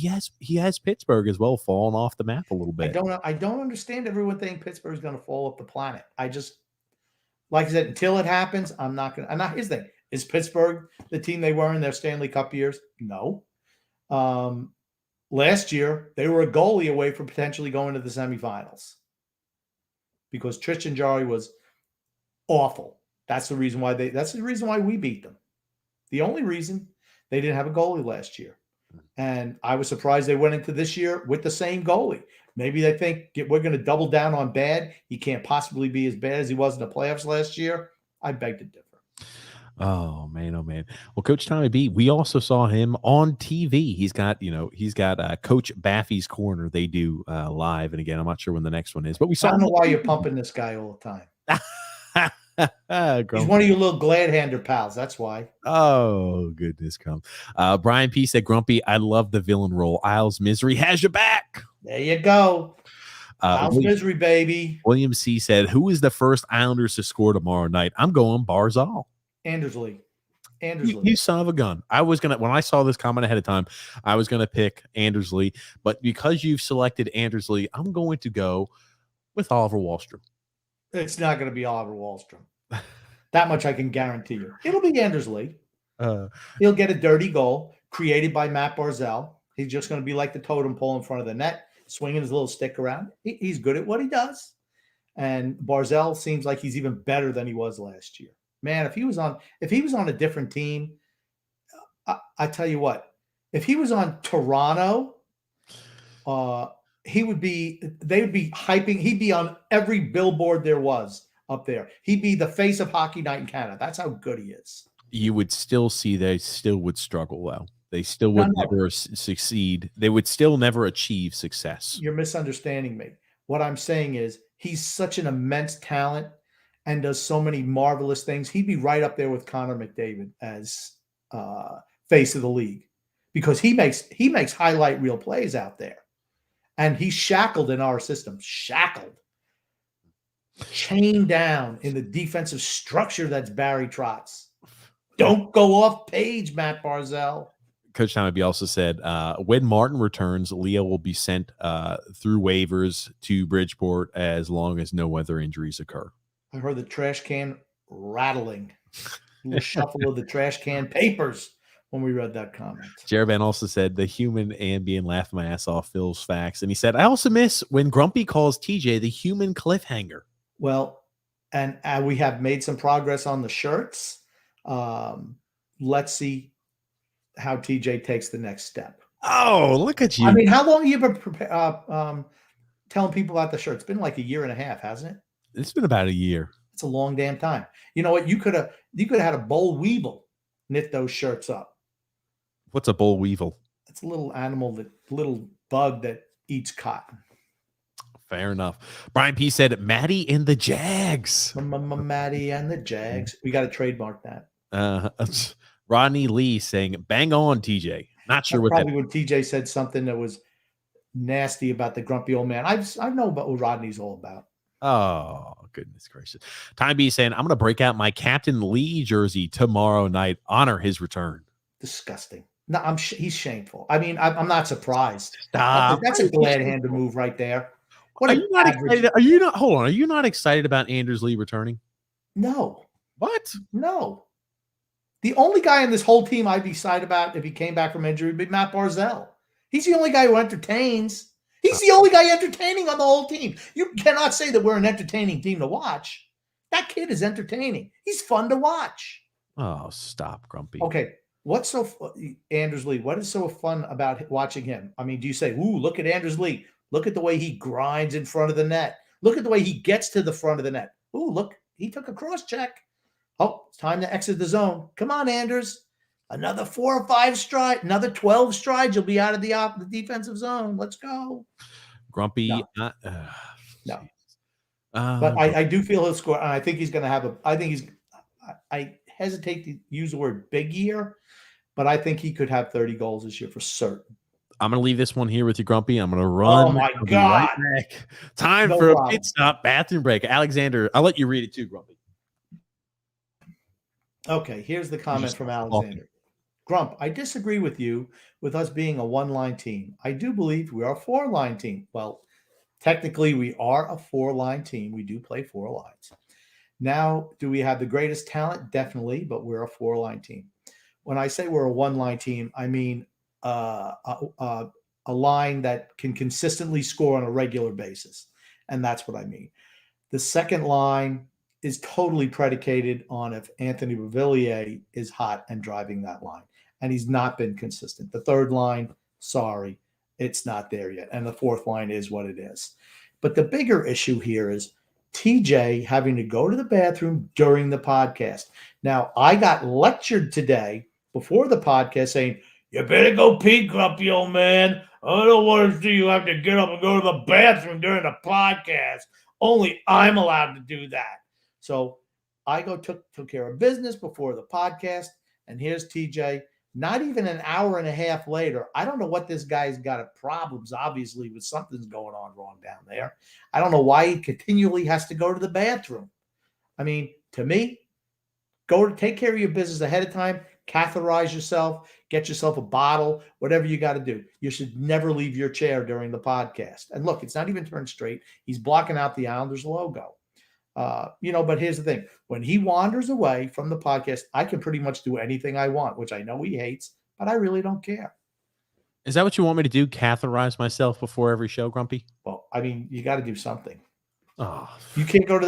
has Pittsburgh as well falling off the map a little bit. I don't understand everyone thinking Pittsburgh's going to fall off the planet. I just, like I said, until it happens, I'm not going to. Here's the thing. Is Pittsburgh the team they were in their Stanley Cup years? No. Last year, they were a goalie away from potentially going to the semifinals because Tristan Jarry was awful. That's the reason why we beat them. The only reason they didn't have a goalie last year. And I was surprised they went into this year with the same goalie. Maybe they think we're going to double down on bad. He can't possibly be as bad as he was in the playoffs last year. I beg to differ. Oh man. Well, Coach Tommy B, we also saw him on TV. He's got Coach Baffy's Corner. They do live, and again, I'm not sure when the next one is, but we saw. I don't know why you're pumping this guy all the time. He's one of your little glad-hander pals. That's why. Oh goodness, come. Brian P said, "Grumpy, I love the villain role. Isles Misery has your back." There you go. Isles Misery, baby. William C said, "Who is the first Islanders to score tomorrow night?" I'm going Barzal. Andersley. You son of a gun. I was going to, when I saw this comment ahead of time, I was going to pick Andersley, but because you've selected Andersley, I'm going to go with Oliver Wahlstrom. It's not going to be Oliver Wahlstrom. That much I can guarantee you. It'll be Andersley. He'll get a dirty goal created by Matt Barzal. He's just going to be like the totem pole in front of the net, swinging his little stick around. He's good at what he does. And Barzal seems like he's even better than he was last year. Man, if he was on a different team, I tell you what, if he was on Toronto, they would be hyping. He'd be on every billboard there was up there. He'd be the face of Hockey Night in Canada. That's how good he is. You would still see they still would struggle, though. They still would never succeed. They would still never achieve success. You're misunderstanding me. What I'm saying is he's such an immense talent and does so many marvelous things. He'd be right up there with Connor McDavid as face of the league because he makes highlight reel plays out there. And he's shackled in our system. Shackled. Chained down in the defensive structure that's Barry Trotz. Don't go off page, Matt Barzal. Coach Tommy also said, when Martin returns, Leo will be sent through waivers to Bridgeport as long as no other injuries occur. I heard the trash can rattling. The shuffle of the trash can papers when we read that comment. Jaraban also said, the human Ambien laughed my ass off, Phil's facts. And he said, I also miss when Grumpy calls TJ the human cliffhanger. Well, and we have made some progress on the shirts. Let's see how TJ takes the next step. Oh, look at you. I mean, how long have you been telling people about the shirt? It's been like a year and a half, hasn't it? It's been about a year. It's a long damn time. You know what? You could have had a boll weevil knit those shirts up. What's a boll weevil? It's a little little bug that eats cotton. Fair enough. Brian P said, Maddie and the Jags. Maddie and the Jags. We got to trademark that. Rodney Lee saying, bang on, TJ. Not sure what probably when TJ said something that was nasty about the grumpy old man. I know about what Rodney's all about. Oh, goodness gracious. Time B saying, I'm going to break out my Captain Lee jersey tomorrow night. Honor his return. Disgusting. No, he's shameful. I mean, I'm not surprised. Stop. That's a glad-handed move right there. What are you not excited? Are you not? Hold on. Are you not excited about Anders Lee returning? No. What? No. The only guy in this whole team I'd be excited about if he came back from injury would be Matt Barzal. He's the only guy who entertains. He's the only guy entertaining on the whole team. You cannot say that we're an entertaining team to watch. That kid is entertaining. He's fun to watch. Oh, stop, Grumpy. Okay. What's so Anders Lee? What is so fun about watching him? I mean, do you say, ooh, look at Anders Lee. Look at the way he grinds in front of the net. Look at the way he gets to the front of the net. Ooh, look, he took a cross check. Oh, it's time to exit the zone. Come on, Anders. Another 4 or 5 strides, another 12 strides. You'll be out of the defensive zone. Let's go. Grumpy. No. But I do feel he'll score, and I think he's going to have I hesitate to use the word big year, but I think he could have 30 goals this year for certain. I'm going to leave this one here with you, Grumpy. I'm going to run. Oh, my I'll be God. right back. Time No for problem. a pit stop, bathroom break. Alexander, I'll let you read it too, Grumpy. Okay, here's the comment from Alexander. Grump, I disagree with you with us being a one-line team. I do believe we are a four-line team. Well, technically, we are a four-line team. We do play four lines. Now, do we have the greatest talent? Definitely, but we're a four-line team. When I say we're a one-line team, I mean a line that can consistently score on a regular basis. And that's what I mean. The second line is totally predicated on if Anthony Beauvillier is hot and driving that line. And he's not been consistent. The third line, sorry, it's not there yet. And the fourth line is what it is. But the bigger issue here is TJ having to go to the bathroom during the podcast. Now, I got lectured today before the podcast saying, you better go pee, grumpy old man. I don't want to see you have to get up and go to the bathroom during the podcast. Only I'm allowed to do that. So I took care of business before the podcast. And here's TJ. Not even an hour and a half later, I don't know what this guy's got problems, obviously, with something's going on wrong down there. I don't know why he continually has to go to the bathroom. I mean, to me, take care of your business ahead of time, catheterize yourself, get yourself a bottle, whatever you got to do. You should never leave your chair during the podcast. And look, it's not even turned straight. He's blocking out the Islanders logo. But here's the thing. When he wanders away from the podcast, I can pretty much do anything I want, which I know he hates, but I really don't care. Is that what you want me to do? Catheterize myself before every show, Grumpy? Well, I mean, you got to do something. Oh, you can't go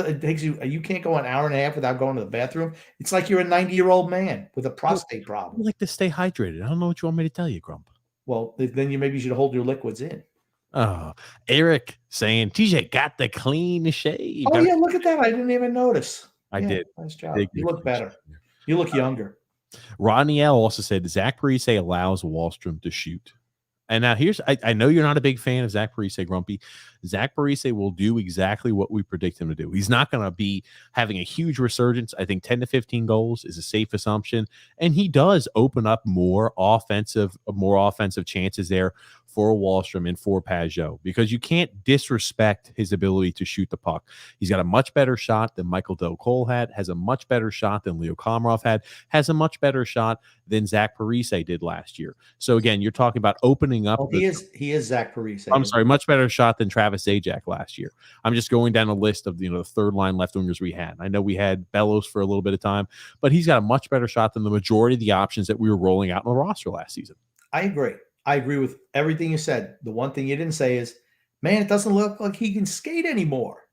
you can't go an hour and a half without going to the bathroom. It's like you're a 90-year-old man with a prostate problem. I like to stay hydrated. I don't know what you want me to tell you, Grump. Well, then you should hold your liquids in. Oh, Eric saying TJ got the clean shave. Oh, yeah, look at that. I didn't even notice. I did. Nice job. You look better. You look younger. Rodney L. also said Zach Parise allows Wallstrom to shoot. And now I know you're not a big fan of Zach Parise, Grumpy. Zach Parise will do exactly what we predict him to do. He's not going to be having a huge resurgence. I think 10 to 15 goals is a safe assumption. And he does open up more offensive chances there for Wallstrom and for Pajot, because you can't disrespect his ability to shoot the puck. He's got a much better shot than Michael Del Cole had, has a much better shot than Leo Komarov had, has a much better shot than Zach Parise did last year. So again, you're talking about opening up. He is Zach Parise. I'm sorry, much better shot than Travis Zajac last year. I'm just going down a list of the third line left wingers we had. I know we had Bellows for a little bit of time, but he's got a much better shot than the majority of the options that we were rolling out in the roster last season. I agree with everything you said. The one thing you didn't say is, man, it doesn't look like he can skate anymore.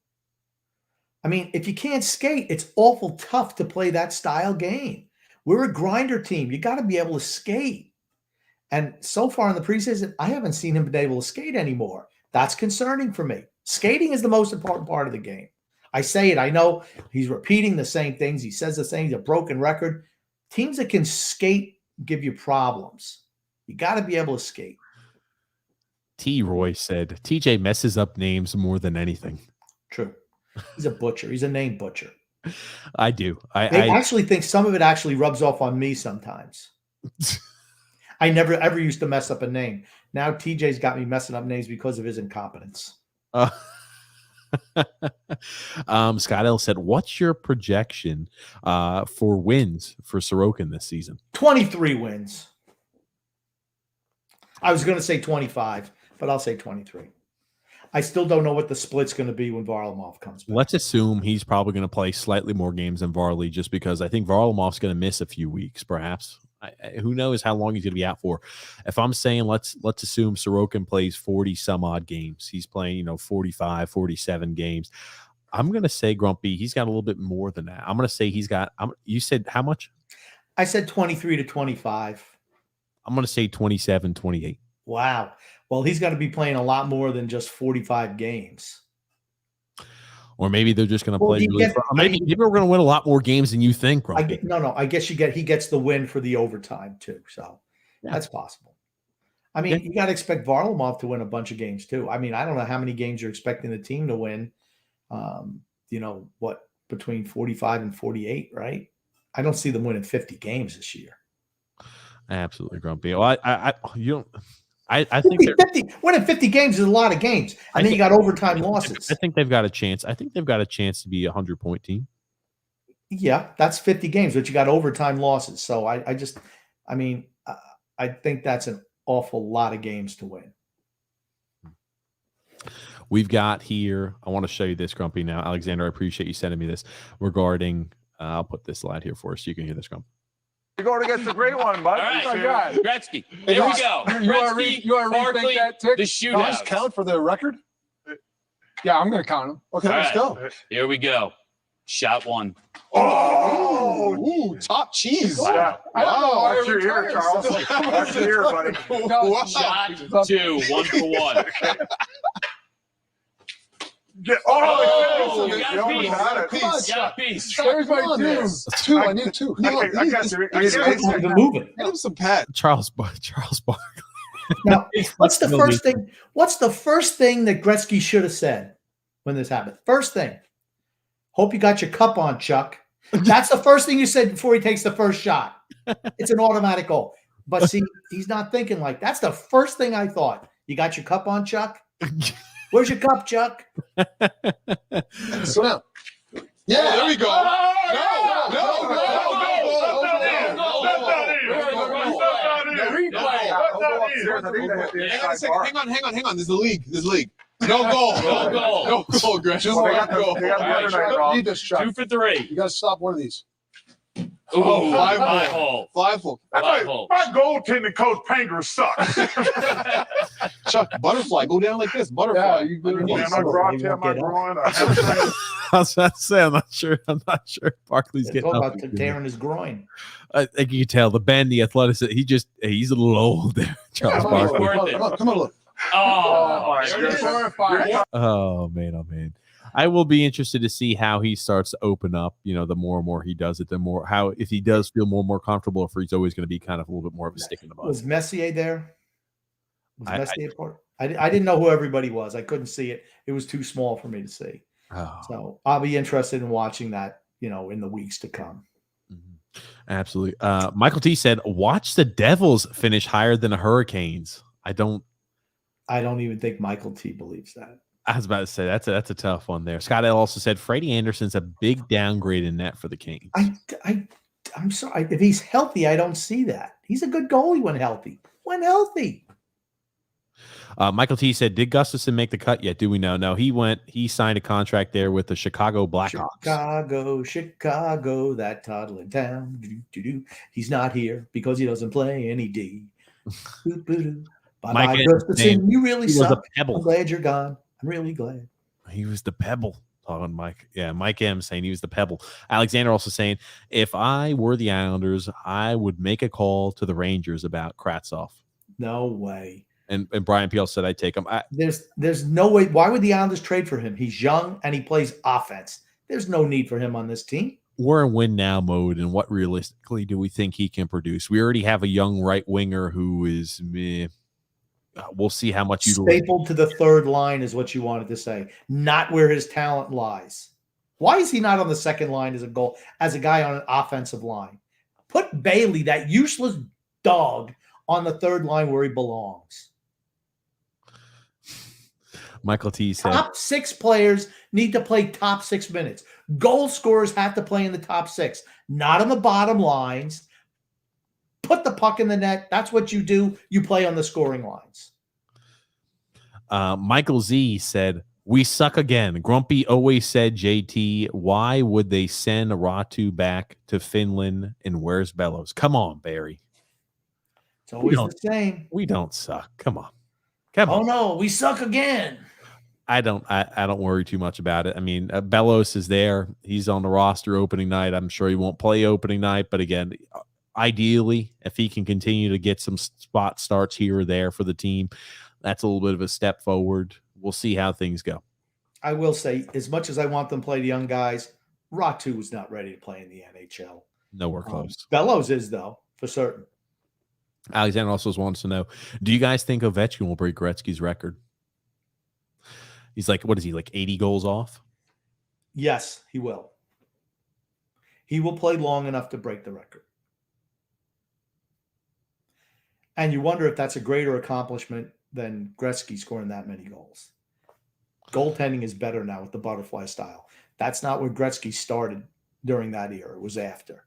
I mean, if you can't skate, it's awful tough to play that style game. We're a grinder team. You got to be able to skate. And so far in the preseason, I haven't seen him be able to skate anymore. That's concerning for me. Skating is the most important part of the game. I say it. I know he's repeating the same things. He says the same. He's a broken record. Teams that can skate give you problems. You got to be able to skate. T. Roy said, TJ messes up names more than anything. True. He's a butcher. He's a name butcher. I do. I actually think some of it actually rubs off on me sometimes. I never ever used to mess up a name. Now TJ's got me messing up names because of his incompetence. Scott L. said, what's your projection for wins for Sorokin this season? 23 wins. I was going to say 25, but I'll say 23. I still don't know what the split's going to be when Varlamov comes back. Let's assume he's probably going to play slightly more games than Varley, just because I think Varlamov's going to miss a few weeks, perhaps. Who knows how long he's going to be out for. If I'm saying let's assume Sorokin plays 40 some odd games. He's playing, 45, 47 games. I'm going to say, Grumpy, he's got a little bit more than that. I'm going to say he's got you said how much? I said 23 to 25. I'm going to say 27, 28. Wow. Well, he's got to be playing a lot more than just 45 games. Or maybe they're just going to play. Maybe we're going to win a lot more games than you think. I guess he gets the win for the overtime too. So that's possible. I mean, you got to expect Varlamov to win a bunch of games too. I mean, I don't know how many games you're expecting the team to win. between 45 and 48, right? I don't see them winning 50 games this year. Absolutely, Grumpy. Well, I think winning 50 games is a lot of games, and then you got overtime losses. I think they've got a chance. I think they've got a chance to be a 100-point team. Yeah, that's 50 games, but you got overtime losses. So I think that's an awful lot of games to win. We've got here, I want to show you this, Grumpy, now. Alexander, I appreciate you sending me this regarding, I'll put this slide here for us so you can hear this, Grumpy. You're going against a great one, bud. All right, oh my God. Gretzky. Here we go. Gretzky, Barkley, the shootout. Just count for the record? Yeah, I'm going to count them. Okay, All let's right. go. Here we go. Shot one. Oh, ooh, top cheese. Wow. Wow. That's your ear, Charles. That's your ear, buddy. Shot two, 1 for 1. You got a piece. got it. Piece. Where's my two? I need two. I got you. Moving. Get him some pat. Charles Barkley. Now, what's the first thing? What's the first thing that Gretzky should have said when this happened? First thing. Hope you got your cup on, Chuck. That's the first thing you said before he takes the first shot. It's an automatic goal. But see, he's not thinking like that's the first thing I thought. You got your cup on, Chuck? Where's your cup, Chuck? So now. Yeah, there we go. Hang on. There's a league. No goal, Greg. Just one goal. Need this shot. 2 for 3. You got to stop one of these. Ooh, Five hole. My goaltending coach Panger sucks. Chuck, butterfly. Go down like this. Butterfly. Am I brought to my groin? I was about to say, I'm not sure Barkley's getting about tearing his groin. I think you can tell the bend, the athleticism. He's a little old there, Charles Barkley. Come on, look. Oh man. I will be interested to see how he starts to open up. The more and more he does it, the more if he does feel more and more comfortable, or if he's always going to be kind of a little bit more of a stick in the mud. Was Messier there? Was Messier part? I didn't know who everybody was. I couldn't see it. It was too small for me to see. Oh. So I'll be interested in watching that, in the weeks to come. Mm-hmm. Absolutely. Michael T said, "Watch the Devils finish higher than the Hurricanes." I don't even think Michael T believes that. I was about to say that's a tough one there. Scott L also said Freddie Anderson's a big downgrade in net for the Kings. I'm sorry. If he's healthy, I don't see that. He's a good goalie when healthy. Michael T said, "Did Gustafson make the cut yet? Do we know?" No, he signed a contract there with the Chicago Blackhawks. Chicago, that toddling town. He's not here because he doesn't play any D. Bye, Gustafson. You really suck. I'm glad you're gone. I'm really glad. He was the pebble. Talking Mike. Yeah, Mike M saying he was the pebble. Alexander also saying, if I were the Islanders, I would make a call to the Rangers about Kravtsov. No way. And Brian Peel said I'd take him. There's no way. Why would the Islanders trade for him? He's young and he plays offense. There's no need for him on this team. We're in win now mode, and what realistically do we think he can produce? We already have a young right winger who is meh. We'll see how much you stapled to the third line is what you wanted to say, not where his talent lies. Why is he not on the second line as a guy on an offensive line? Put Bailey, that useless dog, on the third line where he belongs. Michael T said top 6 players need to play top 6 minutes. Goal scorers have to play in the top 6, not on the bottom lines. Put the puck in the net. That's what you do. You play on the scoring lines. Michael Z said, "We suck again. Grumpy always said, JT, why would they send Ratu back to Finland, and where's Bellows? Come on, Barry. It's always the same. We don't suck. Come on. Oh, no, we suck again. I don't worry too much about it. I mean, Bellows is there. He's on the roster opening night. I'm sure he won't play opening night, but again, ideally, if he can continue to get some spot starts here or there for the team, that's a little bit of a step forward. We'll see how things go. I will say, as much as I want them to play the young guys, Ratu is not ready to play in the NHL. Nowhere close. Bellows is, though, for certain. Alexander also wants to know, do you guys think Ovechkin will break Gretzky's record? He's like, what is he, like 80 goals off? Yes, he will. He will play long enough to break the record. And you wonder if that's a greater accomplishment than Gretzky scoring that many goals. Goaltending is better now with the butterfly style. That's not where Gretzky started during that era. It was after.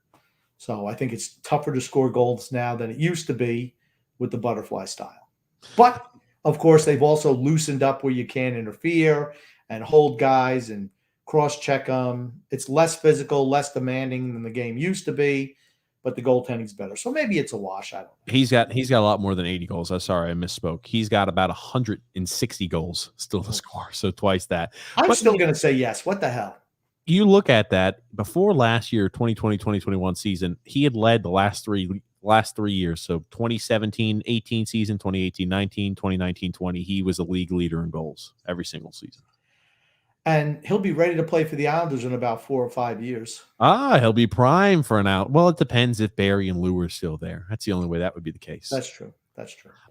So I think it's tougher to score goals now than it used to be with the butterfly style. But, of course, they've also loosened up where you can't interfere and hold guys and cross-check them. It's less physical, less demanding than the game used to be. But the goaltending's better. So maybe it's a wash. I don't know. He's got a lot more than 80 goals. I'm sorry, I misspoke. He's got about 160 goals still to score, so twice that. I'm still going to say yes. What the hell? You look at that before last year, 2020-2021 season, he had led the last three years. So 2017-18 season, 2018-19, 2019-20, he was a league leader in goals every single season. And he'll be ready to play for the Islanders in about 4 or 5 years. He'll be prime for an out. Well, it depends if Barry and Lou are still there. That's the only way that would be the case. That's true.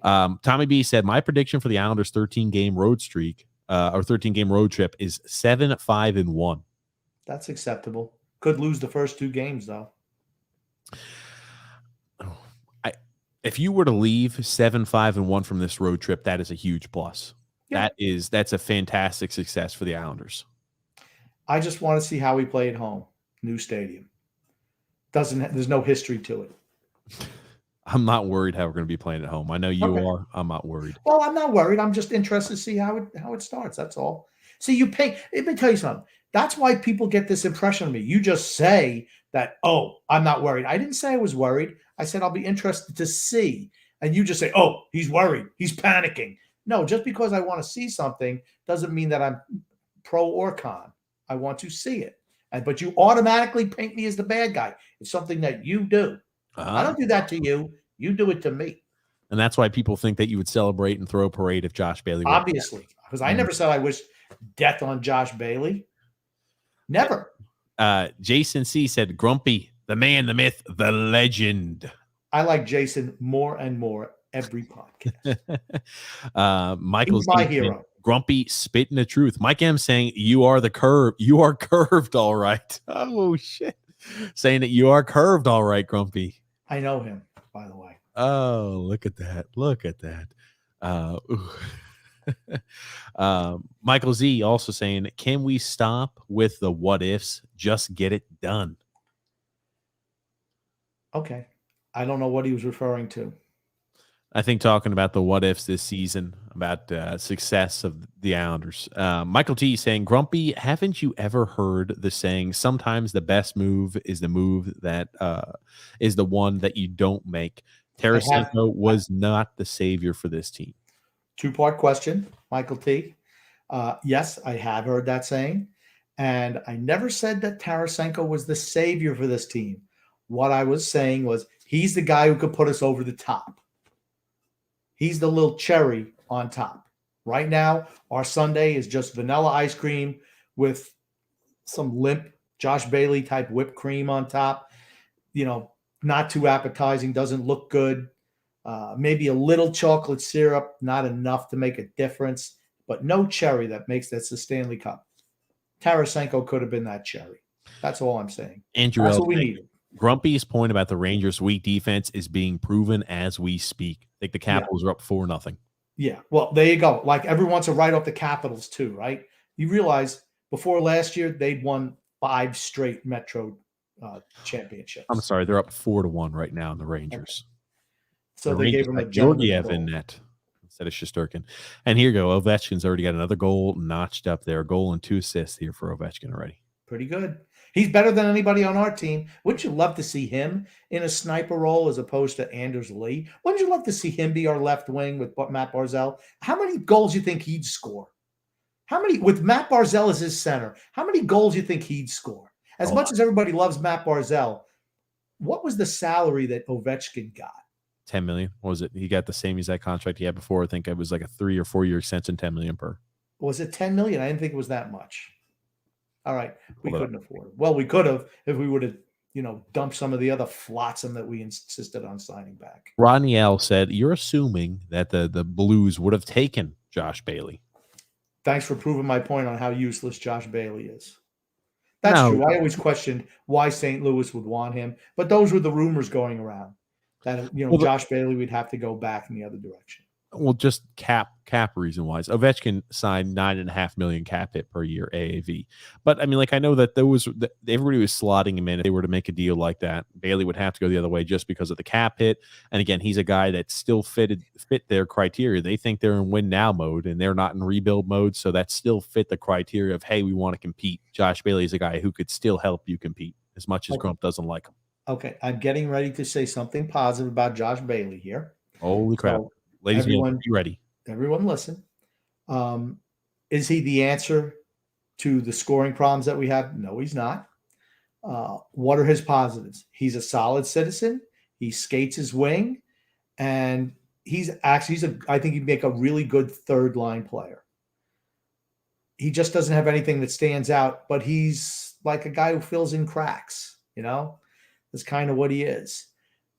Tommy B said, my prediction for the Islanders 13-game road streak or 13-game road trip is 7-5-1. That's acceptable. Could lose the first 2 games, though. If you were to leave 7-5-1 from this road trip, that is a huge plus. Yeah. That's a fantastic success for the Islanders. I just want to see how we play at home. New stadium. There's no history to it. I'm not worried how we're going to be playing at home. I know you are. I'm not worried. Well, I'm not worried. I'm just interested to see how it starts. That's all. See, let me tell you something. That's why people get this impression of me. You just say that, oh, I'm not worried. I didn't say I was worried. I said I'll be interested to see. And you just say, oh, he's worried. He's panicking. No, just because I want to see something doesn't mean that I'm pro or con. I want to see it. But you automatically paint me as the bad guy. It's something that you do. I don't do that to you. You do it to me. And that's why people think that you would celebrate and throw a parade if Josh Bailey were. Obviously. Because I never said I wish death on Josh Bailey. Never. Jason C. said, Grumpy, the man, the myth, the legend. I like Jason more and more every podcast. Michael's He's my hero. Grumpy spitting the truth. Mike M saying you are curved all right. Oh shit. Saying that you are curved all right, Grumpy. I know him, by the way. Oh, look at that. Michael Z also saying, can we stop with the what ifs? Just get it done. Okay. I don't know what he was referring to. I think talking about the what ifs this season, about success of the Islanders. Michael T saying, Grumpy, haven't you ever heard the saying, sometimes the best move is the move that is the one that you don't make? Tarasenko was not the savior for this team. 2-part question, Michael T. Yes, I have heard that saying. And I never said that Tarasenko was the savior for this team. What I was saying was he's the guy who could put us over the top. He's the little cherry on top. Right now, our sundae is just vanilla ice cream with some limp Josh Bailey type whipped cream on top. Not too appetizing, doesn't look good. Maybe a little chocolate syrup, not enough to make a difference, but no cherry that's the Stanley Cup. Tarasenko could have been that cherry. That's all I'm saying. Andrew, that's what we needed. Grumpy's point about the Rangers' weak defense is being proven as we speak. I think the Capitals are up 4-0. Yeah, well, there you go. Like everyone wants to write off the Capitals too, right? You realize before last year they'd won 5 straight Metro championships. I'm sorry, they're up 4-1 right now in the Rangers. Okay. So they gave him a Georgiev in net instead of Shesterkin. And here you go. Ovechkin's already got another goal notched up there. A goal and 2 assists here for Ovechkin already. Pretty good. He's better than anybody on our team. Wouldn't you love to see him in a sniper role as opposed to Anders Lee? Wouldn't you love to see him be our left wing with Matt Barzal? How many goals do you think he'd score? With Matt Barzal as his center, how many goals do you think he'd score? As much as everybody loves Matt Barzal, what was the salary that Ovechkin got? 10 million. What was it? He got the same exact contract he had before. I think it was like a 3 or 4 year extension, 10 million per. Was it 10 million? I didn't think it was that much. All right. We couldn't afford it. Well, we could have if we would have, dumped some of the other flotsam that we insisted on signing back. Rodney L said, you're assuming that the Blues would have taken Josh Bailey. Thanks for proving my point on how useless Josh Bailey is. That's No. true. I always questioned why St. Louis would want him, but those were the rumors going around that Josh Bailey would have to go back in the other direction. Well, just cap reason wise, Ovechkin signed $9.5 million cap hit per year AAV. But I mean, like, I know that everybody was slotting him in. If they were to make a deal like that, Bailey would have to go the other way just because of the cap hit. And again, he's a guy that still fit their criteria. They think they're in win now mode and they're not in rebuild mode. So that still fit the criteria of, hey, we want to compete. Josh Bailey is a guy who could still help you compete as much as Grump doesn't like him. Okay, I'm getting ready to say something positive about Josh Bailey here. Holy crap. So, ladies and gentlemen, be ready. Everyone listen. Is he the answer to the scoring problems that we have? No, he's not. What are his positives? He's a solid citizen. He skates his wing, and I think he'd make a really good third line player. He just doesn't have anything that stands out, but he's like a guy who fills in cracks, That's kind of what he is.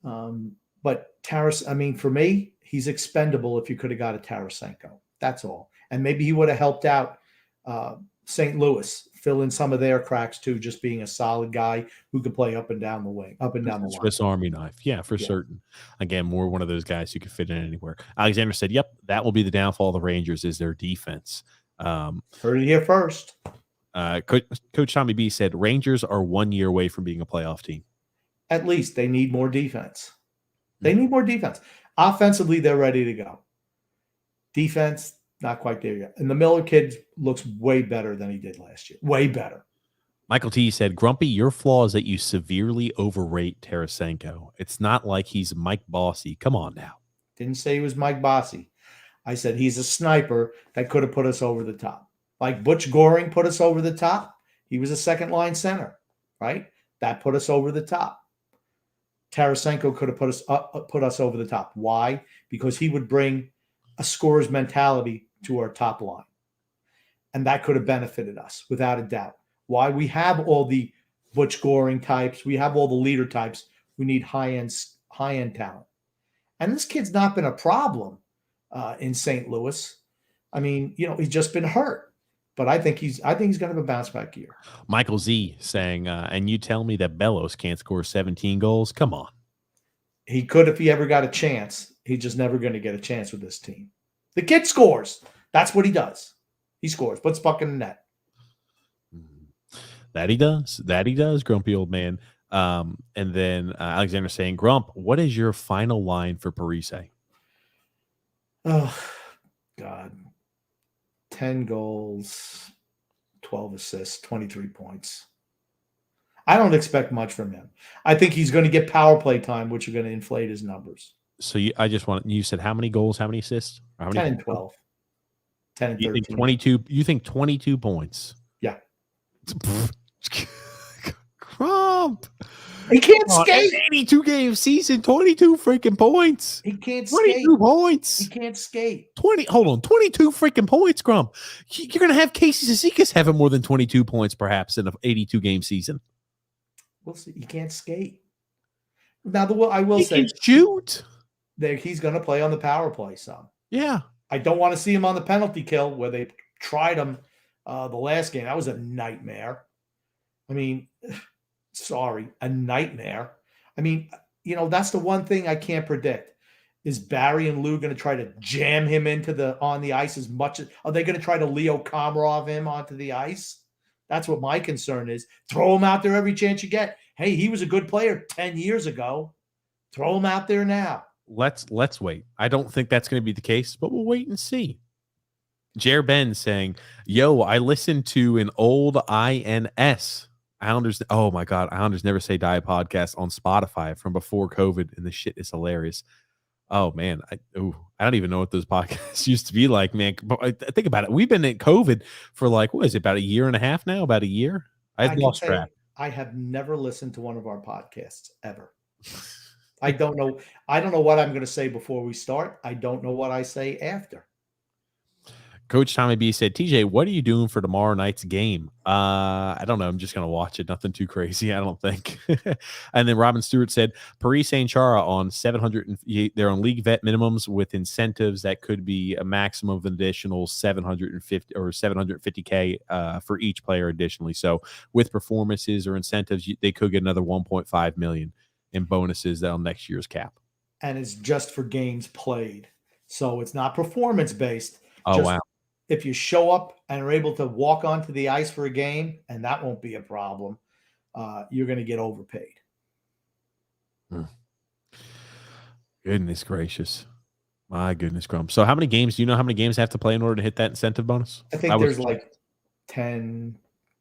But Taras, I mean, for me, he's expendable if you could have got a Tarasenko. That's all. And maybe he would have helped out St. Louis, fill in some of their cracks too, just being a solid guy who could play up and down the wing, up and down the line. Swiss Army knife. Yeah, for certain. Again, more one of those guys who could fit in anywhere. Alexander said, yep, that will be the downfall of the Rangers is their defense. Heard it here first. Coach Tommy B said Rangers are 1 year away from being a playoff team. At least they need more defense. They need more defense. Offensively, they're ready to go. Defense, not quite there yet. And the Miller kid looks way better than he did last year. Way better. Michael T said, Grumpy, your flaw is that you severely overrate Tarasenko. It's not like he's Mike Bossy. Come on now. Didn't say he was Mike Bossy. I said he's a sniper that could have put us over the top. Like Butch Goring put us over the top. He was a second-line center, right? That put us over the top. Tarasenko could have put us over the top. Why? Because he would bring a scorer's mentality to our top line. And that could have benefited us, without a doubt. Why? We have all the Butch Goring types. We have all the leader types. We need high-end talent. And this kid's not been a problem in St. Louis. I mean, he's just been hurt. But I think he's going to have a bounce back year. Michael Z saying, and you tell me that Bellows can't score 17 goals? Come on. He could if he ever got a chance. He's just never going to get a chance with this team. The kid scores. That's what he does. He scores. Puts puck in the net. That he does, grumpy old man. And then Alexander saying, Grump, what is your final line for Parise? Oh, God. 10 goals, 12 assists, 23 points. I don't expect much from him. I think he's going to get power play time, which are going to inflate his numbers. So you said how many goals, how many assists? How many 10 and 12. 10 and 13. You think 22? You think 22 points? Yeah. Crump. He can't skate. 82 game season, 22 freaking points. He can't 22 skate. points. He can't skate. 22 freaking points, Grump. You're going to have Casey Cizikas having more than 22 points perhaps in an 82 game season. We'll see. He can't skate. Now, I will say, can shoot. He's going to play on the power play some. Yeah. I don't want to see him on the penalty kill where they tried him the last game. That was a nightmare. I mean, sorry, a nightmare. I mean, that's the one thing I can't predict. Is Barry and Lou going to try to jam him on the ice as much as are they going to try to Leo Komarov him onto the ice? That's what my concern is. Throw him out there every chance you get. Hey, he was a good player 10 years ago. Throw him out there now. Let's wait. I don't think that's going to be the case, but we'll wait and see. Jer Ben saying, yo, I listened to an old INS Islanders. Oh my God. Islanders Never Say Die podcast on Spotify from before COVID. And the shit is hilarious. Oh man. I don't even know what those podcasts used to be like, man. But think about it. We've been in COVID for like, what is it? About a year and a half now? About a year? I've lost track. I have never listened to one of our podcasts ever. I don't know. I don't know what I'm going to say before we start. I don't know what I say after. Coach Tommy B said, TJ, what are you doing for tomorrow night's game? I don't know. I'm just going to watch it. Nothing too crazy, I don't think. And then Robin Stewart said, Parise and Chara on 700. They're on league vet minimums with incentives that could be a maximum of an additional 750 or 750K for each player additionally. So with performances or incentives, they could get another 1.5 million in bonuses on next year's cap. And it's just for games played. So it's not performance based. Oh, wow. If you show up and are able to walk onto the ice for a game, and that won't be a problem, you're going to get overpaid. Goodness gracious. My goodness, Grump. So how many games, do you know how many games they have to play in order to hit that incentive bonus? I think there's like 10,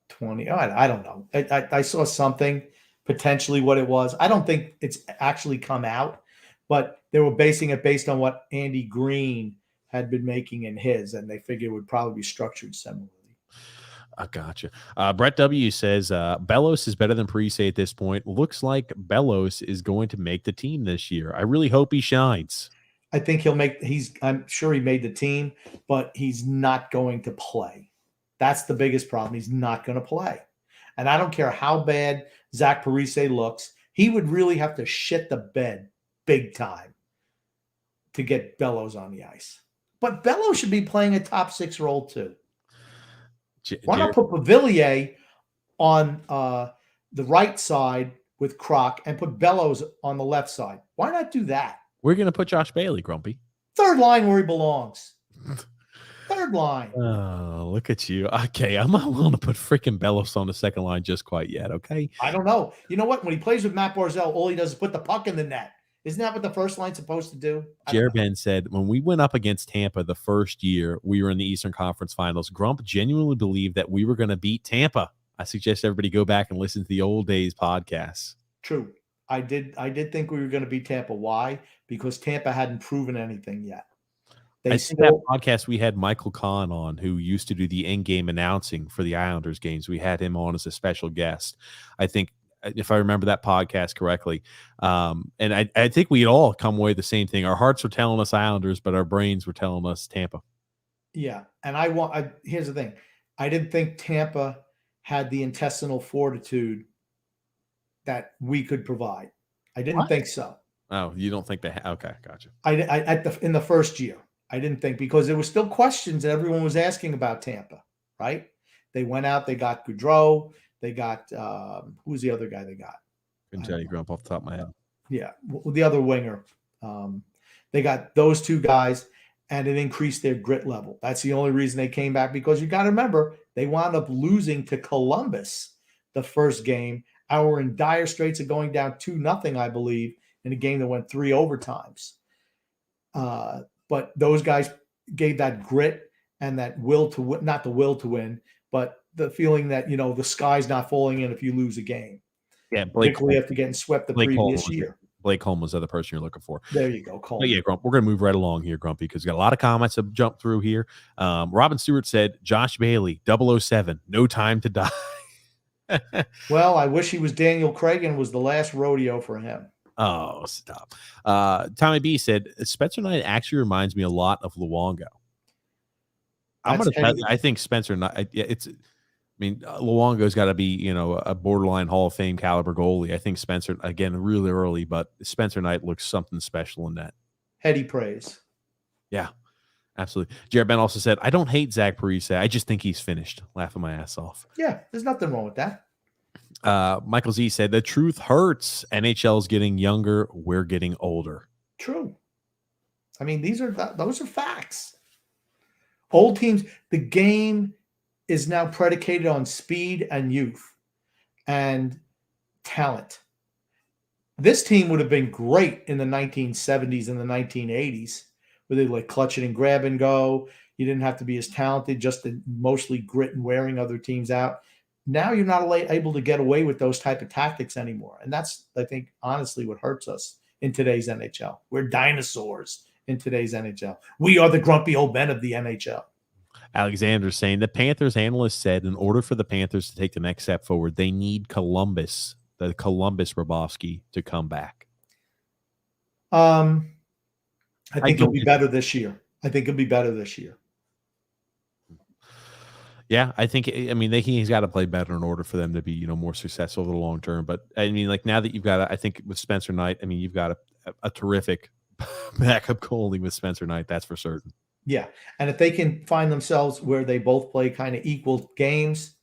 20. I don't know. I saw something, potentially what it was. I don't think it's actually come out, but they were basing it based on what Andy Green had been making in his, and they figured it would probably be structured similarly. I gotcha. Brett W says Bellows is better than Parise at this point. Looks like Bellows is going to make the team this year. I really hope he shines. I think I'm sure he made the team, but he's not going to play. That's the biggest problem. He's not going to play. And I don't care how bad Zach Parise looks. He would really have to shit the bed big time to get Bellows on the ice. But Bellows should be playing a top 6 role too. Why not put Pavillier on the right side with Kroc and put Bellows on the left side? Why not do that? We're going to put Josh Bailey, Grumpy. Third line where he belongs. Third line. Oh, look at you. Okay, I'm not willing to put freaking Bellows on the second line just quite yet, okay? I don't know. You know what? When he plays with Matt Barzal, all he does is put the puck in the net. Isn't that what the first line's supposed to do? Jared Ben said, when we went up against Tampa the first year we were in the Eastern Conference Finals, Grump genuinely believed that we were going to beat Tampa. I suggest everybody go back and listen to the old days podcasts. True. I did think we were going to beat Tampa. Why? Because Tampa hadn't proven anything yet. I think that podcast we had Michael Kahn on, who used to do the in-game announcing for the Islanders games. We had him on as a special guest. I think, if I remember that podcast correctly. And I think we'd all come away the same thing. Our hearts were telling us Islanders, but our brains were telling us Tampa. Yeah. And here's the thing. I didn't think Tampa had the intestinal fortitude that we could provide. I didn't think so. Oh, you don't think they okay, gotcha. In the first year, I didn't think, because there were still questions that everyone was asking about Tampa, right? They went out, they got Gaudreau, they got who's the other guy they got? Couldn't tell you, Grump, off the top of my head. Yeah, the other winger. They got those two guys, and it increased their grit level. That's the only reason they came back, because you got to remember, they wound up losing to Columbus the first game. I were in dire straits of going down 2-0, I believe, in a game that went 3 overtimes. But those guys gave that grit and that will to win, not the will to win, but the feeling that, the sky's not falling in if you lose a game. Yeah, particularly after getting swept the previous year. Blake Holm was the other person you're looking for. There you go, Cole. Yeah, Grump, we're going to move right along here, Grumpy, because we got a lot of comments that jumped through here. Robin Stewart said, Josh Bailey, 007, no time to die. Well, I wish he was Daniel Craig and was the last rodeo for him. Oh, stop. Tommy B said, Spencer Knight actually reminds me a lot of Luongo. I think Spencer Knight, Luongo's got to be, a borderline Hall of Fame caliber goalie. I think Spencer, again, really early, but Spencer Knight looks something special in that. Heady praise. Yeah, absolutely. Jared Ben also said, I don't hate Zach Parise. I just think he's finished. Laughing my ass off. Yeah, there's nothing wrong with that. Michael Z said, the truth hurts. NHL's getting younger. We're getting older. True. I mean, those are facts. Old teams, the game is now predicated on speed and youth and talent. This team would have been great in the 1970s and the 1980s, where they like clutch it and grab and go. You didn't have to be as talented, just to mostly grit and wearing other teams out. Now you're not able to get away with those type of tactics anymore. And that's, I think, honestly what hurts us in today's NHL. We're dinosaurs in today's NHL. We are the grumpy old men of the NHL. Alexander saying the Panthers analyst said in order for the Panthers to take the next step forward, they need Columbus, the Columbus Bobrovsky, to come back. I think he'll be better this year. Yeah, I think. I mean, he's got to play better in order for them to be, more successful over the long term. But I mean, like now that you've got, I think with Spencer Knight, I mean, you've got a terrific backup goalie with Spencer Knight. That's for certain. Yeah, and if they can find themselves where they both play kind of equal games,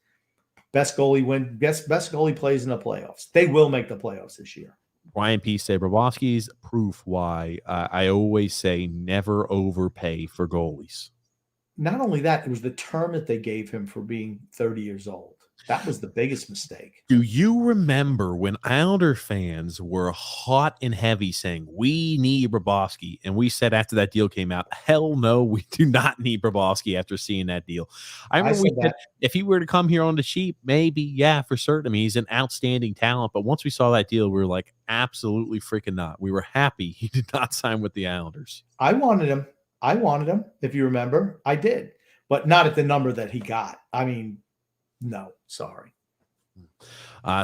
best goalie plays in the playoffs. They will make the playoffs this year. Ryan P. said, Bobrovsky's proof why I always say never overpay for goalies. Not only that, it was the term that they gave him for being 30 years old. That was the biggest mistake. Do you remember when Islander fans were hot and heavy saying, we need Bobrovsky? And we said after that deal came out, hell no, we do not need Bobrovsky after seeing that deal. I remember we said if he were to come here on the cheap, maybe, yeah, for certain. I mean, he's an outstanding talent. But once we saw that deal, we were like, absolutely freaking not. We were happy he did not sign with the Islanders. I wanted him, if you remember. I did, but not at the number that he got. I mean, no, sorry.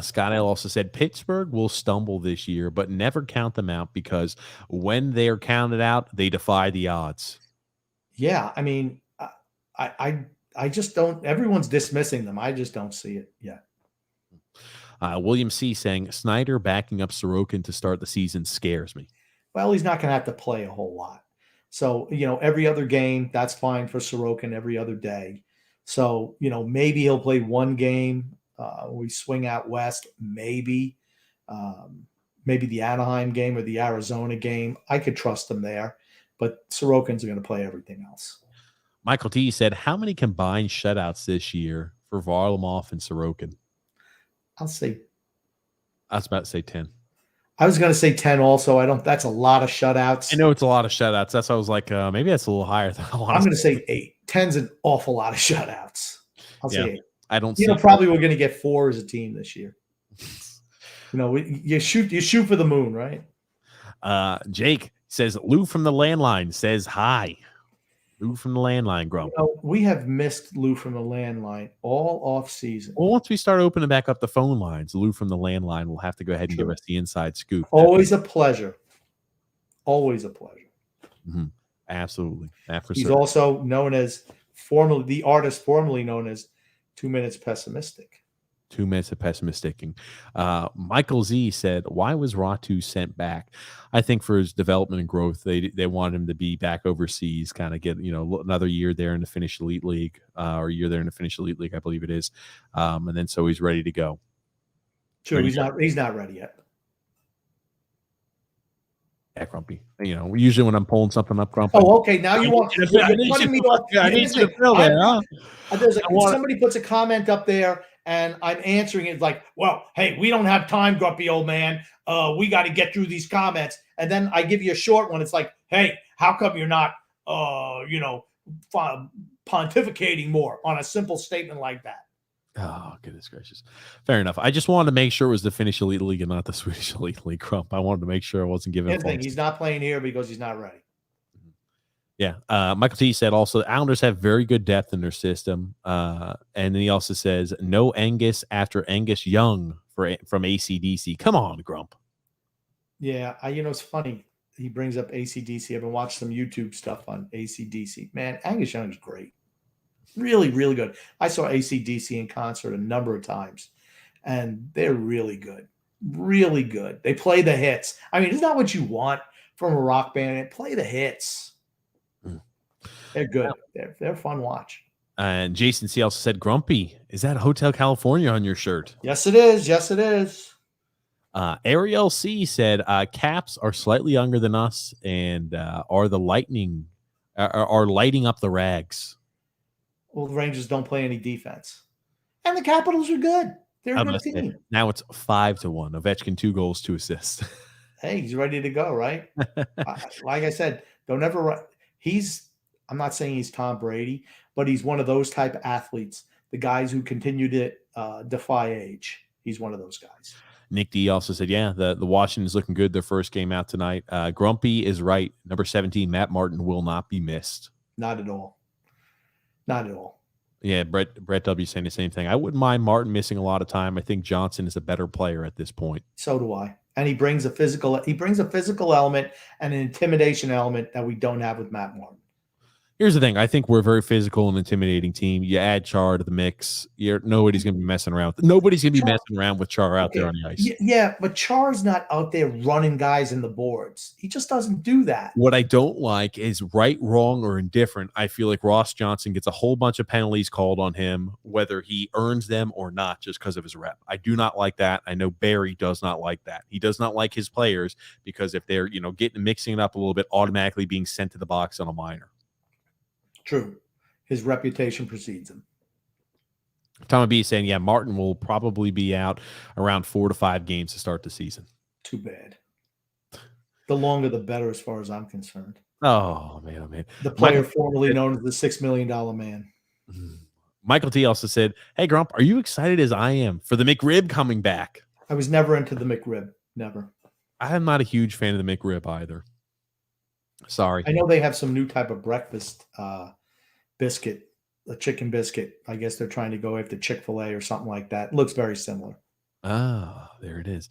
Scott L also said Pittsburgh will stumble this year, but never count them out because when they are counted out, they defy the odds. Yeah, I mean, I just don't. Everyone's dismissing them. I just don't see it yet. William C. saying Snyder backing up Sorokin to start the season scares me. Well, he's not going to have to play a whole lot. So, every other game, that's fine for Sorokin every other day. So, maybe he'll play one game. We swing out west, maybe the Anaheim game or the Arizona game. I could trust him there, but Sorokin's going to play everything else. Michael T. said, how many combined shutouts this year for Varlamov and Sorokin? I was about to say 10. I was going to say 10 also. That's a lot of shutouts. I know it's a lot of shutouts. That's why I was like, maybe that's a little higher than I want. I'm going to say 8. 10's an awful lot of shutouts. I'll say 8. I don't see probably we're going to get 4 as a team this year. You shoot for the moon, right? Jake says Lou from the landline says hi. Lou from the landline, Grump. We have missed Lou from the landline all off season. Well, once we start opening back up the phone lines, Lou from the landline will have to go ahead and give us the inside scoop. Always a pleasure. Always a pleasure. Mm-hmm. Absolutely. He's also known as the artist formerly known as 2 Minutes Pessimistic. 2 minutes of pessimistic. Michael Z said, why was Ratu sent back? I think for his development and growth, they wanted him to be back overseas, kind of get, another year there in the Finnish Elite League, or a year there in the Finnish Elite League, I believe it is. And then so he's ready to go. Sure, he's not ready yet. Yeah, Grumpy. Usually when I'm pulling something up, Grumpy. Oh, okay. Now you want I need you to fill there, huh? Somebody puts a comment up there and I'm answering it like, well, hey, we don't have time, grumpy old man. We got to get through these comments. And then I give you a short one. It's like, hey, how come you're not, pontificating more on a simple statement like that? Oh, goodness gracious. Fair enough. I just wanted to make sure it was the Finnish Elite League and not the Swedish Elite League, Crump. I wanted to make sure I wasn't giving him. He's not playing here because he's not ready. Yeah. Michael T said also the Islanders have very good depth in their system. And then he also says no Angus after Angus Young from AC/DC. Come on, Grump. Yeah. It's funny. He brings up AC/DC. I've been watching some YouTube stuff on AC/DC. Man, Angus Young is great. Really, really good. I saw AC/DC in concert a number of times, and they're really good. Really good. They play the hits. I mean, isn't that what you want from a rock band? Play the hits. They're good. They're a fun watch. And Jason C. also said, Grumpy, is that Hotel California on your shirt? Yes, it is. Yes, it is. Ariel C. said, Caps are slightly younger than us and are lighting up the rags. Well, the Rangers don't play any defense. And the Capitals are good. They're a good team. Now it's 5-1. Ovechkin 2 goals, 2 assists. Hey, he's ready to go, right? Like I said, don't ever I'm not saying he's Tom Brady, but he's one of those type of athletes, the guys who continue to defy age. He's one of those guys. Nick D also said, yeah, the Washington's looking good their first game out tonight. Grumpy is right. Number 17, Matt Martin will not be missed. Not at all. Not at all. Yeah, Brett W saying the same thing. I wouldn't mind Martin missing a lot of time. I think Johnson is a better player at this point. So do I. And he brings a physical element and an intimidation element that we don't have with Matt Martin. Here's the thing. I think we're a very physical and intimidating team. You add Char to the mix. Nobody's going to be messing around. Nobody's going to be messing around with Char out there on the ice. Yeah, but Char's not out there running guys in the boards. He just doesn't do that. What I don't like is right, wrong, or indifferent. I feel like Ross Johnson gets a whole bunch of penalties called on him, whether he earns them or not, just because of his rep. I do not like that. I know Barry does not like that. He does not like his players because if they're, mixing it up a little bit, automatically being sent to the box on a minor. True. His reputation precedes him. Tom B is saying, yeah, Martin will probably be out around 4 to 5 games to start the season. Too bad. The longer, the better, as far as I'm concerned. Oh, man. The player formerly known as the $6 million man. Michael T also said, hey, Grump, are you excited as I am for the McRib coming back? I was never into the McRib. Never. I am not a huge fan of the McRib either. Sorry. I know they have some new type of breakfast biscuit, a chicken biscuit. I guess they're trying to go after Chick-fil-A or something like that. It looks very similar. Ah, there it is.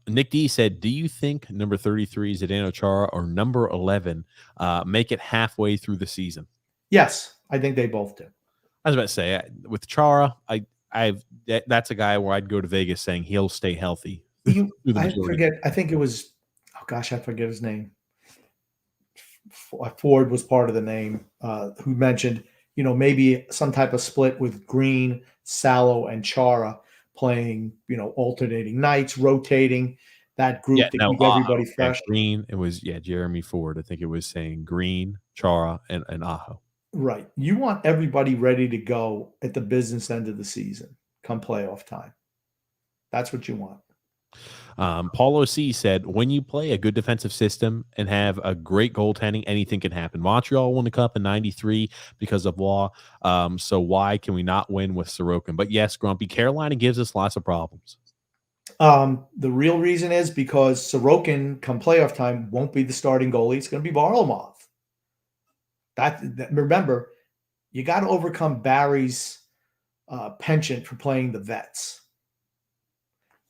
Nick D said, do you think number 33 Zdeno Chara or number 11 make it halfway through the season? Yes, I think they both do. I was about to say, with Chara, that's a guy where I'd go to Vegas saying he'll stay healthy. I forget. I think it was, I forget his name. Ford was part of the name, who mentioned, maybe some type of split with Green, Sallow, and Chara playing, alternating nights, rotating that group to keep everybody fresh. Green, it was, Jeremy Ford. I think it was saying Green, Chara, and Aho. Right. You want everybody ready to go at the business end of the season come playoff time. That's what you want. Paulo C said, when you play a good defensive system and have a great goaltending, anything can happen. Montreal won the cup in 93 because of Waugh. So why can we not win with Sorokin? But yes, Grumpy, Carolina gives us lots of problems. The real reason is because Sorokin, come playoff time, won't be the starting goalie. It's going to be Varlamov. Remember, you got to overcome Barry's penchant for playing the vets.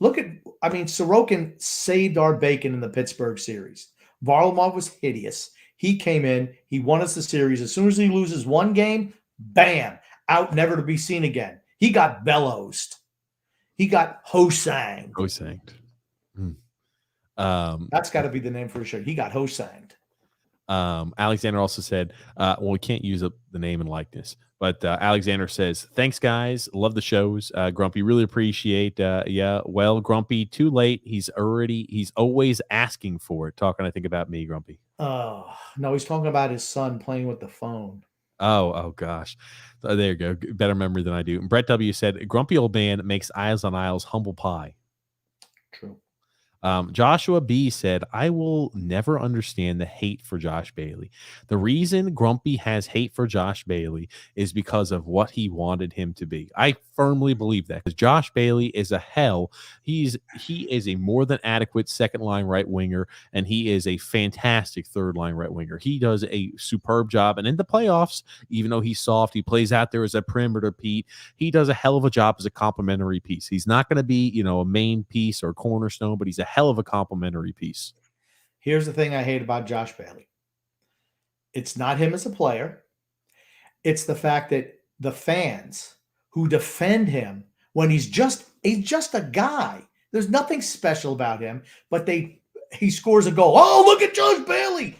Sorokin saved our bacon in the Pittsburgh series. Varlamov was hideous. He came in, he won us the series. As soon as he loses one game, bam, out, never to be seen again. He got bellowsed. He got hosanged. That's got to be the name for sure. He got hosanged. Alexander also said, we can't use the name and likeness, but Alexander says, thanks, guys. Love the shows. Grumpy, really appreciate. Well, Grumpy, too late. He's always asking for it. Talking, I think, about me, Grumpy. Oh, no, he's talking about his son playing with the phone. Oh, gosh. There you go. Better memory than I do. And Brett W. said, grumpy old man makes Isles on Isles humble pie. True. Joshua B said, I will never understand the hate for Josh Bailey. The reason Grumpy has hate for Josh Bailey is because of what he wanted him to be. I firmly believe that, because Josh Bailey is a hell. He is a more than adequate second line right winger, and he is a fantastic third line right winger. He does a superb job, and in the playoffs, even though he's soft, he plays out there as a perimeter Pete. He does a hell of a job as a complementary piece. He's not going to be, a main piece or cornerstone, but he's a hell of a complimentary piece. Here's the thing I hate about Josh Bailey. It's not him as a player. It's the fact that the fans who defend him when he's just a guy. There's nothing special about him, but he scores a goal. Oh, look at Josh Bailey.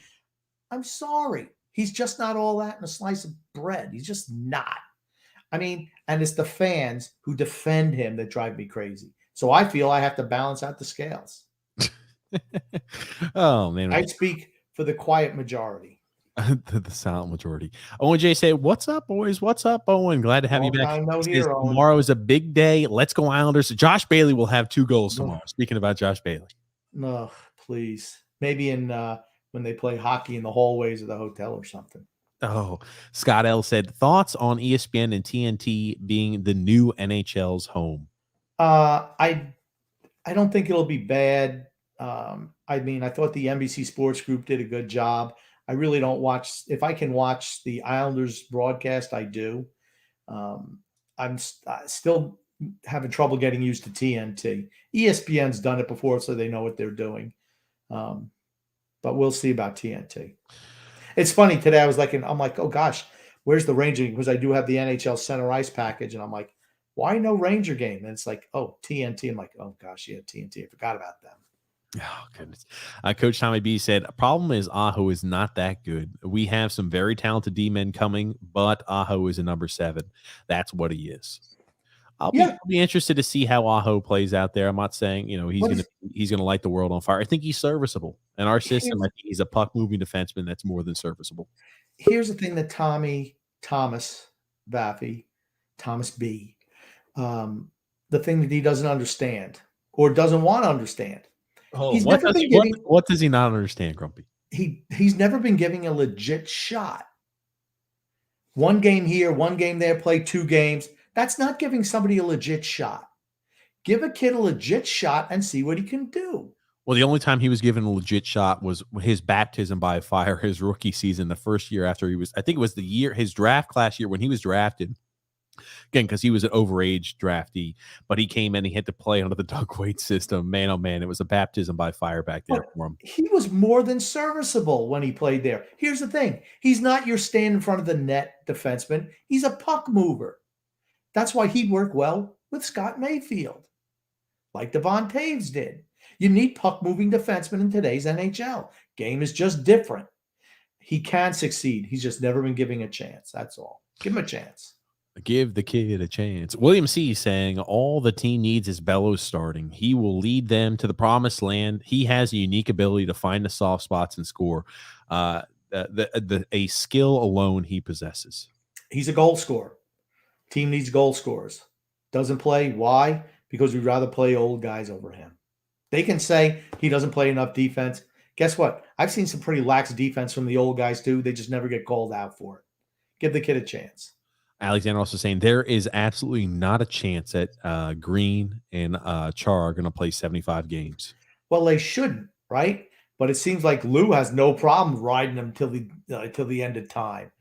I'm sorry. He's just not all that in a slice of bread. He's just not. And it's the fans who defend him that drive me crazy. So I feel I have to balance out the scales. Oh, man. I speak for the quiet majority. The silent majority. Owen J said, what's up, boys? What's up, Owen? Glad to have you back. Tomorrow is a big day. Let's go Islanders. Josh Bailey will have 2 goals tomorrow. Speaking about Josh Bailey. No, please. Maybe in when they play hockey in the hallways of the hotel or something. Oh, Scott L said, thoughts on ESPN and TNT being the new NHL's home? I don't think it'll be bad. I thought the NBC Sports Group did a good job. I really don't watch. If I can watch the Islanders broadcast, I do. I'm still having trouble getting used to TNT. ESPN's done it before, so they know what they're doing. But we'll see about TNT. It's funny today. I was like, I'm like, oh gosh, where's the Ranger game? Because I do have the NHL Center Ice package, and I'm like, why no Ranger game? And it's like, oh, TNT. I'm like, oh gosh, yeah, TNT. I forgot about them. Oh, goodness. Coach Tommy B said, problem is Aho is not that good. We have some very talented D-men coming, but Aho is a number 7. That's what he is. I'll be interested to see how Aho plays out there. I'm not saying, he's gonna light the world on fire. I think he's serviceable. In our system, I think he's a puck-moving defenseman that's more than serviceable. Here's the thing that Thomas B, the thing that he doesn't understand or doesn't want to understand. What does he not understand, Grumpy? He's never been giving a legit shot. One game here, one game there, play 2 games. That's not giving somebody a legit shot. Give a kid a legit shot and see what he can do. Well, the only time he was given a legit shot was his baptism by fire, his rookie season, the first year after I think it was his draft class year when he was drafted. Again, because he was an overage draftee, but he came in, he had to play under the Doug Weight system. Man, oh man, it was a baptism by fire back there for him. He was more than serviceable when he played there. Here's the thing. He's not your stand in front of the net defenseman. He's a puck mover. That's why he'd work well with Scott Mayfield, like Devon Taves did. You need puck-moving defensemen in today's NHL. Game is just different. He can succeed. He's just never been given a chance. That's all. Give him a chance. Give the kid a chance. William C. saying all the team needs is Bellows starting. He will lead them to the promised land. He has a unique ability to find the soft spots and score. A skill alone he possesses. He's a goal scorer. Team needs goal scorers. Doesn't play. Why? Because we'd rather play old guys over him. They can say he doesn't play enough defense. Guess what? I've seen some pretty lax defense from the old guys too. They just never get called out for it. Give the kid a chance. Alexander also saying there is absolutely not a chance that Green and Char are going to play 75 games. Well, they shouldn't, right? But it seems like Lou has no problem riding them till the end of time.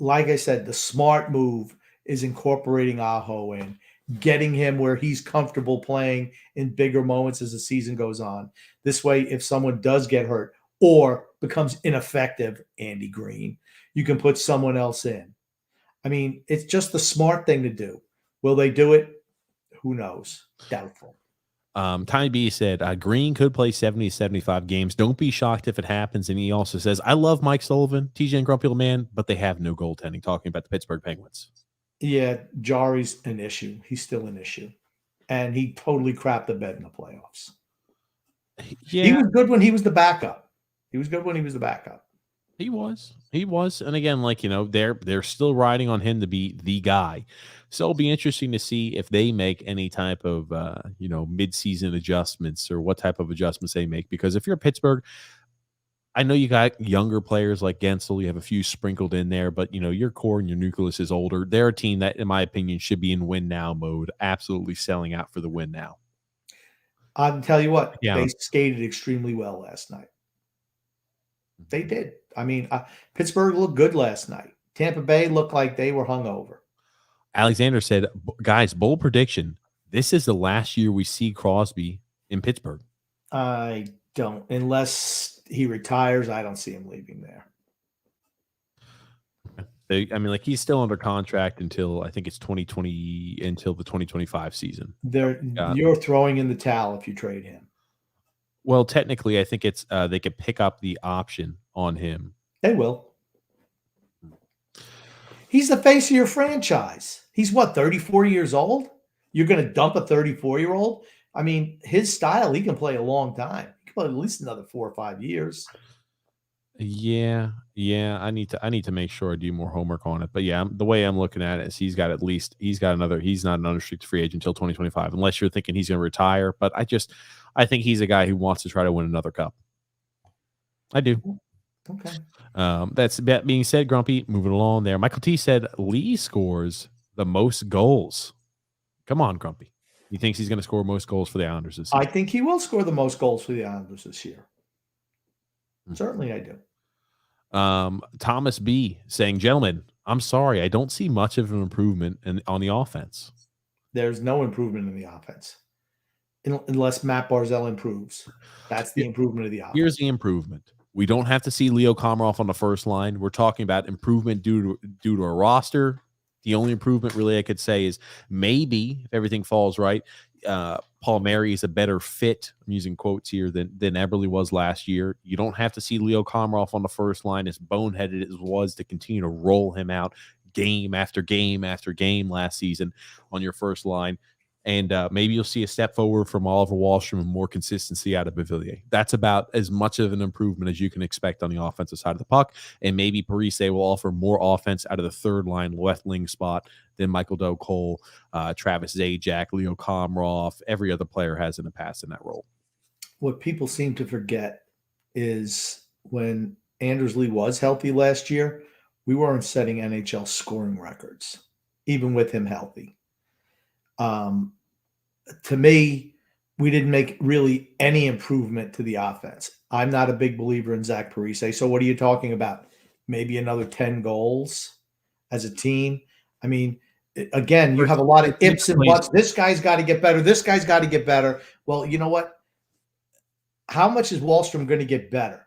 Like I said, the smart move is incorporating Aho in, getting him where he's comfortable playing in bigger moments as the season goes on. This way, if someone does get hurt or becomes ineffective, Andy Green, you can put someone else in. I mean, it's just the smart thing to do. Will they do it? Who knows? Doubtful. Tommy B said, Green could play 70 to 75 games. Don't be shocked if it happens. And he also says, I love Mike Sullivan, TJ and Grumpy Old Man, but they have no goaltending, talking about the Pittsburgh Penguins. Yeah, Jari's an issue. He's still an issue. And he totally crapped the bed in the playoffs. Yeah. He was good when he was the backup. He was. He was. And again, they're still riding on him to be the guy. So it'll be interesting to see if they make any type of, mid-season adjustments or what type of adjustments they make. Because if you're Pittsburgh, I know you got younger players like Gensel. You have a few sprinkled in there, but, your core and your nucleus is older. They're a team that, in my opinion, should be in win-now mode, absolutely selling out for the win now. I'll tell you what, they skated extremely well last night. They did. I mean, Pittsburgh looked good last night. Tampa Bay looked like they were hungover. Alexander said, guys, bold prediction. This is the last year we see Crosby in Pittsburgh. I don't. Unless he retires, I don't see him leaving there. He's still under contract until I think it's 2020, until the 2025 season. You're throwing in the towel if you trade him. Well, technically, I think it's they could pick up the option on him. They will. He's the face of your franchise. He's 34 years old? You're going to dump a 34-year-old? I mean, his style, he can play a long time. He can play at least another 4 or 5 years. Yeah. I need to make sure I do more homework on it. But yeah, the way I'm looking at it is he's not an unrestricted free agent until 2025, unless you're thinking he's going to retire. But I think he's a guy who wants to try to win another cup. I do. Okay. That being said, Grumpy, moving along there. Michael T said Lee scores the most goals. Come on, Grumpy. He thinks he's going to score most goals for the Islanders this year. I think he will score the most goals for the Islanders this year. Certainly I do. Thomas B saying, gentlemen, I'm sorry, I don't see much of an improvement on the offense. There's no improvement in the offense. Unless Matt Barzal improves. That's the improvement of the offense. Here's the improvement. We don't have to see Leo Komarov on the first line. We're talking about improvement due to a roster. The only improvement really I could say is maybe if everything falls right, Palmieri is a better fit. I'm using quotes here than Eberle was last year. You don't have to see Leo Komarov on the first line, as boneheaded as it was to continue to roll him out game after game after game last season on your first line. And maybe you'll see a step forward from Oliver Wahlstrom and more consistency out of Beauvillier. That's about as much of an improvement as you can expect on the offensive side of the puck. And maybe Parise will offer more offense out of the third line left wing spot than Michael Doe Cole, Travis Zajac, Leo Komarov, every other player has in the past in that role. What people seem to forget is when Anders Lee was healthy last year, we weren't setting NHL scoring records, even with him healthy. To me, we didn't make really any improvement to the offense. I'm not a big believer in Zach Parise. So what are you talking about? Maybe another 10 goals as a team? I mean, again, you have a lot of ifs and buts. This guy's got to get better. This guy's got to get better. Well, you know what? How much is Wahlstrom going to get better,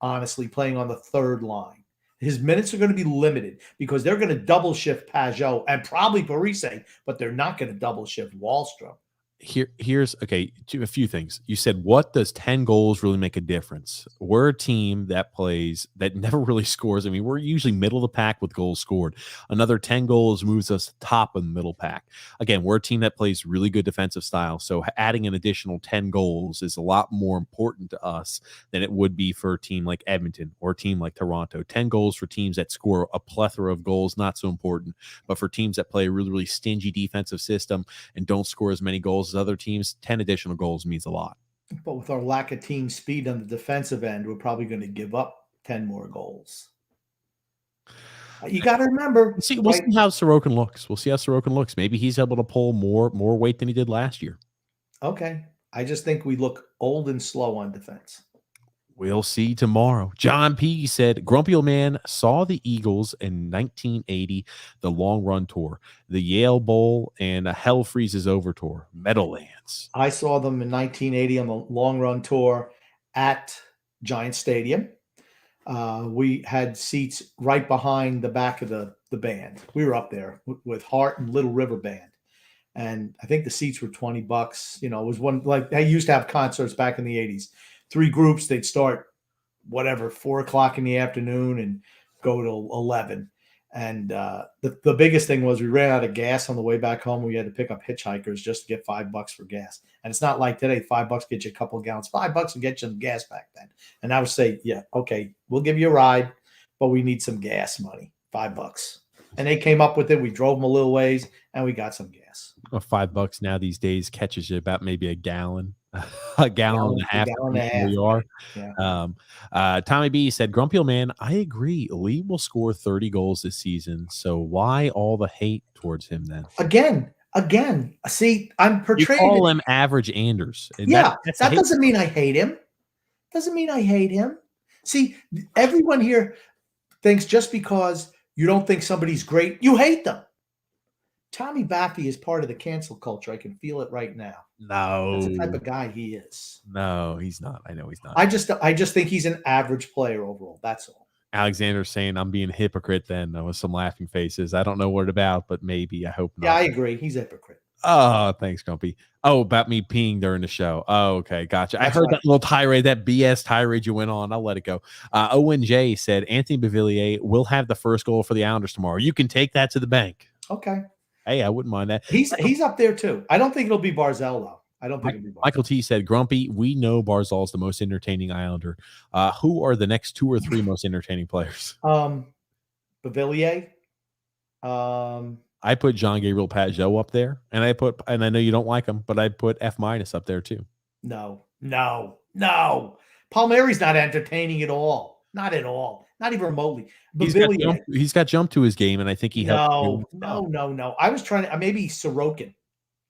honestly, playing on the third line? His minutes are going to be limited because they're going to double shift Pajot and probably Parise, but they're not going to double shift Wahlstrom. Here's okay. A few things you said. What does 10 goals really make a difference? We're a team that never really scores. I mean, we're usually middle of the pack with goals scored. Another 10 goals moves us top of the middle pack. Again, we're a team that plays really good defensive style. So adding an additional 10 goals is a lot more important to us than it would be for a team like Edmonton or a team like Toronto. 10 goals for teams that score a plethora of goals, not so important. But for teams that play a really, really stingy defensive system and don't score as many goals as other teams, 10 additional goals means a lot. But with our lack of team speed on the defensive end, we're probably going to give up 10 more goals. You got to remember. We'll see how Sorokin looks. Maybe he's able to pull more weight than he did last year. Okay. I just think we look old and slow on defense. We'll see tomorrow. John P. said, Grumpy Old Man saw the Eagles in 1980, the Long Run Tour, the Yale Bowl, and a Hell Freezes Over Tour, Meadowlands. I saw them in 1980 on the Long Run Tour at Giant Stadium. We had seats right behind the back of the band. We were up there with Hart and Little River Band. And I think the seats were $20. You know, it was one, like they used to have concerts back in the 80s. 3 groups, they'd start 4 o'clock in the afternoon and go to 11. And the biggest thing was we ran out of gas on the way back home. We had to pick up hitchhikers just to get $5 for gas. And it's not like today, $5 get you a couple of gallons. $5 will get you some gas back then. And I would say, yeah, okay, we'll give you a ride, but we need some gas money, $5. And they came up with it. We drove them a little ways and we got some gas. Well, $5 now these days catches you about maybe a gallon. A gallon and a half. You are. Yeah. Tommy B said, Grumpy Old Man, I agree. Lee will score 30 goals this season. So why all the hate towards him then? Again, see, I'm portraying. You call him average Anders. Yeah, that doesn't mean I hate him. Doesn't mean I hate him. See, everyone here thinks just because you don't think somebody's great, you hate them. Tommy Baffy is part of the cancel culture. I can feel it right now. No. That's the type of guy he is. No, he's not. I know he's not. I just think he's an average player overall. That's all. Alexander's saying I'm being a hypocrite then with some laughing faces. I don't know what about, but maybe. I hope not. Yeah, I agree. He's a hypocrite. Oh, thanks, Grumpy. Oh, about me peeing during the show. Oh, okay. Gotcha. I heard that little tirade, that BS tirade you went on. I'll let it go. ONJ said Anthony Beauvillier will have the first goal for the Islanders tomorrow. You can take that to the bank. Okay. Hey, I wouldn't mind that. He's up there too. I don't think it'll be Barzal though. I don't think it'll be Barzal. Michael T said, Grumpy, we know Barzal's the most entertaining Islander. Who are the next 2 or 3 most entertaining players? Beauvillier. I put John Gabriel Pajot up there, and I know you don't like him, but I put F- up there too. No. Palmieri's not entertaining at all. Not at all. Not even remotely. He's got jump to his game, and I think he helped. No. I was trying to maybe Sorokin.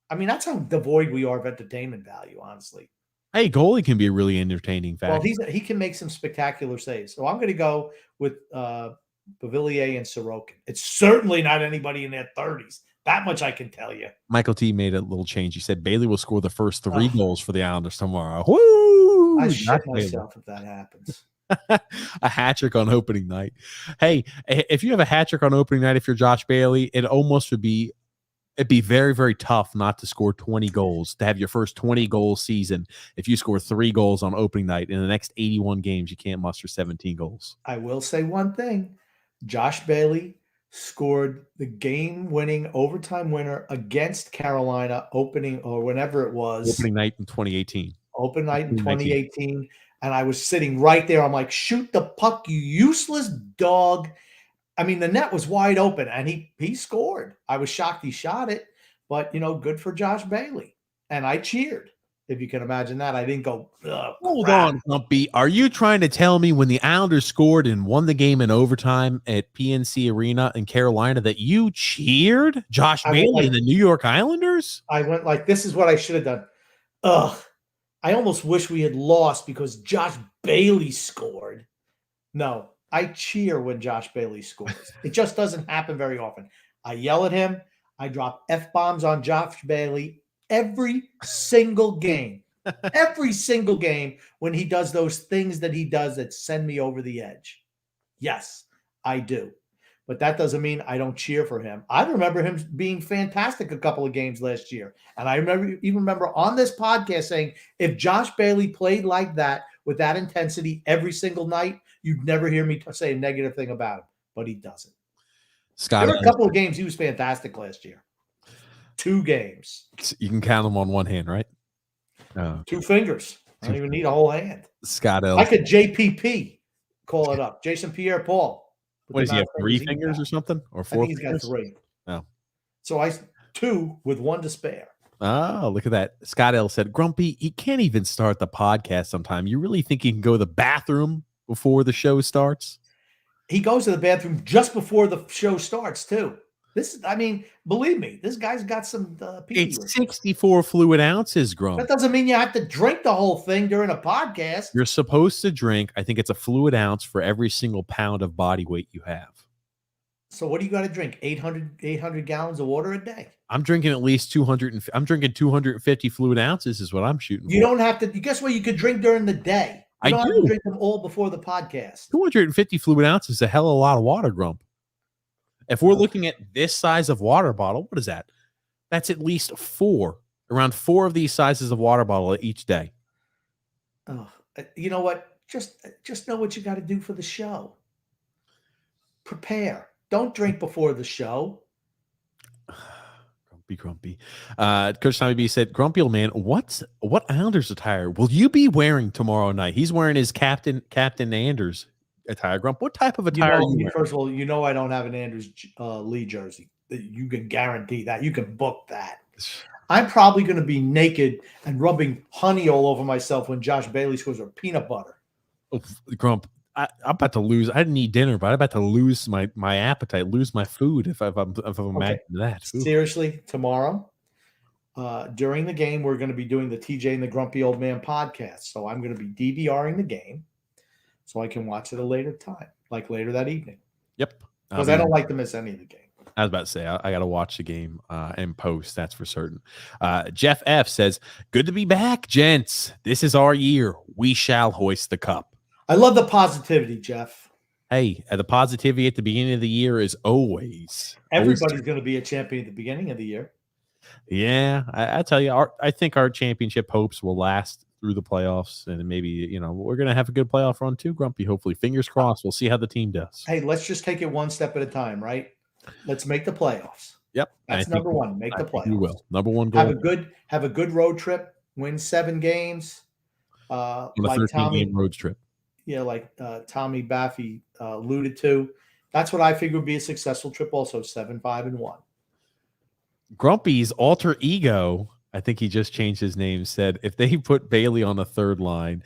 I mean, that's how devoid we are of entertainment value, honestly. Hey, goalie can be a really entertaining factor. Well, he can make some spectacular saves. So I'm going to go with Beauvillier and Sorokin. It's certainly not anybody in their 30s. That much I can tell you. Michael T made a little change. He said Bailey will score the first 3 goals for the Islanders tomorrow. Woo! I shit myself if that happens. A hat trick on opening night. Hey, if you have a hat trick on opening night, if you're Josh Bailey, it'd be very, very tough not to score 20 goals, to have your first 20 goal season. If you score 3 goals on opening night in the next 81 games, you can't muster 17 goals. I will say one thing. Josh Bailey scored the game-winning overtime winner against Carolina opening or whenever it was. Opening night in 2018. Open night in 2018. And I was sitting right there. I'm like, shoot the puck, you useless dog. I mean, the net was wide open, and he scored. I was shocked he shot it, but, good for Josh Bailey. And I cheered, if you can imagine that. I didn't go, hold on, Grumpy. Are you trying to tell me when the Islanders scored and won the game in overtime at PNC Arena in Carolina that you cheered Josh Bailey and the New York Islanders? I went like, this is what I should have done. Ugh. I almost wish we had lost because Josh Bailey scored. No. I cheer when Josh Bailey scores. It just doesn't happen very often. I yell at him. I drop F-bombs on Josh Bailey every single game. Every single game when he does those things that he does that send me over the edge. Yes, I do. But that doesn't mean I don't cheer for him. I remember him being fantastic a couple of games last year. And I remember on this podcast saying, if Josh Bailey played like that with that intensity every single night, you'd never hear me say a negative thing about him, but he doesn't. Scott, there were a couple of games he was fantastic last year. 2 games. You can count them on one hand, right? 2 fingers. I don't even need a whole hand. Scott L. I could JPP call it up. Jason Pierre-Paul. What does he have? 3 fingers or something? Or 4 I think he's got 3. Oh. So 2 with 1 to spare. Oh, look at that. Scott L. said, Grumpy, you can't even start the podcast sometime. You really think you can go to the bathroom before the show starts? He goes to the bathroom just before the show starts, too. Believe me, this guy's got some It's 64 fluid ounces, Grump. That doesn't mean you have to drink the whole thing during a podcast. You're supposed to drink, I think it's a fluid ounce for every single pound of body weight you have. So what do you got to drink? 800 gallons of water a day? I'm drinking at least 200. I'm drinking 250 fluid ounces is what I'm shooting You for. don't have to. Guess what? You could drink during the day. You don't have to drink them all before the podcast. 250 fluid ounces is a hell of a lot of water, Grump. If we're looking at this size of water bottle, what is that? That's at least around 4 of these sizes of water bottle each day. Oh, you know what? Just know what you got to do for the show. Prepare. Don't drink before the show. Grumpy. Coach Tommy B said, Grumpy old man, what Islanders attire will you be wearing tomorrow night? He's wearing his Captain Anders attire. Grump, what type of attire are you wearing? First of all, I don't have an Anders Lee jersey. You can guarantee that. You can book that. I'm probably going to be naked and rubbing honey all over myself when Josh Bailey scores, or peanut butter. Oh, Grump, I'm about to lose. I didn't eat dinner, but I'm about to lose my appetite, lose my food if I'm mad to that. Ooh. Seriously, tomorrow, during the game, we're going to be doing the TJ and the Grumpy Old Man podcast. So I'm going to be DVRing the game so I can watch it a later time, like later that evening. Yep. Because I don't like to miss any of the game. I was about to say, I got to watch the game and post. That's for certain. Jeff F. says, good to be back, gents. This is our year. We shall hoist the cup. I love the positivity, Jeff. Hey, the positivity at the beginning of the year is always. Everybody's going to be a champion at the beginning of the year. Yeah, I tell you, I think our championship hopes will last through the playoffs, and maybe, we're going to have a good playoff run too, Grumpy. Hopefully, fingers crossed. We'll see how the team does. Hey, let's just take it one step at a time, right? Let's make the playoffs. Yep. That's number one. Make the playoffs. We will. Number one goal. Have a good road trip. Win 7 games. On a 13-game road trip. Yeah, like Tommy Baffy alluded to. That's what I figure would be a successful trip also, 7-5-1. Grumpy's alter ego, I think he just changed his name, said if they put Bailey on the third line,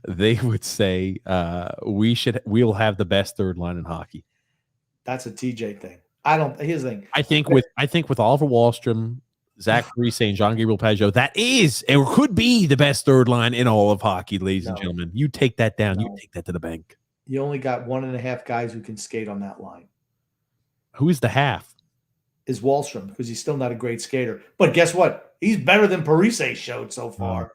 they would say we'll have the best third line in hockey. That's a TJ thing. Here's the thing. I think with Oliver Wahlstrom, Zach Parise, and Jean-Gabriel Pageau, that is and could be the best third line in all of hockey, ladies and gentlemen. You take that down. You take that to the bank. You only got 1.5 guys who can skate on that line. Who is the half? Is Wahlstrom, because he's still not a great skater. But guess what? He's better than Parise showed so far.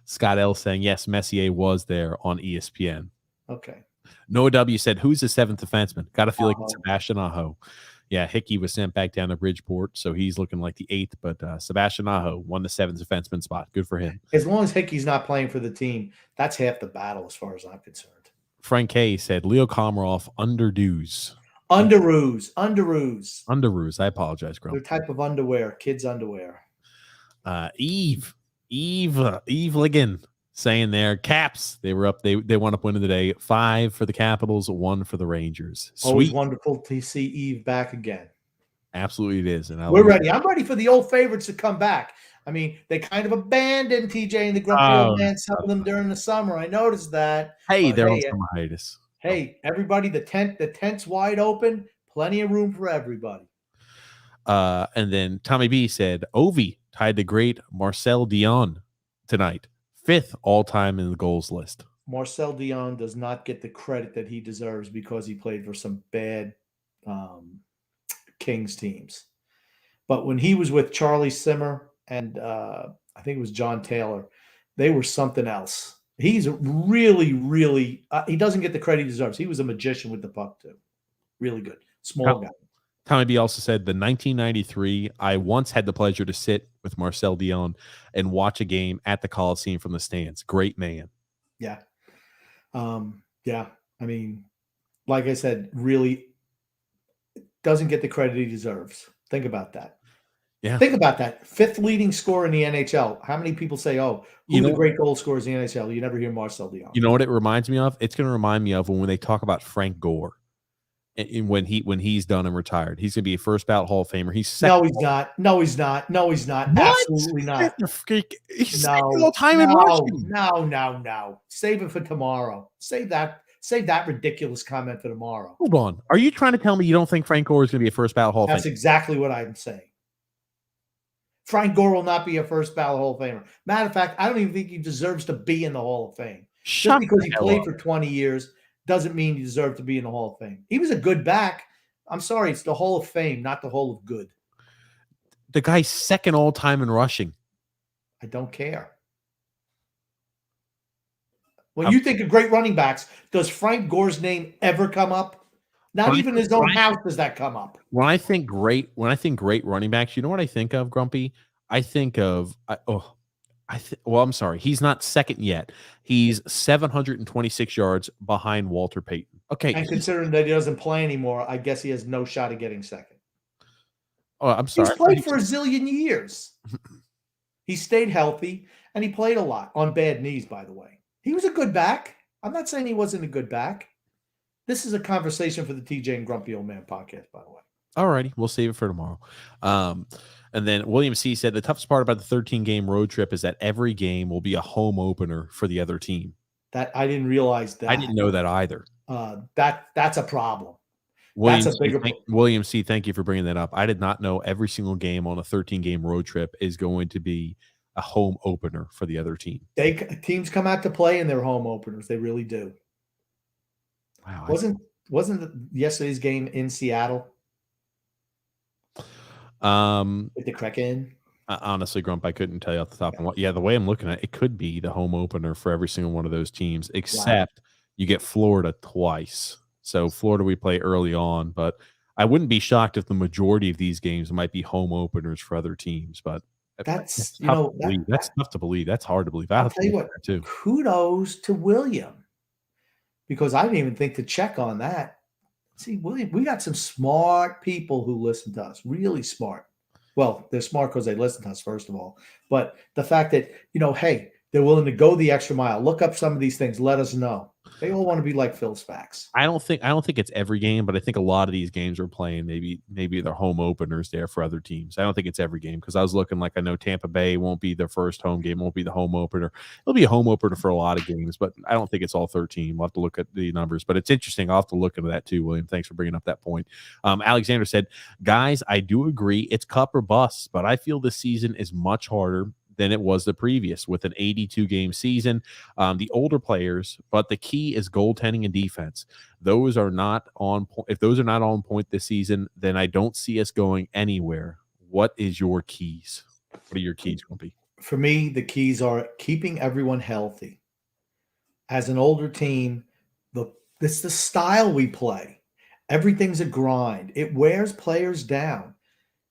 Scott L. saying, yes, Messier was there on ESPN. Okay. Noah W said, "Who's the seventh defenseman?" Got to feel like it's Sebastian Aho. Yeah, Hickey was sent back down to Bridgeport, so he's looking like the eighth. But Sebastian Aho won the seventh defenseman spot. Good for him. As long as Hickey's not playing for the team, that's half the battle as far as I'm concerned. Frank K said, "Leo Komarov underdoos." Underoos. I apologize, Grump. Their type of underwear, kids' underwear. Eve Ligon saying there, Caps. They were up. They wound up winning today. 5 for the Capitals, 1 for the Rangers. Always Sweet. wonderful to see Eve back again. Absolutely, it is. And we're ready. I'm ready for the old favorites to come back. I mean, they kind of abandoned TJ and the Grumpy Old Man, some of them during the summer. I noticed that. Hey, they're on some hiatus. Hey, everybody, the tent's wide open. Plenty of room for everybody. And then Tommy B said, Ovi tied the great Marcel Dion tonight. 5th all-time in the goals list. Marcel Dion does not get the credit that he deserves because he played for some bad Kings teams. But when he was with Charlie Simmer and I think it was John Taylor, they were something else. He's really, really he doesn't get the credit he deserves. He was a magician with the puck, too. Really good. Small guy. Tommy B also said, the 1993, I once had the pleasure to sit with Marcel Dion and watch a game at the Coliseum from the stands. Great man. Yeah. Yeah. I mean, like I said, really doesn't get the credit he deserves. Think about that. Yeah. Think about that. 5th leading scorer in the NHL. How many people say, who's the great goal scorers in the NHL? You never hear Marcel Dion. You know what it reminds me of? It's going to remind me of when they talk about Frank Gore. And when he's done and retired, he's gonna be a first ballot Hall of Famer. He's second. No, he's not. What? Absolutely not. He's second all time in rushing. No. Save it for tomorrow. Save that ridiculous comment for tomorrow. Hold on. Are you trying to tell me you don't think Frank Gore is gonna be a first ballot Hall of Famer? That's exactly what I'm saying. Frank Gore will not be a first ballot Hall of Famer. Matter of fact, I don't even think he deserves to be in the Hall of Fame. Just because he played for 20 years doesn't mean he deserved to be in the Hall of Fame. He was a good back. I'm sorry, it's the Hall of Fame, not the Hall of Good. The guy's second all time in rushing. I don't care. When you think of great running backs, does Frank Gore's name ever come up? Not even his own house does that come up. When I think great running backs, you know what I think of, Grumpy? I think of I'm sorry. He's not second yet. He's 726 yards behind Walter Payton. Okay. And considering that he doesn't play anymore, I guess he has no shot at getting second. Oh, I'm sorry. He's played for a zillion years. He stayed healthy, and he played a lot on bad knees, by the way. He was a good back. I'm not saying he wasn't a good back. This is a conversation for the TJ and Grumpy Old Man podcast, by the way. All righty. We'll save it for tomorrow. And then William C. said the toughest part about the 13-game road trip is that every game will be a home opener for the other team. That I didn't realize that. I didn't know that either. That's a problem. William C., thank you for bringing that up. I did not know every single game on a 13-game road trip is going to be a home opener for the other team. Teams come out to play in their home openers. They really do. Wow. Wasn't yesterday's game in Seattle? With the Kraken? Honestly, Grump, I couldn't tell you off the top of my head. Yeah, the way I'm looking at it could be the home opener for every single one of those teams, except you get Florida twice. So Florida we play early on, but I wouldn't be shocked if the majority of these games might be home openers for other teams. But that's tough to believe. That's hard to believe. I'll tell you what, too. Kudos to William, because I didn't even think to check on that. See, William, we got some smart people who listen to us, really smart. Well, they're smart because they listen to us, first of all. But the fact that, hey, they're willing to go the extra mile, look up some of these things, let us know. They all want to be like Phil Spax. I don't think it's every game, but I think a lot of these games are playing maybe they're home openers there for other teams. I don't think it's every game because I was looking I know Tampa Bay won't be their first home game, won't be the home opener. It'll be a home opener for a lot of games, but I don't think it's all 13. We'll have to look at the numbers, but it's interesting. I'll have to look into that too, William. Thanks for bringing up that point. Alexander said, guys, I do agree it's cup or bust, but I feel this season is much harder than it was the previous with an 82-game season. The older players, but the key is goaltending and defense. Those are not on point. If those are not on point this season, then I don't see us going anywhere. What is your keys? What are your keys going to be? For me, the keys are keeping everyone healthy. As an older team, It's the style we play. Everything's a grind. It wears players down.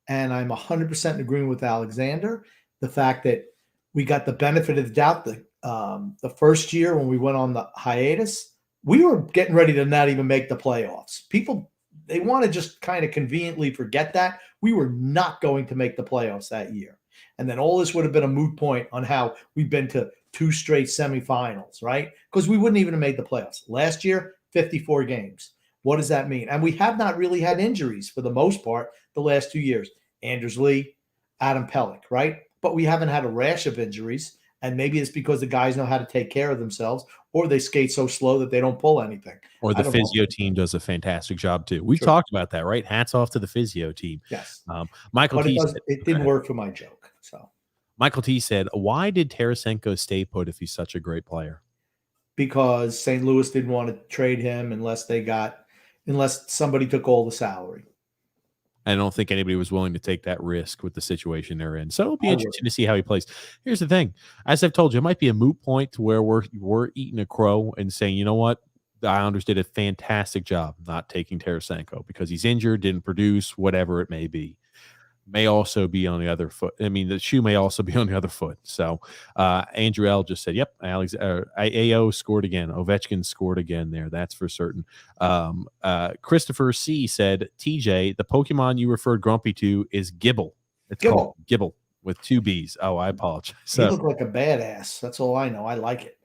And I'm 100% in agreement with Alexander. The fact that we got the benefit of the doubt the first year when we went on the hiatus, we were getting ready to not even make the playoffs. People, they want to just kind of conveniently forget that. We were not going to make the playoffs that year. And then all this would have been a moot point on how we've been to 2 straight semifinals, right? Because we wouldn't even have made the playoffs. Last year, 54 games. What does that mean? And we have not really had injuries for the most part the last 2 years. Anders Lee, Adam Pelech, right? But we haven't had a rash of injuries. And maybe it's because the guys know how to take care of themselves, or they skate so slow that they don't pull anything. Or the physio team does a fantastic job too. We've talked about that, right? Hats off to the physio team. Yes. Michael but T. It didn't work for my joke. So Michael T. said, why did Tarasenko stay put if he's such a great player? Because St. Louis didn't want to trade him unless somebody took all the salary. I don't think anybody was willing to take that risk with the situation they're in. So it'll be interesting to see how he plays. Here's the thing. As I've told you, it might be a moot point to where we're eating a crow and saying, you know what? The Islanders did a fantastic job not taking Tarasenko because he's injured, didn't produce, whatever it may be. May also be on the other foot. I mean, the shoe may also be on the other foot. So Andrew L. just said, yep, AO scored again. Ovechkin scored again there. That's for certain. Christopher C. said, TJ, the Pokemon you referred Grumpy to is Gibble. It's called Gibble with 2 B's. Oh, I apologize. You look like a badass. That's all I know. I like it.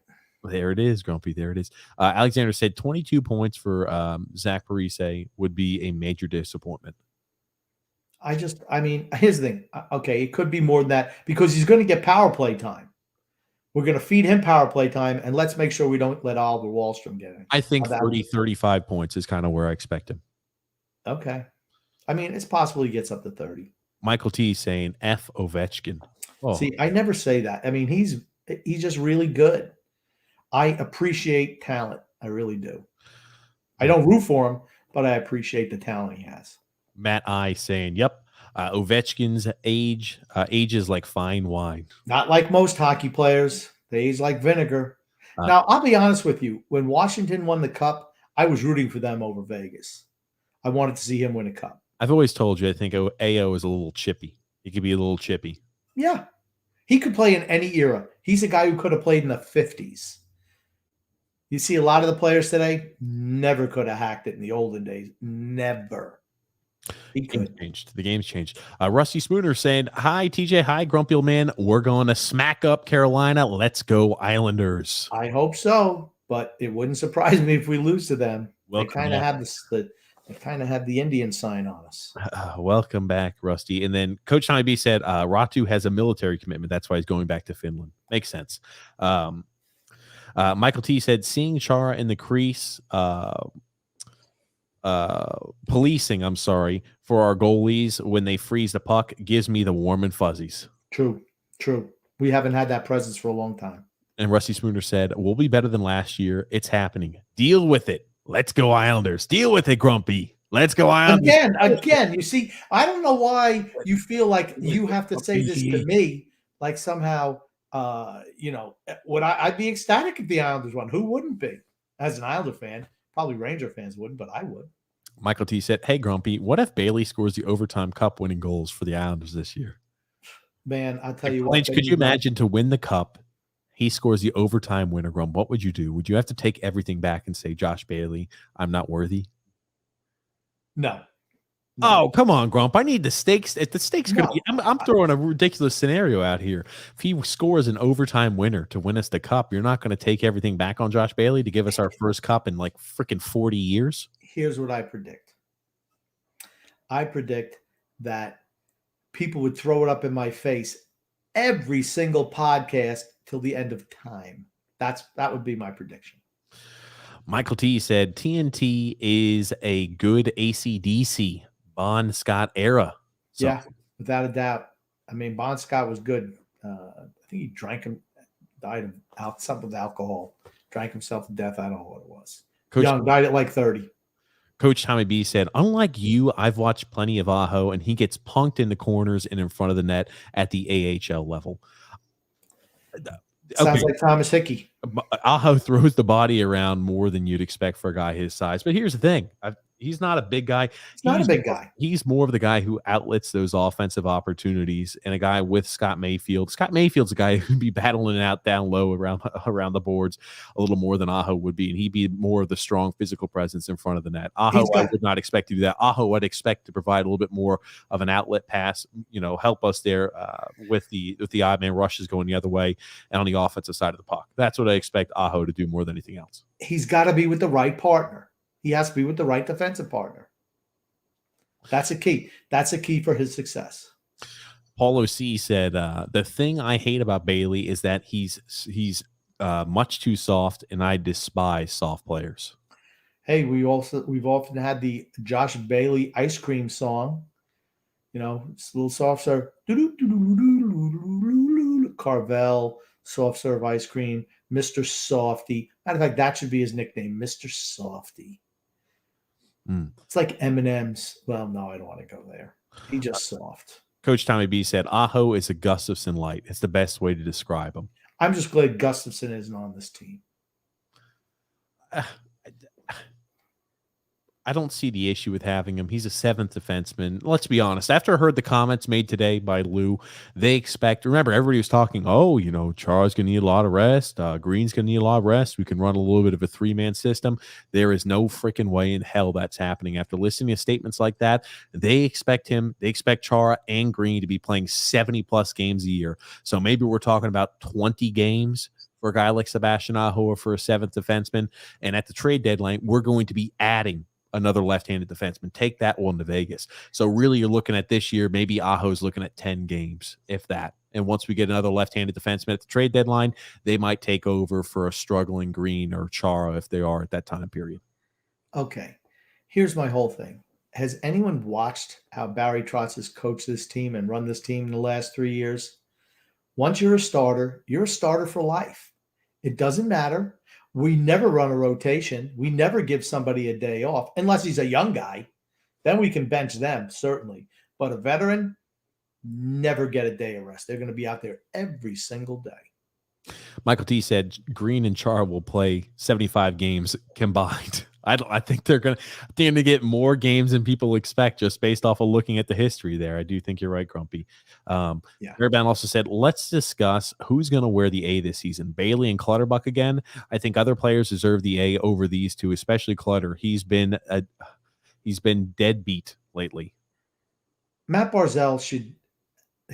There it is, Grumpy. There it is. Alexander said 22 points for Zach Parise would be a major disappointment. I mean, here's the thing. Okay, it could be more than that because he's going to get power play time. We're going to feed him power play time, and let's make sure we don't let Oliver Wahlstrom get it. I think 30, 35 points is kind of where I expect him. Okay. I mean, it's possible he gets up to 30. Michael T. saying F Ovechkin. Oh. See, I never say that. I mean, he's just really good. I appreciate talent. I really do. I don't root for him, but I appreciate the talent he has. Matt I saying, yep, Ovechkin's age is like fine wine. Not like most hockey players. They age like vinegar. Now, I'll be honest with you. When Washington won the cup, I was rooting for them over Vegas. I wanted to see him win a cup. I've always told you I think AO is a little chippy. He could be a little chippy. Yeah. He could play in any era. He's a guy who could have played in the 50s. You see a lot of the players today never could have hacked it in the olden days. Never. The game's changed. Rusty Spooner saying, hi, TJ. Hi, Grumpy Old Man. We're going to smack up Carolina. Let's go, Islanders. I hope so, but it wouldn't surprise me if we lose to them. They kind of have the Indian sign on us. Welcome back, Rusty. And then Coach Tommy B said, Ratu has a military commitment. That's why he's going back to Finland. Makes sense. Michael T said, seeing Chara in the crease, policing, I'm sorry, for our goalies when they freeze the puck gives me the warm and fuzzies. True. We haven't had that presence for a long time. And Rusty Spooner said, we'll be better than last year. It's happening. Deal with it. Let's go Islanders. Deal with it, Grumpy. Let's go Islanders. Again, you see, I don't know why you feel like you have to say this to me, like somehow, would I'd be ecstatic if the Islanders won. Who wouldn't be? As an Islander fan, probably Ranger fans wouldn't, but I would. Michael T said, hey, Grumpy, what if Bailey scores the overtime cup winning goals for the Islanders this year? Man, I'll tell you what. Could you imagine to win the cup, he scores the overtime winner, Grump? What would you do? Would you have to take everything back and say, Josh Bailey, I'm not worthy? No. Oh, come on, Grump. I need the stakes. If the stakes going to be, I'm throwing a ridiculous scenario out here. If he scores an overtime winner to win us the cup, you're not going to take everything back on Josh Bailey to give us our first cup in like freaking 40 years? Here's what I predict. I predict that people would throw it up in my face every single podcast till the end of time. That would be my prediction. Michael T said TNT is a good AC/DC Bon Scott era. So, yeah, without a doubt. I mean, Bon Scott was good. I think he died of something with alcohol, drank himself to death. I don't know what it was. Young, died at like 30. Coach Tommy B said, unlike you, I've watched plenty of Aho, and he gets punked in the corners and in front of the net at the AHL level. Sounds like Thomas Hickey. Aho throws the body around more than you'd expect for a guy his size. But here's the thing. He's not a big guy. He's not a big guy. He's more of the guy who outlets those offensive opportunities, and a guy with Scott Mayfield. Scott Mayfield's a guy who'd be battling it out down low around the boards a little more than Aho would be, and he'd be more of the strong physical presence in front of the net. Aho, I would not expect to do that. Aho, I'd expect to provide a little bit more of an outlet pass, help us there with the odd man rushes going the other way and on the offensive side of the puck. That's what I expect Aho to do more than anything else. He's got to be with the right partner. He has to be with the right defensive partner. That's a key. That's a key for his success. Paulo C said, the thing I hate about Bailey is that he's much too soft, and I despise soft players. Hey, we've often had the Josh Bailey ice cream song. It's a little soft serve. Carvel, soft serve ice cream, Mr. Softy. Matter of fact, that should be his nickname, Mr. Softy. It's like M&M's. Well, no, I don't want to go there. He's just soft. Coach Tommy B said, Aho is a Gustafson light. It's the best way to describe him. I'm just glad Gustafson isn't on this team. I don't see the issue with having him. He's a seventh defenseman. Let's be honest. After I heard the comments made today by Lou, they expect – remember, everybody was talking, Chara's going to need a lot of rest. Green's going to need a lot of rest. We can run a little bit of a three-man system. There is no freaking way in hell that's happening. After listening to statements like that, they expect Chara and Green to be playing 70-plus games a year. So maybe we're talking about 20 games for a guy like Sebastian Aho or for a seventh defenseman. And at the trade deadline, we're going to be adding another left-handed defenseman. Take that one to Vegas. So really you're looking at this year, maybe Aho's looking at 10 games, if that. And once we get another left-handed defenseman at the trade deadline, they might take over for a struggling Green or Chara if they are at that time period. Okay. Here's my whole thing. Has anyone watched how Barry Trotz has coached this team and run this team in the last 3 years? Once you're a starter for life. It doesn't matter. We never run a rotation. We never give somebody a day off unless he's a young guy. Then we can bench them, certainly. But a veteran, never get a day of rest. They're going to be out there every single day. Michael T said Green and Chara will play 75 games combined. I think they're going to get more games than people expect just based off of looking at the history there. I do think you're right, Grumpy. Fairbairn also said, let's discuss who's going to wear the A this season. Bailey and Clutterbuck again. I think other players deserve the A over these two, especially Clutter. He's been deadbeat lately. Matt Barzal should,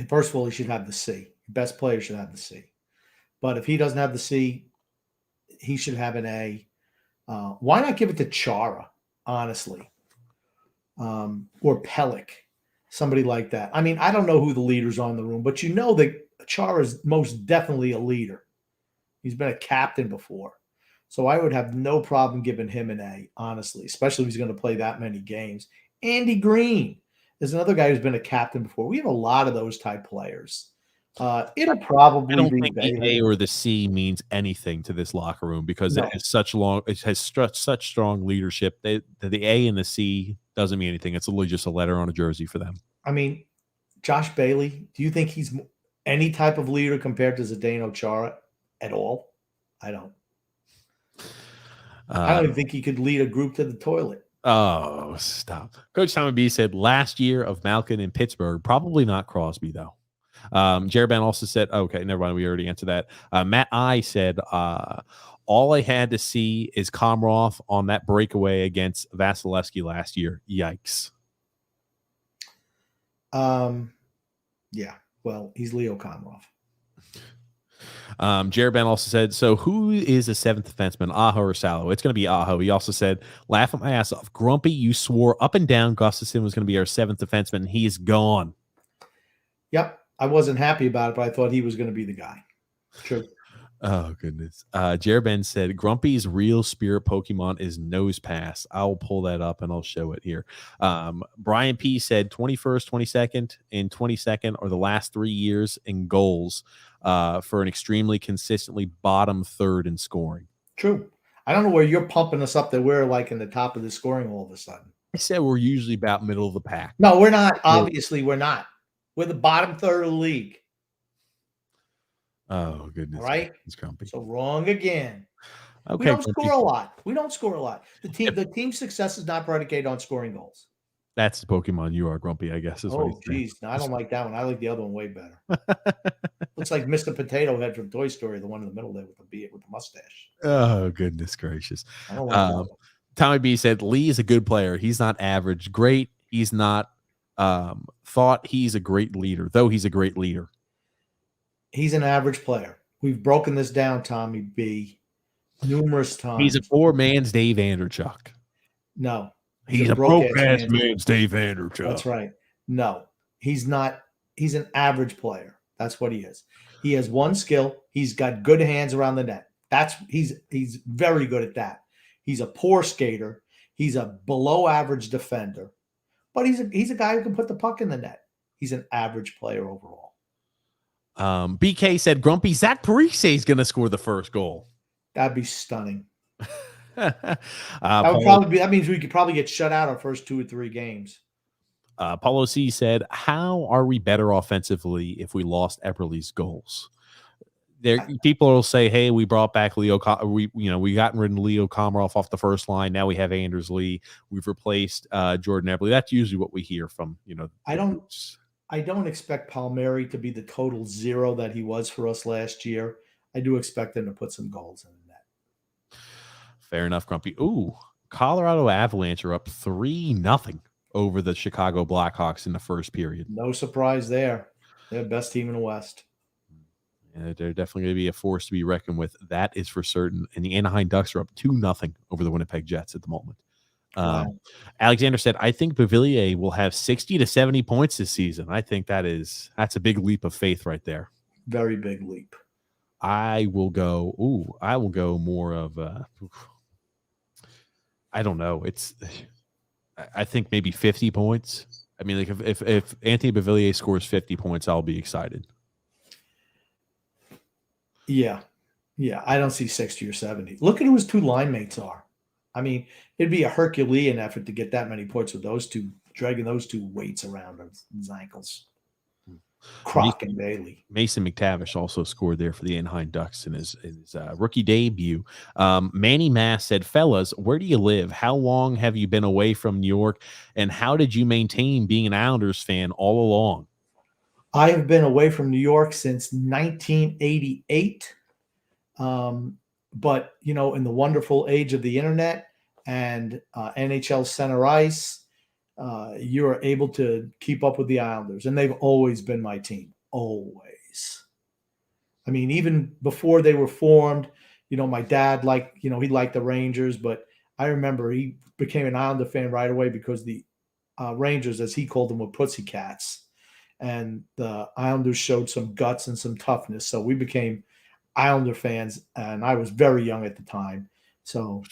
first of all, he should have the C. Best player should have the C. But if he doesn't have the C, he should have an A. Why not give it to Chara, honestly? Or Pellick, somebody like that. I mean, I don't know who the leaders are in the room, but you know that Chara is most definitely a leader. He's been a captain before. So I would have no problem giving him an A, honestly, especially if he's going to play that many games. Andy Green is another guy who's been a captain before. We have a lot of those type players. It'll probably I don't be think the A or the C means anything to this locker room because it has such strong leadership. The A and the C doesn't mean anything. It's literally just a letter on a jersey for them. I mean, Josh Bailey, do you think he's any type of leader compared to Zdeno Chara at all? I don't. I don't even think he could lead a group to the toilet. Oh, stop. Coach Tommy B said last year of Malkin in Pittsburgh, probably not Crosby, though. Jerban also said, okay, never mind. We already answered that. Matt I said, all I had to see is Komarov on that breakaway against Vasilevsky last year. Yikes. Yeah, well, he's Leo Komarov. Jared Ben also said, so who is the seventh defenseman, Aho or Salo? It's going to be Aho. He also said, laughing my ass off. Grumpy, you swore up and down Gustafson was going to be our seventh defenseman, and he is gone. Yep. I wasn't happy about it, but I thought he was going to be the guy. True. Oh, goodness. Jared Ben said, Grumpy's real spirit Pokemon is Nose Pass. I'll pull that up and I'll show it here. Brian P. said 21st, 22nd, and 22nd are the last 3 years in goals for an extremely consistently bottom third in scoring. True. I don't know where you're pumping us up that we're like in the top of the scoring all of a sudden. I said we're usually about middle of the pack. No, we're not. Obviously, we're not. We're the bottom third of the league. Oh, goodness. All right. It's grumpy. So wrong again. Okay. We don't Grumpy. score a lot. We don't score a lot. The team's success is not predicated on scoring goals. That's the Pokemon you are, Grumpy, I guess. Is what Oh, he's saying. geez. No, I don't like that one. I like the other one way better. Looks like Mr. Potato Head from Toy Story, the one in the middle there with the mustache. Oh, goodness gracious. I don't like that one. Tommy B said, Lee is a good player. He's not average. Great. He's not thought he's a great leader, though he's a great leader. He's an average player. We've broken this down, Tommy B, numerous times. He's a poor man's Dave Anderchuk. No. He's a broke-ass man's Dave Anderchuk. That's right. No. He's not. He's an average player. That's what he is. He has one skill. He's got good hands around the net. He's very good at that. He's a poor skater. He's a below average defender. But he's a guy who can put the puck in the net. He's an average player overall. BK said, Grumpy, Zach Parise is going to score the first goal. That'd be stunning. That means we could probably get shut out our first 2 or 3 games. Paulo C said, how are we better offensively if we lost Epperle's goals? People will say, hey, we brought back we gotten rid of Leo Komarov off the first line. Now we have Anders Lee. We've replaced Jordan Eberle. That's usually what we hear from, I don't expect Palmieri to be the total zero that he was for us last year. I do expect him to put some goals in the net. Fair enough, Grumpy. Ooh, Colorado Avalanche are up 3-0 over the Chicago Blackhawks in the first period. No surprise there. They're the best team in the West. Yeah, they're definitely going to be a force to be reckoned with. That is for certain. And the Anaheim Ducks are up 2-0 over the Winnipeg Jets at the moment. Wow. Alexander said, I think Beauvillier will have 60 to 70 points this season. I think that's a big leap of faith right there. Very big leap. I will go more of I don't know. I think maybe 50 points. I mean, like if Anthony Beauvillier scores 50 points, I'll be excited. Yeah. I don't see 60 or 70. Look at who his 2 line mates are. I mean, it'd be a Herculean effort to get that many points with those 2, dragging those 2 weights around his ankles. Croc and Bailey. Mason McTavish also scored there for the Anaheim Ducks in his rookie debut. Manny Mass said, fellas, where do you live? How long have you been away from New York? And how did you maintain being an Islanders fan all along? I have been away from New York since 1988. But, in the wonderful age of the internet and NHL Center Ice, you are able to keep up with the Islanders. And they've always been my team. Always. I mean, even before they were formed, my dad he liked the Rangers. But I remember he became an Islander fan right away because the Rangers, as he called them, were pussycats. And the Islanders showed some guts and some toughness. So we became Islander fans, and I was very young at the time. So,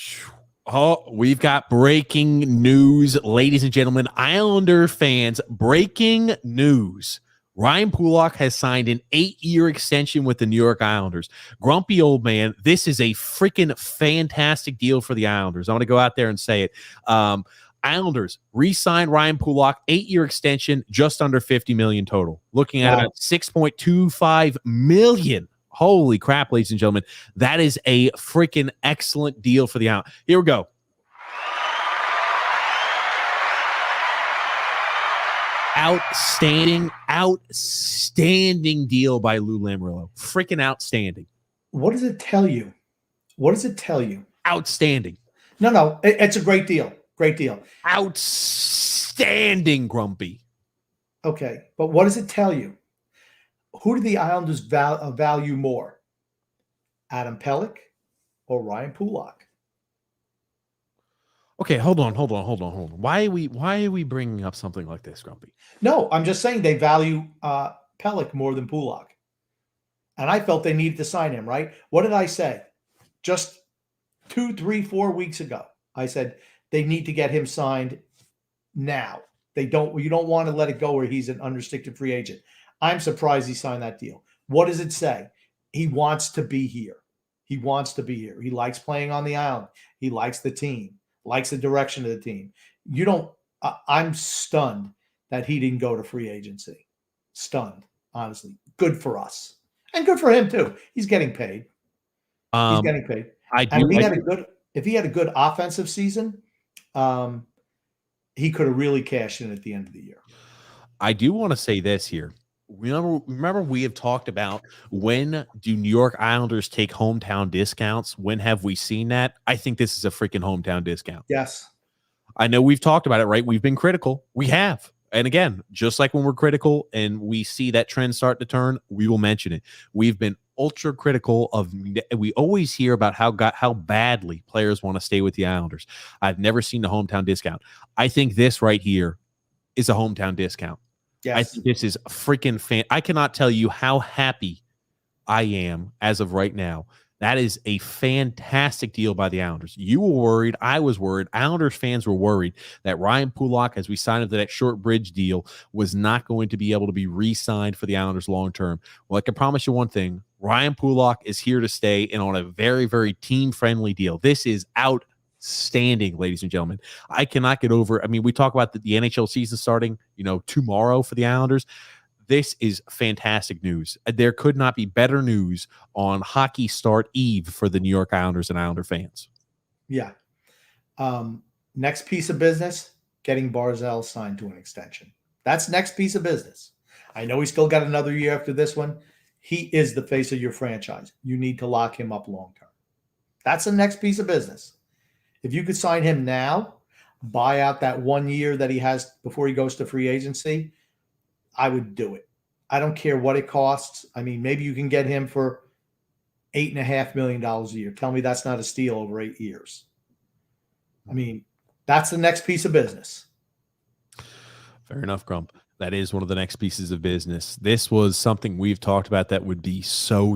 we've got breaking news, ladies and gentlemen, Islander fans. Breaking news: Ryan Pulock has signed an 8-year extension with the New York Islanders. Grumpy old man, this is a freaking fantastic deal for the Islanders. I want to go out there and say it. Islanders re-signed Ryan Pulock, 8-year extension, just under $50 million total. Looking at about $6.25 million. Holy crap, ladies and gentlemen. That is a freaking excellent deal for the Islanders. Here we go. Outstanding deal by Lou Lamoriello. Freaking outstanding. What does it tell you? Outstanding. No, it's a great deal. Great deal. Outstanding, Grumpy. Okay, but what does it tell you? Who do the Islanders value more? Adam Pelech or Ryan Pulock? Okay, hold on. Why are we bringing up something like this, Grumpy? No, I'm just saying they value Pelech more than Pulock. And I felt they needed to sign him, right? What did I say? Just 2, 3, 4 weeks ago. I said they need to get him signed now. You don't want to let it go where he's an unrestricted free agent. I'm surprised he signed that deal. What does it say? He wants to be here. He likes playing on the island. He likes the team, likes the direction of the team. I'm stunned that he didn't go to free agency. Stunned, honestly. Good for us. And good for him too. He's getting paid. He's getting paid. I And do. if he had a good offensive season, he could have really cashed in at the end of the year. I do want to say this here. Remember, we have talked about, when do New York Islanders take hometown discounts? When have we seen that? I think this is a freaking hometown discount. Yes. I know we've talked about it, right? We've been critical. We have. And again, just like when we're critical and we see that trend start to turn, we will mention it. We've been ultra critical of, we always hear about how badly players want to stay with the Islanders. I've never seen a hometown discount. I think this right here is a hometown discount. Yes. I think this is freaking I cannot tell you how happy I am as of right now. That is a fantastic deal by the Islanders. You were worried. I was worried. Islanders fans were worried that Ryan Pulock, as we signed up to that short bridge deal, was not going to be able to be re-signed for the Islanders long term. Well, I can promise you one thing. Ryan Pulock is here to stay and on a very, very team-friendly deal. This is outstanding, ladies and gentlemen. I cannot get over. I mean, we talk about the NHL season starting, tomorrow for the Islanders. This is fantastic news. There could not be better news on hockey start eve for the New York Islanders and Islander fans. Yeah. Next piece of business, getting Barzal signed to an extension. That's next piece of business. I know he's still got another year after this one. He is the face of your franchise. You need to lock him up long term. That's the next piece of business. If you could sign him now, buy out that 1 year that he has before he goes to free agency, I would do it. I don't care what it costs. I mean, maybe you can get him for $8.5 million a year. Tell me that's not a steal over 8 years. I mean, that's the next piece of business. Fair enough, Grump. That is one of the next pieces of business. This was something we've talked about that would be so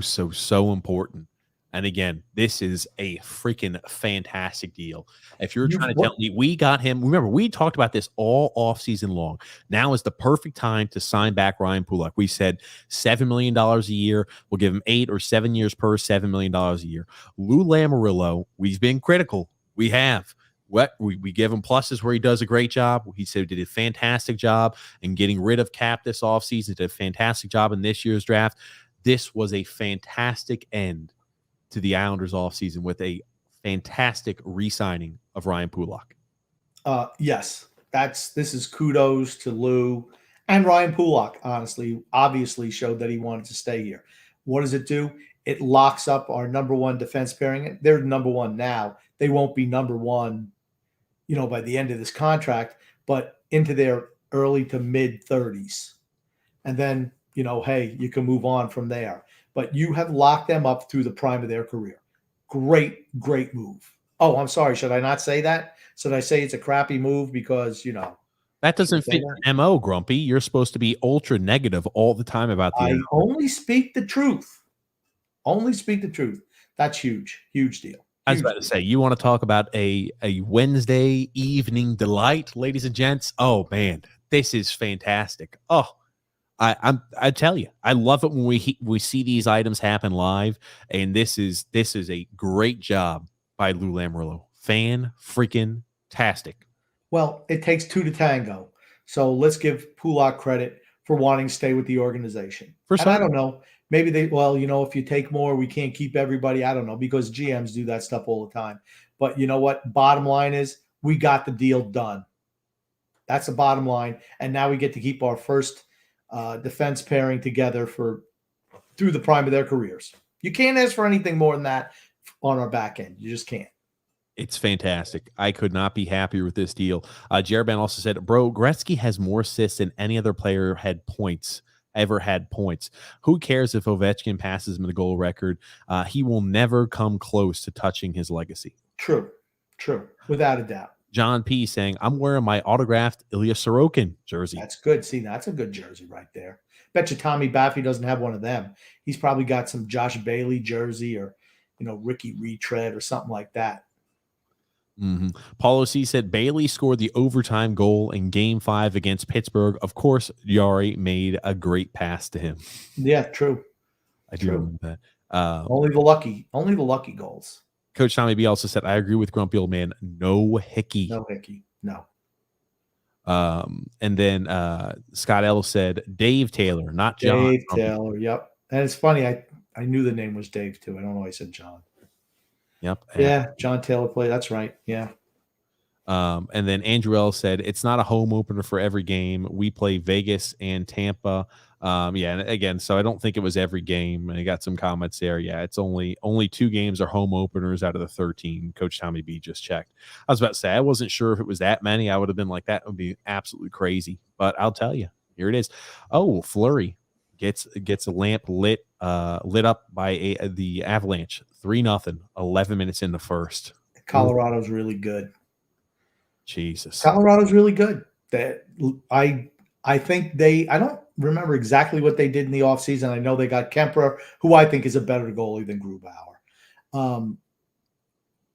important. And again, this is a freaking fantastic deal. If you're trying to tell me we got him, remember, we talked about this all offseason long. Now is the perfect time to sign back Ryan Pulock. We said $7 million a year. We'll give him 8 or 7 years per $7 million a year. Lou Lamoriello, we've been critical. We have. We give him pluses where he does a great job. He said he did a fantastic job in getting rid of Cap this offseason. Did a fantastic job in this year's draft. This was a fantastic end to the Islanders offseason with a fantastic re-signing of Ryan Pulock. Yes, this is kudos to Lou and Ryan Pulock. Honestly, obviously showed that he wanted to stay here. What does it do? It locks up our number one defense pairing. They're number one now. They won't be number one, by the end of this contract, but into their early to mid 30s. And then, hey, you can move on from there. But you have locked them up through the prime of their career. Great move. Oh, I'm sorry. Should I not say that? Should I say it's a crappy move because, that doesn't fit your MO, Grumpy. You're supposed to be ultra negative all the time about the I only speak the truth. Only speak the truth. That's huge. Huge deal. I was about to say, you want to talk about a Wednesday evening delight, ladies and gents? Oh, man, this is fantastic. Oh, I tell you, I love it when we see these items happen live, and this is a great job by Lou Lamoriello. Fan-freaking-tastic. Well, it takes two to tango, so let's give Pulock credit for wanting to stay with the organization. And I don't know, maybe if you take more, we can't keep everybody. I don't know, because GMs do that stuff all the time. But you know what? Bottom line is we got the deal done. That's the bottom line, and now we get to keep our first defense pairing together through the prime of their careers. You can't ask for anything more than that on our back end. You just can't. It's fantastic. I could not be happier with this deal. Jerban also said, bro, Gretzky has more assists than any other player ever had points. Who cares if Ovechkin passes him the goal record? He will never come close to touching his legacy. True. Without a doubt. John P. saying, I'm wearing my autographed Ilya Sorokin jersey. That's good. See, that's a good jersey right there. Bet you Tommy Baffy doesn't have one of them. He's probably got some Josh Bailey jersey or, Ricky Retread or something like that. Mm-hmm. Paulo C. said Bailey scored the overtime goal in Game 5 against Pittsburgh. Of course, Yari made a great pass to him. Yeah, true. I do remember that. Only the lucky goals. Coach Tommy B also said, I agree with Grumpy Old Man. No hickey. No. And then Scott L said Dave Taylor, not John. Dave Taylor, yep. And it's funny, I knew the name was Dave too. I don't know why I said John. Yep. Yeah, John Taylor play. That's right. Yeah. And then Andrew L said it's not a home opener for every game. We play Vegas and Tampa. Yeah, and again, so I don't think it was every game. And I got some comments there. Yeah, it's only 2 games are home openers out of the 13. Coach Tommy B just checked. I was about to say I wasn't sure if it was that many. I would have been like, that would be absolutely crazy. But I'll tell you, here it is. Oh, Fleury gets a lamp lit up by the Avalanche. 3-0, 11 minutes in the first. Colorado's really good. Jesus. Colorado's really good. That I think I don't remember exactly what they did in the offseason. I know they got Kemper, who I think is a better goalie than Grubauer.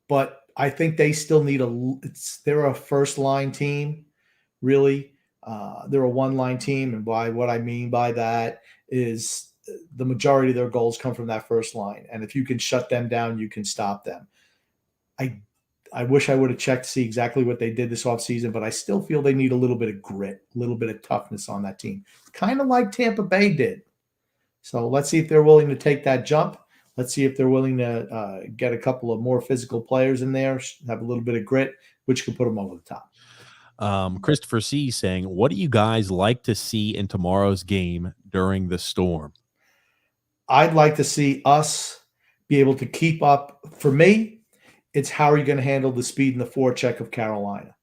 But I think they still need they're a first line team, really. They're a one-line team, and by what I mean by that is the majority of their goals come from that first line. And if you can shut them down, you can stop them. I wish I would have checked to see exactly what they did this offseason, but I still feel they need a little bit of grit, a little bit of toughness on that team, kind of like Tampa Bay did. So let's see if they're willing to take that jump. Let's see if they're willing to get a couple of more physical players in there, have a little bit of grit, which could put them over the top. Christopher C saying, what do you guys like to see in tomorrow's game during the storm? I'd like to see us be able to keep up. For me, it's how are you going to handle the speed and the forecheck of Carolina?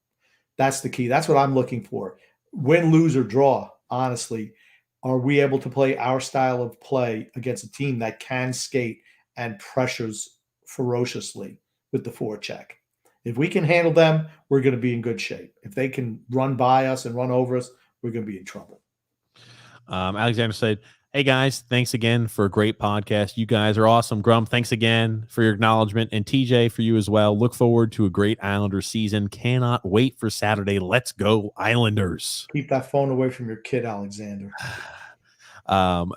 That's the key. That's what I'm looking for. Win, lose, or draw, honestly, are we able to play our style of play against a team that can skate and pressures ferociously with the forecheck? If we can handle them, we're going to be in good shape. If they can run by us and run over us, we're going to be in trouble. Alexander said, hey guys, thanks again for a great podcast. You guys are awesome. Grum, thanks again for your acknowledgement. And TJ, for you as well. Look forward to a great Islanders season. Cannot wait for Saturday. Let's go, Islanders. Keep that phone away from your kid, Alexander.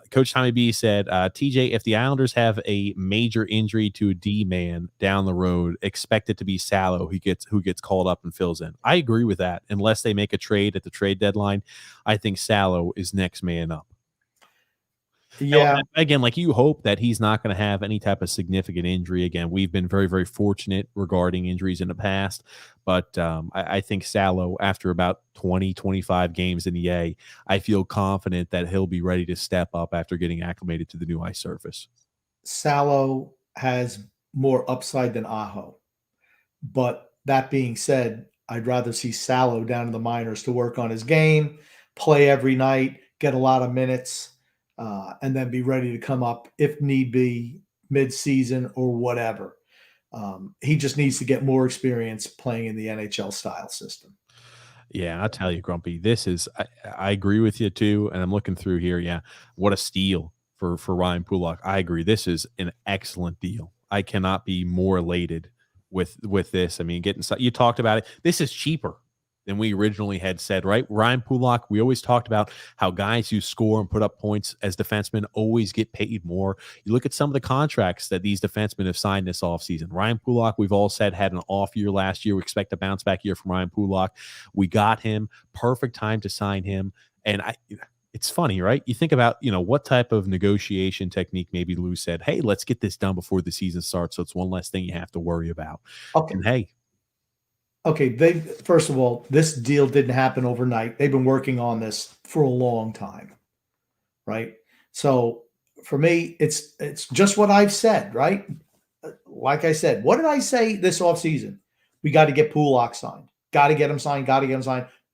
Coach Tommy B said, TJ, if the Islanders have a major injury to a D-man down the road, expect it to be Salo who gets called up and fills in. I agree with that. Unless they make a trade at the trade deadline, I think Salo is next man up. Yeah. Now, again, like you hope that he's not going to have any type of significant injury. Again, we've been very, very fortunate regarding injuries in the past. But I think Salo, after about 20, 25 games in the A, I feel confident that he'll be ready to step up after getting acclimated to the new ice surface. Salo has more upside than Aho. But that being said, I'd rather see Salo down in the minors to work on his game, play every night, get a lot of minutes, and then be ready to come up if need be mid-season or whatever. He just needs to get more experience playing in the NHL style system. Yeah, I'll tell you, Grumpy, this is I agree with you too. And I'm looking through here. Yeah, what a steal for Ryan Pulock. I agree. This is an excellent deal. I cannot be more elated with this. I mean, you talked about it. This is cheaper than we originally had said, right? Ryan Pulock, we always talked about how guys who score and put up points as defensemen always get paid more. You look at some of the contracts that these defensemen have signed this offseason. Ryan Pulock, we've all said, had an off year last year. We expect a bounce back year from Ryan Pulock. We got him. Perfect time to sign him. And it's funny, right? You think about, what type of negotiation technique maybe Lou said, hey, let's get this done before the season starts. So it's one less thing you have to worry about. Okay. And hey, okay, first of all, this deal didn't happen overnight. They've been working on this for a long time, right? So for me, it's just what I've said, right? Like I said, what did I say this offseason? We got to get Pulock signed. Got to get him signed.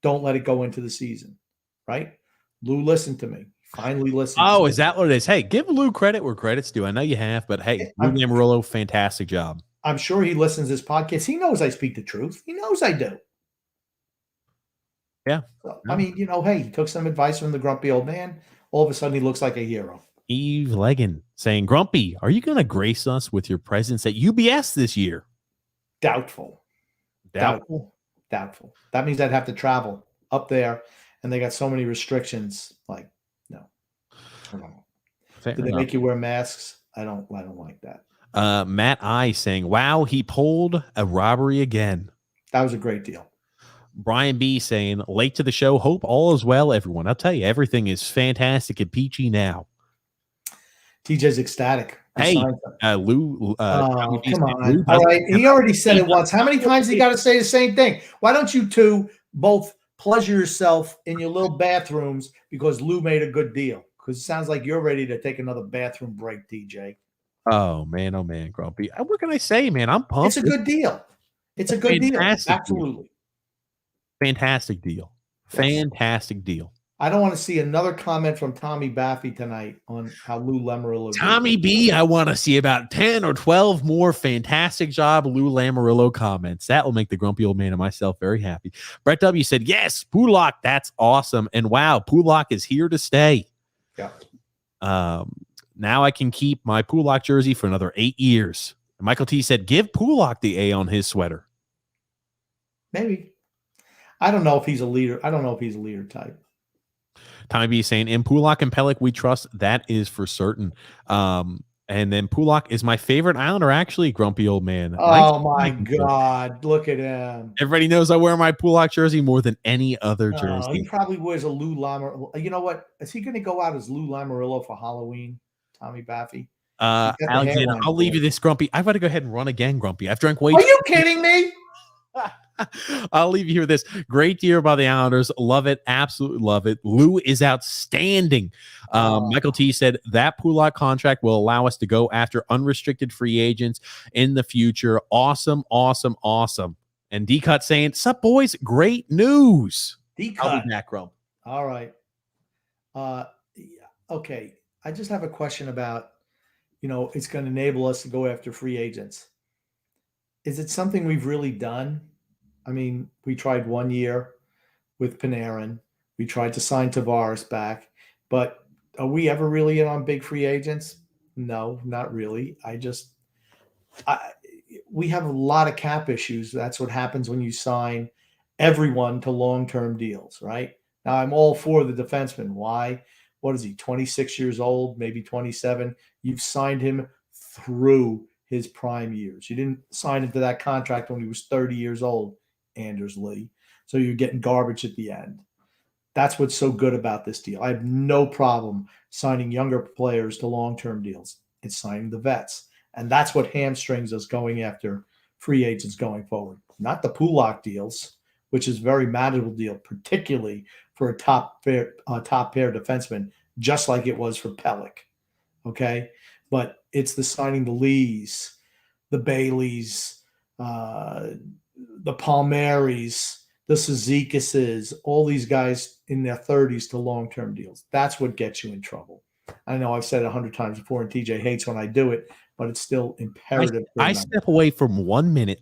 Don't let it go into the season, right? Lou listened to me. Finally listened. Oh, is that what it is? Hey, give Lou credit where credit's due. I know you have, but hey, Lou Lamoriello, fantastic job. I'm sure he listens to this podcast. He knows I speak the truth. He knows I do. Yeah. So, I mean, hey, he took some advice from the grumpy old man. All of a sudden, he looks like a hero. Eve Leggin saying, Grumpy, are you going to grace us with your presence at UBS this year? Doubtful. That means I'd have to travel up there, and they got so many restrictions. Like, no. I don't know. Do they make you wear masks? I don't like that. Matt I saying, wow, he pulled a robbery again. That was a great deal. Brian B saying, late to the show. Hope all is well, everyone. I'll tell you, everything is fantastic and peachy now. TJ's ecstatic. Hey, Lou. Oh, come on. All right. He already said it once. How many times he got to say the same thing? Why don't you two both pleasure yourself in your little bathrooms because Lou made a good deal? Because it sounds like you're ready to take another bathroom break, TJ. Oh, man, Grumpy. What can I say, man? I'm pumped. It's a good deal. It's a good deal. Absolutely. Deal. Fantastic deal. Yes. Fantastic deal. I don't want to see another comment from Tommy Baffy tonight on how Lou Lamoriello. Tommy B, I want to see about 10 or 12 more fantastic job Lou Lamoriello comments. That will make the grumpy old man and myself very happy. Brett W said, yes, Pulock, that's awesome. And wow, Pulock is here to stay. Yeah. Now I can keep my Pulock jersey for another 8 years. And Michael T said, give Pulock the A on his sweater. Maybe. I don't know if he's a leader. I don't know if he's a leader type. Tommy B saying, in Pulock and Pelech, we trust. That is for certain. And then Pulock is my favorite Islander, actually, grumpy old man. Oh, my God. Look at him. Everybody knows I wear my Pulock jersey more than any other jersey. He probably wears a Lou Lamoriello. You know what? Is he going to go out as Lou Lamoriello for Halloween, Tommy Baffy? Alexander, I'll leave you this, Grumpy. I've got to go ahead and run again, Grumpy. I've drank way. Are you kidding me? I'll leave you here with this. Great year by the Islanders. Love it. Absolutely love it. Lou is outstanding. Michael T said that Pulock contract will allow us to go after unrestricted free agents in the future. Awesome, awesome, awesome. And D-Cut saying, sup, boys? Great news. D-Cut. I'll be back, Grump. All right. Okay. I just have a question about, it's going to enable us to go after free agents. Is it something we've really done? I mean, we tried 1 year with Panarin. We tried to sign Tavares back. But are we ever really in on big free agents? No, not really. We have a lot of cap issues. That's what happens when you sign everyone to long-term deals, right? Now, I'm all for the defenseman. Why? What is he, 26 years old, maybe 27? You've signed him through his prime years. You didn't sign him to that contract when he was 30 years old, Anders Lee. So you're getting garbage at the end. That's what's so good about this deal. I have no problem signing younger players to long-term deals. It's signing the vets. And that's what hamstrings us going after free agents going forward. Not the Pulock deals, which is a very manageable deal, particularly for a top pair defenseman, just like it was for Pelech. Okay? But it's the signing the Lees, the Baileys, the Palmieris, the Cizicases, all these guys in their 30s to long-term deals. That's what gets you in trouble. I know I've said it 100 times before, and TJ hates when I do it, but it's still imperative. I step away for 1 minute.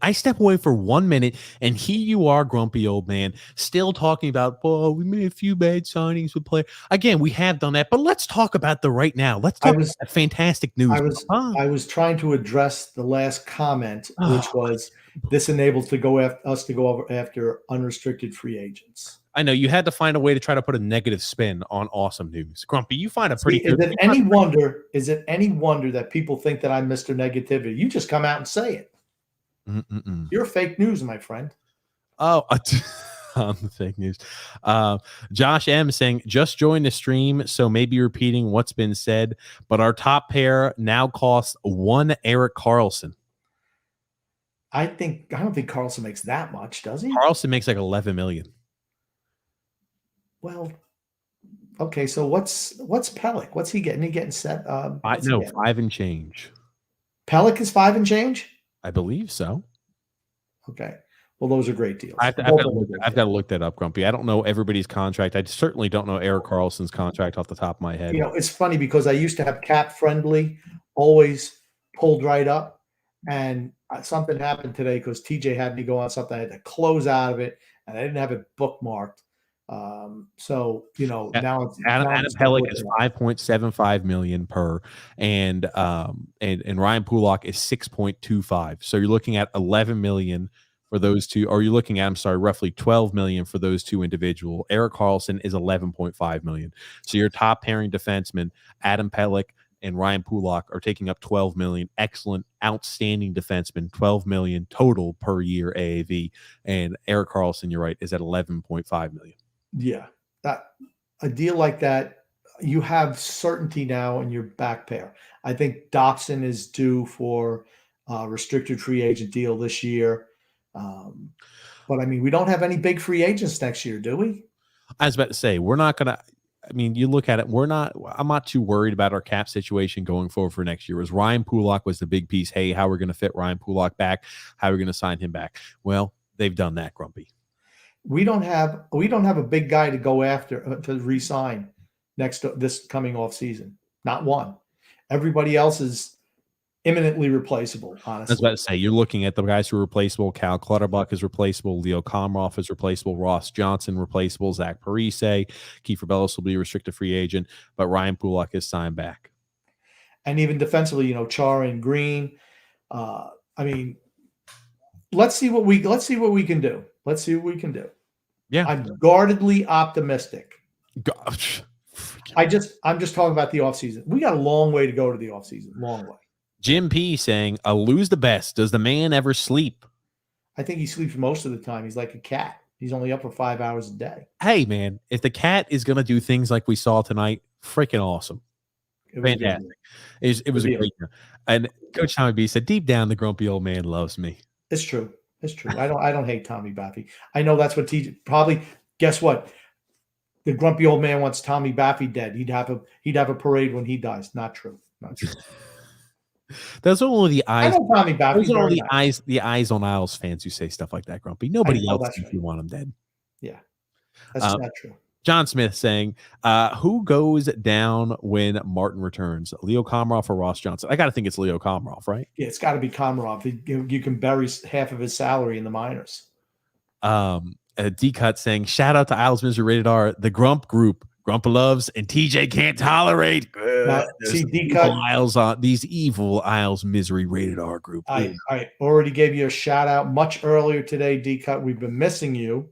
And here you are, grumpy old man, still talking about, oh, we made a few bad signings with players. Again, we have done that, but let's talk about the right now. Let's talk about that fantastic news. I was trying to address the last comment, which was this enables us to go after unrestricted free agents. I know you had to find a way to try to put a negative spin on awesome news. Grumpy, you find a pretty good. Is it any wonder that people think that I'm Mr. Negativity? You just come out and say it. You're fake news, my friend. Oh, on the fake news. Josh M saying, just joined the stream, so maybe repeating what's been said, but our top pair now costs one Erik Karlsson. I don't think Karlsson makes that much, does he? Karlsson makes like $11 million. Well, okay. So what's Pelech? What's he getting? He getting set? 5 and change. Pelech is 5 and change. I believe so. Okay. Well, those are great deals. I've got to look that up, Grumpy. I don't know everybody's contract. I certainly don't know Erik Karlsson's contract off the top of my head. It's funny because I used to have Cap Friendly always pulled right up, and something happened today because TJ had me go on something. I had to close out of it, and I didn't have it bookmarked. Now Adam Pelech is $5.75 million per, and Ryan Pulock is 6.25. So you're looking at $11 million for those two, or you're looking at roughly $12 million for those two individual. Erik Karlsson is $11.5 million. So your top pairing defensemen, Adam Pelech and Ryan Pulock, are taking up $12 million. Excellent, outstanding defensemen, $12 million total per year AAV, and Erik Karlsson, you're right, is at $11.5 million. Yeah, a deal like that, you have certainty now in your back pair. I think Dobson is due for a restricted free agent deal this year. But I mean, we don't have any big free agents next year, do we? I was about to say, we're not going to. I mean, you look at it, I'm not too worried about our cap situation going forward for next year. As Ryan Pulock was the big piece. Hey, how we're going to fit Ryan Pulock back? How we're going to sign him back? Well, they've done that, Grumpy. We don't have a big guy to go after to re-sign this coming off season. Not one. Everybody else is imminently replaceable, honestly. I was about to say, you're looking at the guys who are replaceable. Cal Clutterbuck is replaceable. Leo Komarov is replaceable. Ross Johnson replaceable. Zach Parise. Kiefer Bellis will be a restricted free agent, but Ryan Pulock is signed back. And even defensively, Char and Green. I mean, let's see what we can do. Let's see what we can do. Yeah, I'm guardedly optimistic. Gosh. I'm just talking about the offseason. We got a long way to go to the offseason. Long way. Jim P saying, "I'll lose the best. Does the man ever sleep?" I think he sleeps most of the time. He's like a cat. He's only up for 5 hours a day. Hey, man, if the cat is going to do things like we saw tonight, freaking awesome. Fantastic. It was a great year. And Coach Tommy B said, deep down, the grumpy old man loves me. It's true. It's true. I don't hate Tommy Baffy. I know that's what TJ probably. Guess what? The grumpy old man wants Tommy Baffy dead. He'd have a parade when he dies. Not true. Not true. Those are only the eyes. I know Tommy Baffy. Those are only the eyes on Isles fans who say stuff like that, Grumpy. Nobody else thinks you want him dead. Yeah, that's not true. John Smith saying, who goes down when Martin returns? Leo Komarov or Ross Johnson? I got to think it's Leo Komarov, right? Yeah, it's got to be Komarov. You can bury half of his salary in the minors. D-Cut saying, shout out to Isles Misery Rated R, the Grump Group. Grump loves and TJ can't tolerate. See, D-Cut, these evil Isles Misery Rated R group. I already gave you a shout out much earlier today, D-Cut. We've been missing you.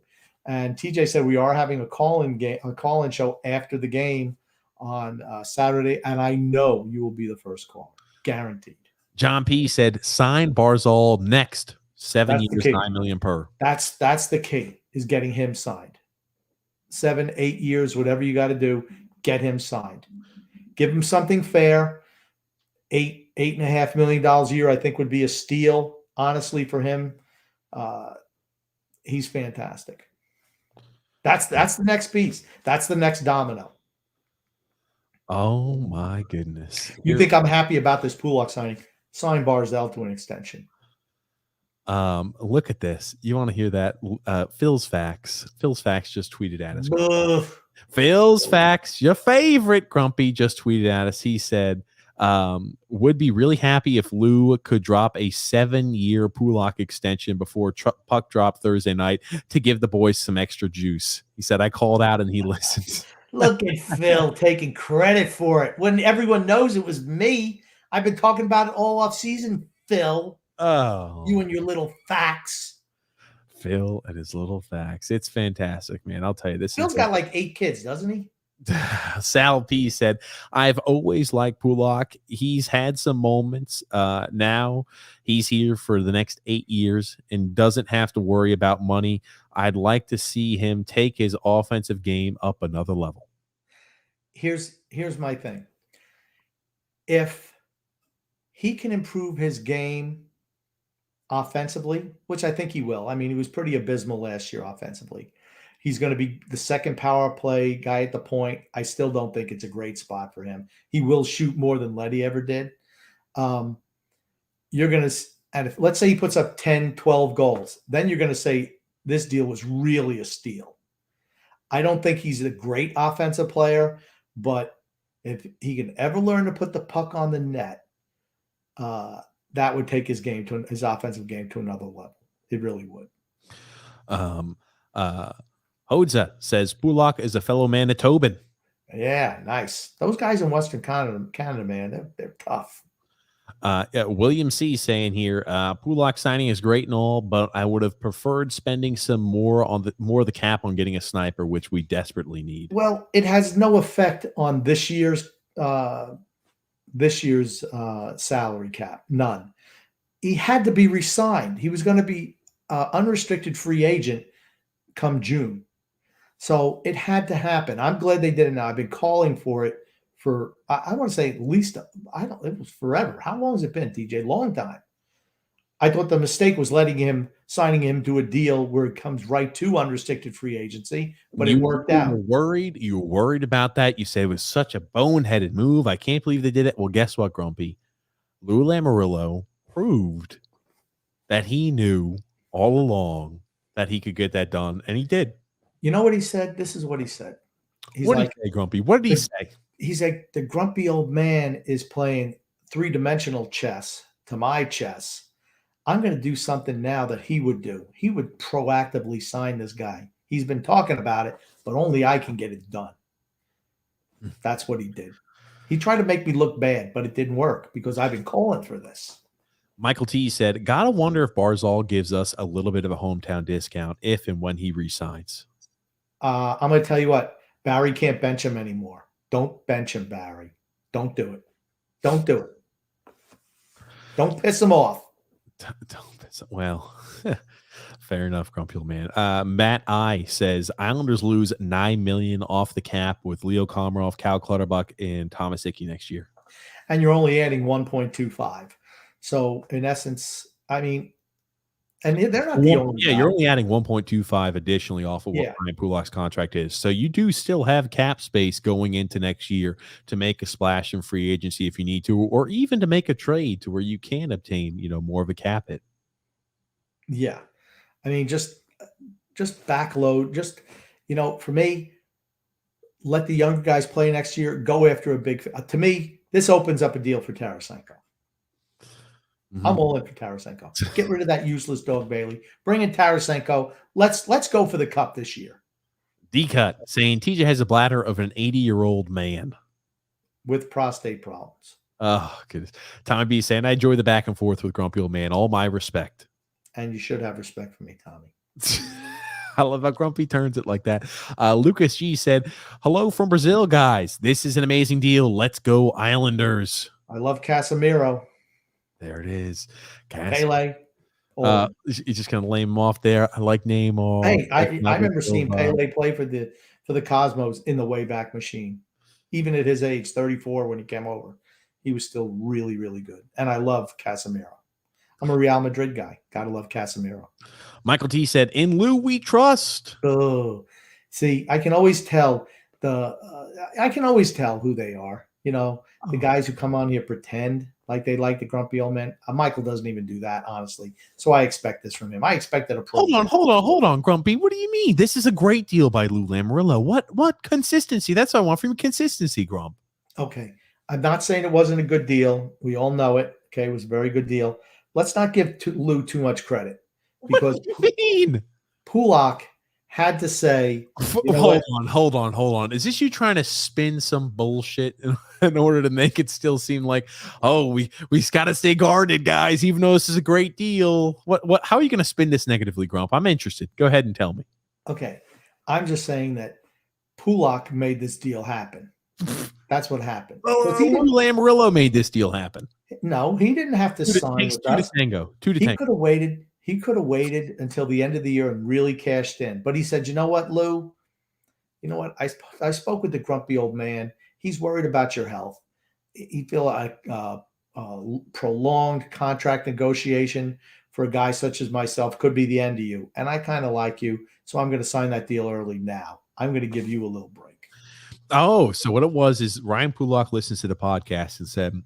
And TJ said we are having a call-in show after the game on Saturday, and I know you will be the first call, guaranteed. John P said sign Barzal next, 7 years, $9 million per. That's the key, is getting him signed. 7, 8 years, whatever you got to do, get him signed. Give him something fair. $8.5 million a year, I think, would be a steal, honestly, for him. He's fantastic. That's the next piece. That's the next domino. Oh my goodness! You think I'm happy about this Pulock signing? Sign Barzal to an extension. Look at this. You want to hear that? Phil's Facts. Phil's Facts just tweeted at us. Phil's Facts, your favorite Grumpy, just tweeted at us. He said, would be really happy if Lou could drop a 7-year Pulock extension before puck drop Thursday night to give the boys some extra juice. He said, I called out and he listened. Look at Phil taking credit for it when everyone knows it was me. I've been talking about it all off season, Phil. Oh, you and your little facts. Phil and his little facts. It's fantastic, man. I'll tell you this. Phil's got like 8 kids, doesn't he? Sal P said, I've always liked Pulock. He's had some moments. Now he's here for the next 8 years and doesn't have to worry about money. I'd like to see him take his offensive game up another level. Here's my thing. If he can improve his game offensively, which I think he will. I mean, he was pretty abysmal last year offensively. He's going to be the second power play guy at the point. I still don't think it's a great spot for him. He will shoot more than Letty ever did. You're going to, and if let's say he puts up 10, 12 goals, then you're going to say this deal was really a steal. I don't think he's a great offensive player, but if he can ever learn to put the puck on the net, that would take his offensive game to another level. It really would. Hodza says Pulock is a fellow Manitoban. Yeah, nice. Those guys in Western Canada, man, they're tough. William C saying here, Pulock signing is great and all, but I would have preferred spending some more of the cap on getting a sniper, which we desperately need. Well, it has no effect on this year's salary cap. None. He had to be re-signed. He was going to be unrestricted free agent come June. So it had to happen. I'm glad they did it now. I've been calling for it for, I want to say at least, it was forever. How long has it been, TJ? Long time. I thought the mistake was signing him to a deal where it comes right to unrestricted free agency, but it worked out. You were worried about that. You said it was such a boneheaded move. I can't believe they did it. Well, guess what, Grumpy? Lou Lamoriello proved that he knew all along that he could get that done, and he did. You know what he said? This is what he said. What did he say, Grumpy? What did he say? He's like, the grumpy old man is playing three-dimensional chess to my chess. I'm going to do something now that he would do. He would proactively sign this guy. He's been talking about it, but only I can get it done. That's what he did. He tried to make me look bad, but it didn't work because I've been calling for this. Michael T said, gotta wonder if Barzal gives us a little bit of a hometown discount if and when he resigns. I'm going to tell you what. Barry can't bench him anymore. Don't bench him, Barry. Don't do it. Don't do it. Don't piss him off. Well, fair enough, Grumpy old man. Matt I says Islanders lose $9 million off the cap with Leo Komarov, Cal Clutterbuck, and Thomas Hickey next year. And you're only adding 1.25. So in essence, I mean, and they're not the only guy. You're only adding 1.25 additionally off of what Ryan Pulock's contract is. So you do still have cap space going into next year to make a splash in free agency if you need to, or even to make a trade to where you can obtain, more of a cap hit. Yeah. I mean, just backload, for me, let the younger guys play next year, go after a big, to me, this opens up a deal for Tarasenko. I'm all in for Tarasenko. Get rid of that useless dog Bailey. Bring in Tarasenko. Let's go for the cup this year. D-Cut saying TJ has a bladder of an 80-year-old man with prostate problems. Oh, goodness. Tommy B saying, I enjoy the back and forth with Grumpy Old Man. All my respect. And you should have respect for me, Tommy. I love how Grumpy turns it like that. Lucas G said, hello from Brazil, guys. This is an amazing deal. Let's go, Islanders. I love Casemiro. There it is. Pele. You're just going to lay him off there. I like Neymar. Hey, I remember seeing Pele play for the Cosmos in the Wayback Machine. Even at his age, 34, when he came over, he was still really, really good. And I love Casemiro. I'm a Real Madrid guy. Gotta love Casemiro. Michael T said, in Lou we trust. Oh, see, I can always tell who they are. The guys who come on here pretend like they like the grumpy old man. Michael doesn't even do that, honestly. So I expect this from him. I expected a pro. Hold on, Grumpy. What do you mean? This is a great deal by Lou Lamoriello. What consistency? That's what I want from you. Consistency, Grump. Okay. I'm not saying it wasn't a good deal. We all know it. Okay, it was a very good deal. Let's not give Lou too much credit. Because what do you mean? Pulak had to say, hold on. Is this you trying to spin some bullshit in order to make it still seem like, we got to stay guarded, guys, even though this is a great deal? What? How are you going to spin this negatively, Grump? I'm interested. Go ahead and tell me. Okay. I'm just saying that Pulak made this deal happen. That's what happened. Lamoriello made this deal happen. No, he didn't have to sign with us. Two to tango. He could have waited until the end of the year and really cashed in. But he said, you know what, Lou? You know what? I spoke with the grumpy old man. He's worried about your health. He feel like prolonged contract negotiation for a guy such as myself could be the end of you. And I kind of like you, so I'm going to sign that deal early now. I'm going to give you a little break. Oh, so what it was is Ryan Pulock listens to the podcast and said,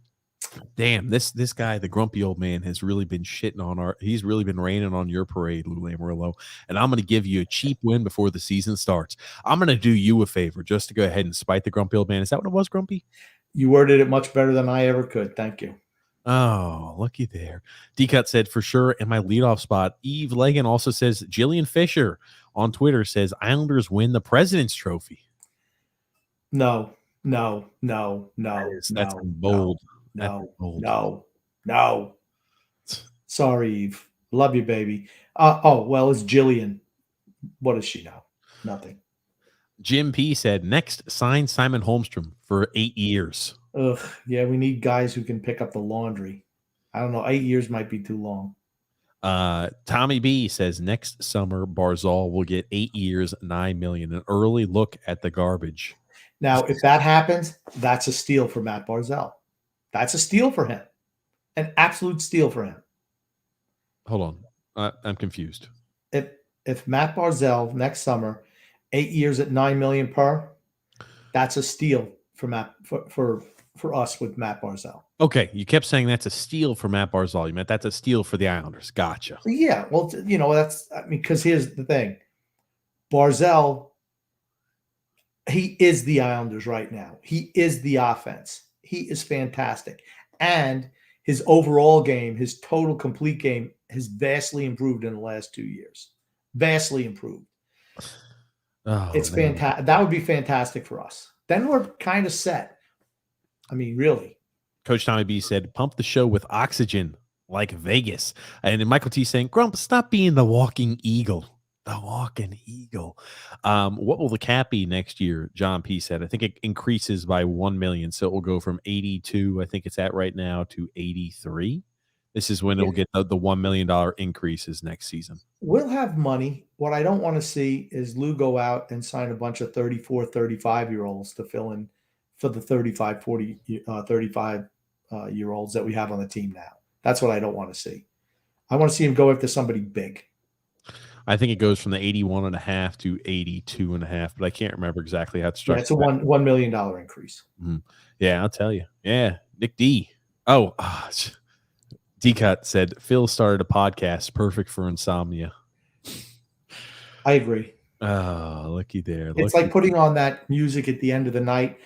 damn, this guy, the grumpy old man, has really been he's really been raining on your parade, Lou Lamoriello, and I'm going to give you a cheap win before the season starts. I'm going to do you a favor just to go ahead and spite the grumpy old man. Is that what it was, Grumpy? You worded it much better than I ever could. Thank you. Oh, looky there. D-Cut said, for sure, in my leadoff spot. Eve Legan also says, Jillian Fisher on Twitter says, Islanders win the President's Trophy. No. That's bold. No. Sorry, Eve. Love you, baby. It's Jillian. What does she know? Nothing. Jim P said, next, sign Simon Holmstrom for 8 years. Ugh. Yeah, we need guys who can pick up the laundry. I don't know. 8 years might be too long. Tommy B says next summer Barzal will get 8 years, $9 million. An early look at the garbage. Now, if that happens, that's a steal for Matt Barzal. That's a steal for him. An absolute steal for him. Hold on. I'm confused. If Matt Barzal next summer, 8 years at $9 million per, that's a steal for Matt for us with Matt Barzal. Okay, you kept saying that's a steal for Matt Barzal. You meant that's a steal for the Islanders. Gotcha. Yeah, well, because here's the thing. Barzal, he is the Islanders right now. He is the offense. He is fantastic. And his overall game, his total complete game has vastly improved in the last 2 years. Vastly improved. Oh, it's fantastic. That would be fantastic for us. Then we're kind of set. I mean, really. Coach Tommy B said, pump the show with oxygen like Vegas. And then Michael T saying, Grump, stop being the walking eagle. The walking eagle. What will the cap be next year? John P said, I think it increases by 1 million. So it will go from 82, I think it's at right now, to 83. This is when it'll get the $1 million increases next season. We'll have money. What I don't want to see is Lou go out and sign a bunch of 34, 35-year-olds to fill in for the 35, 40, 35-year-olds that we have on the team now. That's what I don't want to see. I want to see him go after somebody big. I think it goes from the 81.5 to 82.5, but I can't remember exactly how it's structured. Yeah, it's a $1 million increase. Mm-hmm. Yeah, I'll tell you. Yeah, Nick D. D-Cut said, Phil started a podcast perfect for insomnia. I agree. Oh, looky there. It's like putting on that music at the end of the night.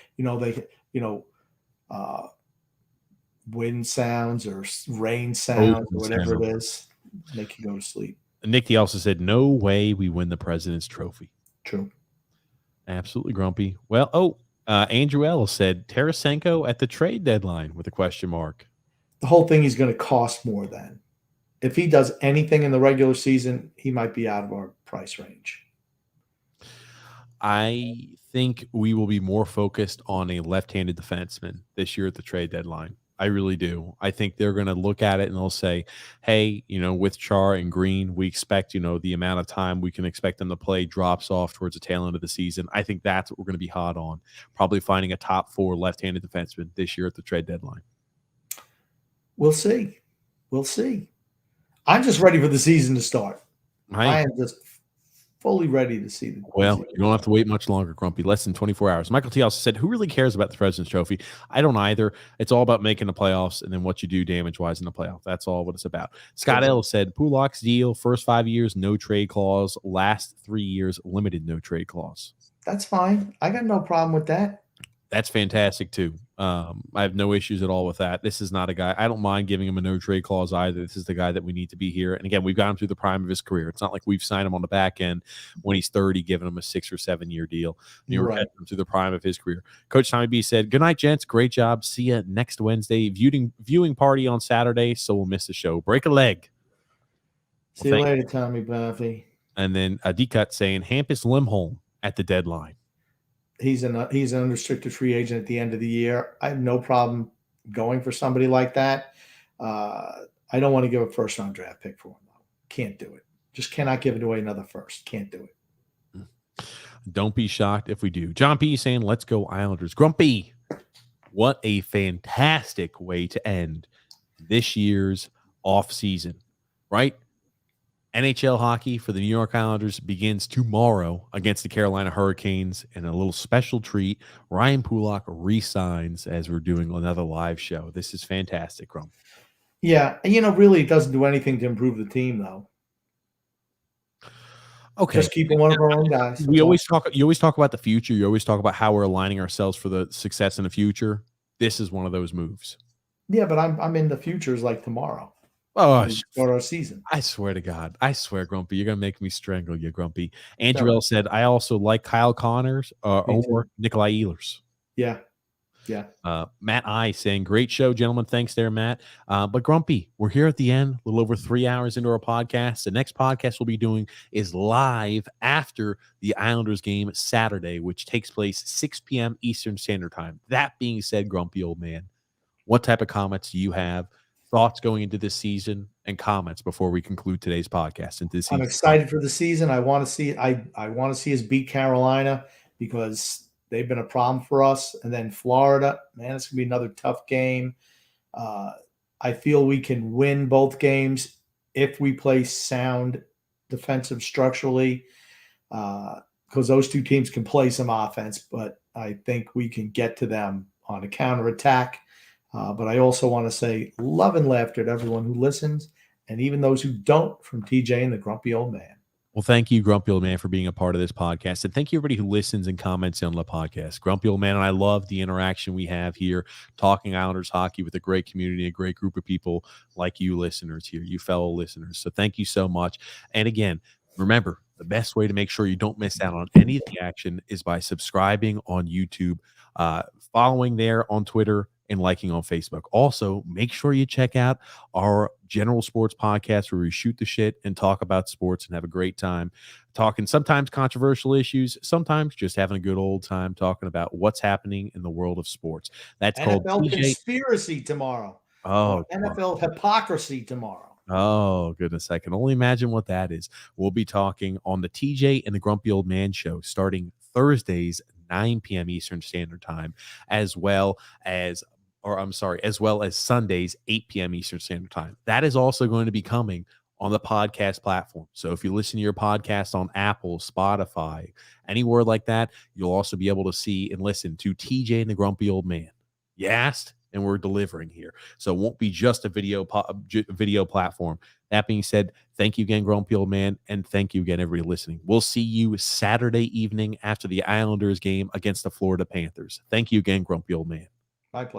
Wind sounds or rain sounds or whatever it is, make you go to sleep. Nicky also said, no way we win the President's Trophy. True. Absolutely grumpy. Well, Andrew L. said, Tarasenko at the trade deadline with a question mark. The whole thing is going to cost more than. If he does anything in the regular season, he might be out of our price range. I think we will be more focused on a left-handed defenseman this year at the trade deadline. I really do. I think they're going to look at it and they'll say, hey, with Char and Green, we expect, the amount of time we can expect them to play drops off towards the tail end of the season. I think that's what we're going to be hot on. Probably finding a top 4 left-handed defenseman this year at the trade deadline. We'll see. We'll see. I'm just ready for the season to start. I am just fully ready to see them. Well, you don't have to wait much longer, Grumpy. Less than 24 hours. Michael T. also said, who really cares about the President's Trophy? I don't either. It's all about making the playoffs and then what you do damage-wise in the playoff. That's all what it's about. Scott L. said, Pulock's deal, first 5 years, no trade clause. Last 3 years, limited no trade clause. That's fine. I got no problem with that. That's fantastic, too. I have no issues at all with that. This is not a guy. I don't mind giving him a no trade clause either. This is the guy that we need to be here. And again, we've got him through the prime of his career. It's not like we've signed him on the back end when he's 30, giving him a 6 or 7 year deal. We're heading him through the prime of his career. Coach Tommy B said, good night, gents. Great job. See you next Wednesday. Viewing party on Saturday, so we'll miss the show. Break a leg. See you later, Tommy Buffy. And then a D-Cut saying, Hampus Lindholm at the deadline. He's an unrestricted free agent at the end of the year. I have no problem going for somebody like that. I don't want to give a first-round draft pick for him, though. Can't do it. Just cannot give it away another first. Can't do it. Don't be shocked if we do. John P. saying, let's go Islanders. Grumpy, what a fantastic way to end this year's offseason, right? NHL hockey for the New York Islanders begins tomorrow against the Carolina Hurricanes, and a little special treat, Ryan Pulock re-signs as we're doing another live show. This is fantastic, Grump. Yeah, and really it doesn't do anything to improve the team, though. Okay. Just keeping one of our own guys. You always talk about the future. You always talk about how we're aligning ourselves for the success in the future. This is one of those moves. Yeah, but I'm in the futures like tomorrow. Oh, for our season. I swear to God. I swear, Grumpy, you're going to make me strangle you, Grumpy. Andrew L. said, I also like Kyle Connors over Nikolai Ehlers. Yeah. Yeah. Matt I saying, great show, gentlemen. Thanks there, Matt. But Grumpy, we're here at the end, a little over 3 hours into our podcast. The next podcast we'll be doing is live after the Islanders game Saturday, which takes place 6 p.m. Eastern Standard Time. That being said, Grumpy old man, what type of comments do you have thoughts going into this season and comments before we conclude today's podcast. I'm excited for the season. I want to see I want to see us beat Carolina because they've been a problem for us. And then Florida, man, it's gonna be another tough game. I feel we can win both games if we play sound defensive structurally, because those two teams can play some offense, but I think we can get to them on a counterattack. But I also want to say love and laughter to everyone who listens, and even those who don't, from TJ and the Grumpy Old Man. Well, thank you, Grumpy Old Man, for being a part of this podcast. And thank you, everybody who listens and comments on the podcast. Grumpy Old Man and I love the interaction we have here, talking Islanders hockey with a great community, a great group of people like you listeners here, you fellow listeners. So thank you so much. And again, remember, the best way to make sure you don't miss out on any of the action is by subscribing on YouTube, following there on Twitter, and liking on Facebook. Also, make sure you check out our general sports podcast where we shoot the shit and talk about sports and have a great time talking sometimes controversial issues, sometimes just having a good old time talking about what's happening in the world of sports. That's NFL called TJ. Conspiracy tomorrow. Oh, NFL Hypocrisy tomorrow. Oh, goodness. I can only imagine what that is. We'll be talking on the TJ and the Grumpy Old Man show starting Thursdays, 9 p.m. Eastern Standard Time, as well as Sundays, 8 p.m. Eastern Standard Time. That is also going to be coming on the podcast platform. So if you listen to your podcast on Apple, Spotify, anywhere like that, you'll also be able to see and listen to TJ and the Grumpy Old Man. You asked, and we're delivering here. So it won't be just a video platform. That being said, thank you again, Grumpy Old Man, and thank you again, everybody listening. We'll see you Saturday evening after the Islanders game against the Florida Panthers. Thank you again, Grumpy Old Man. My pleasure.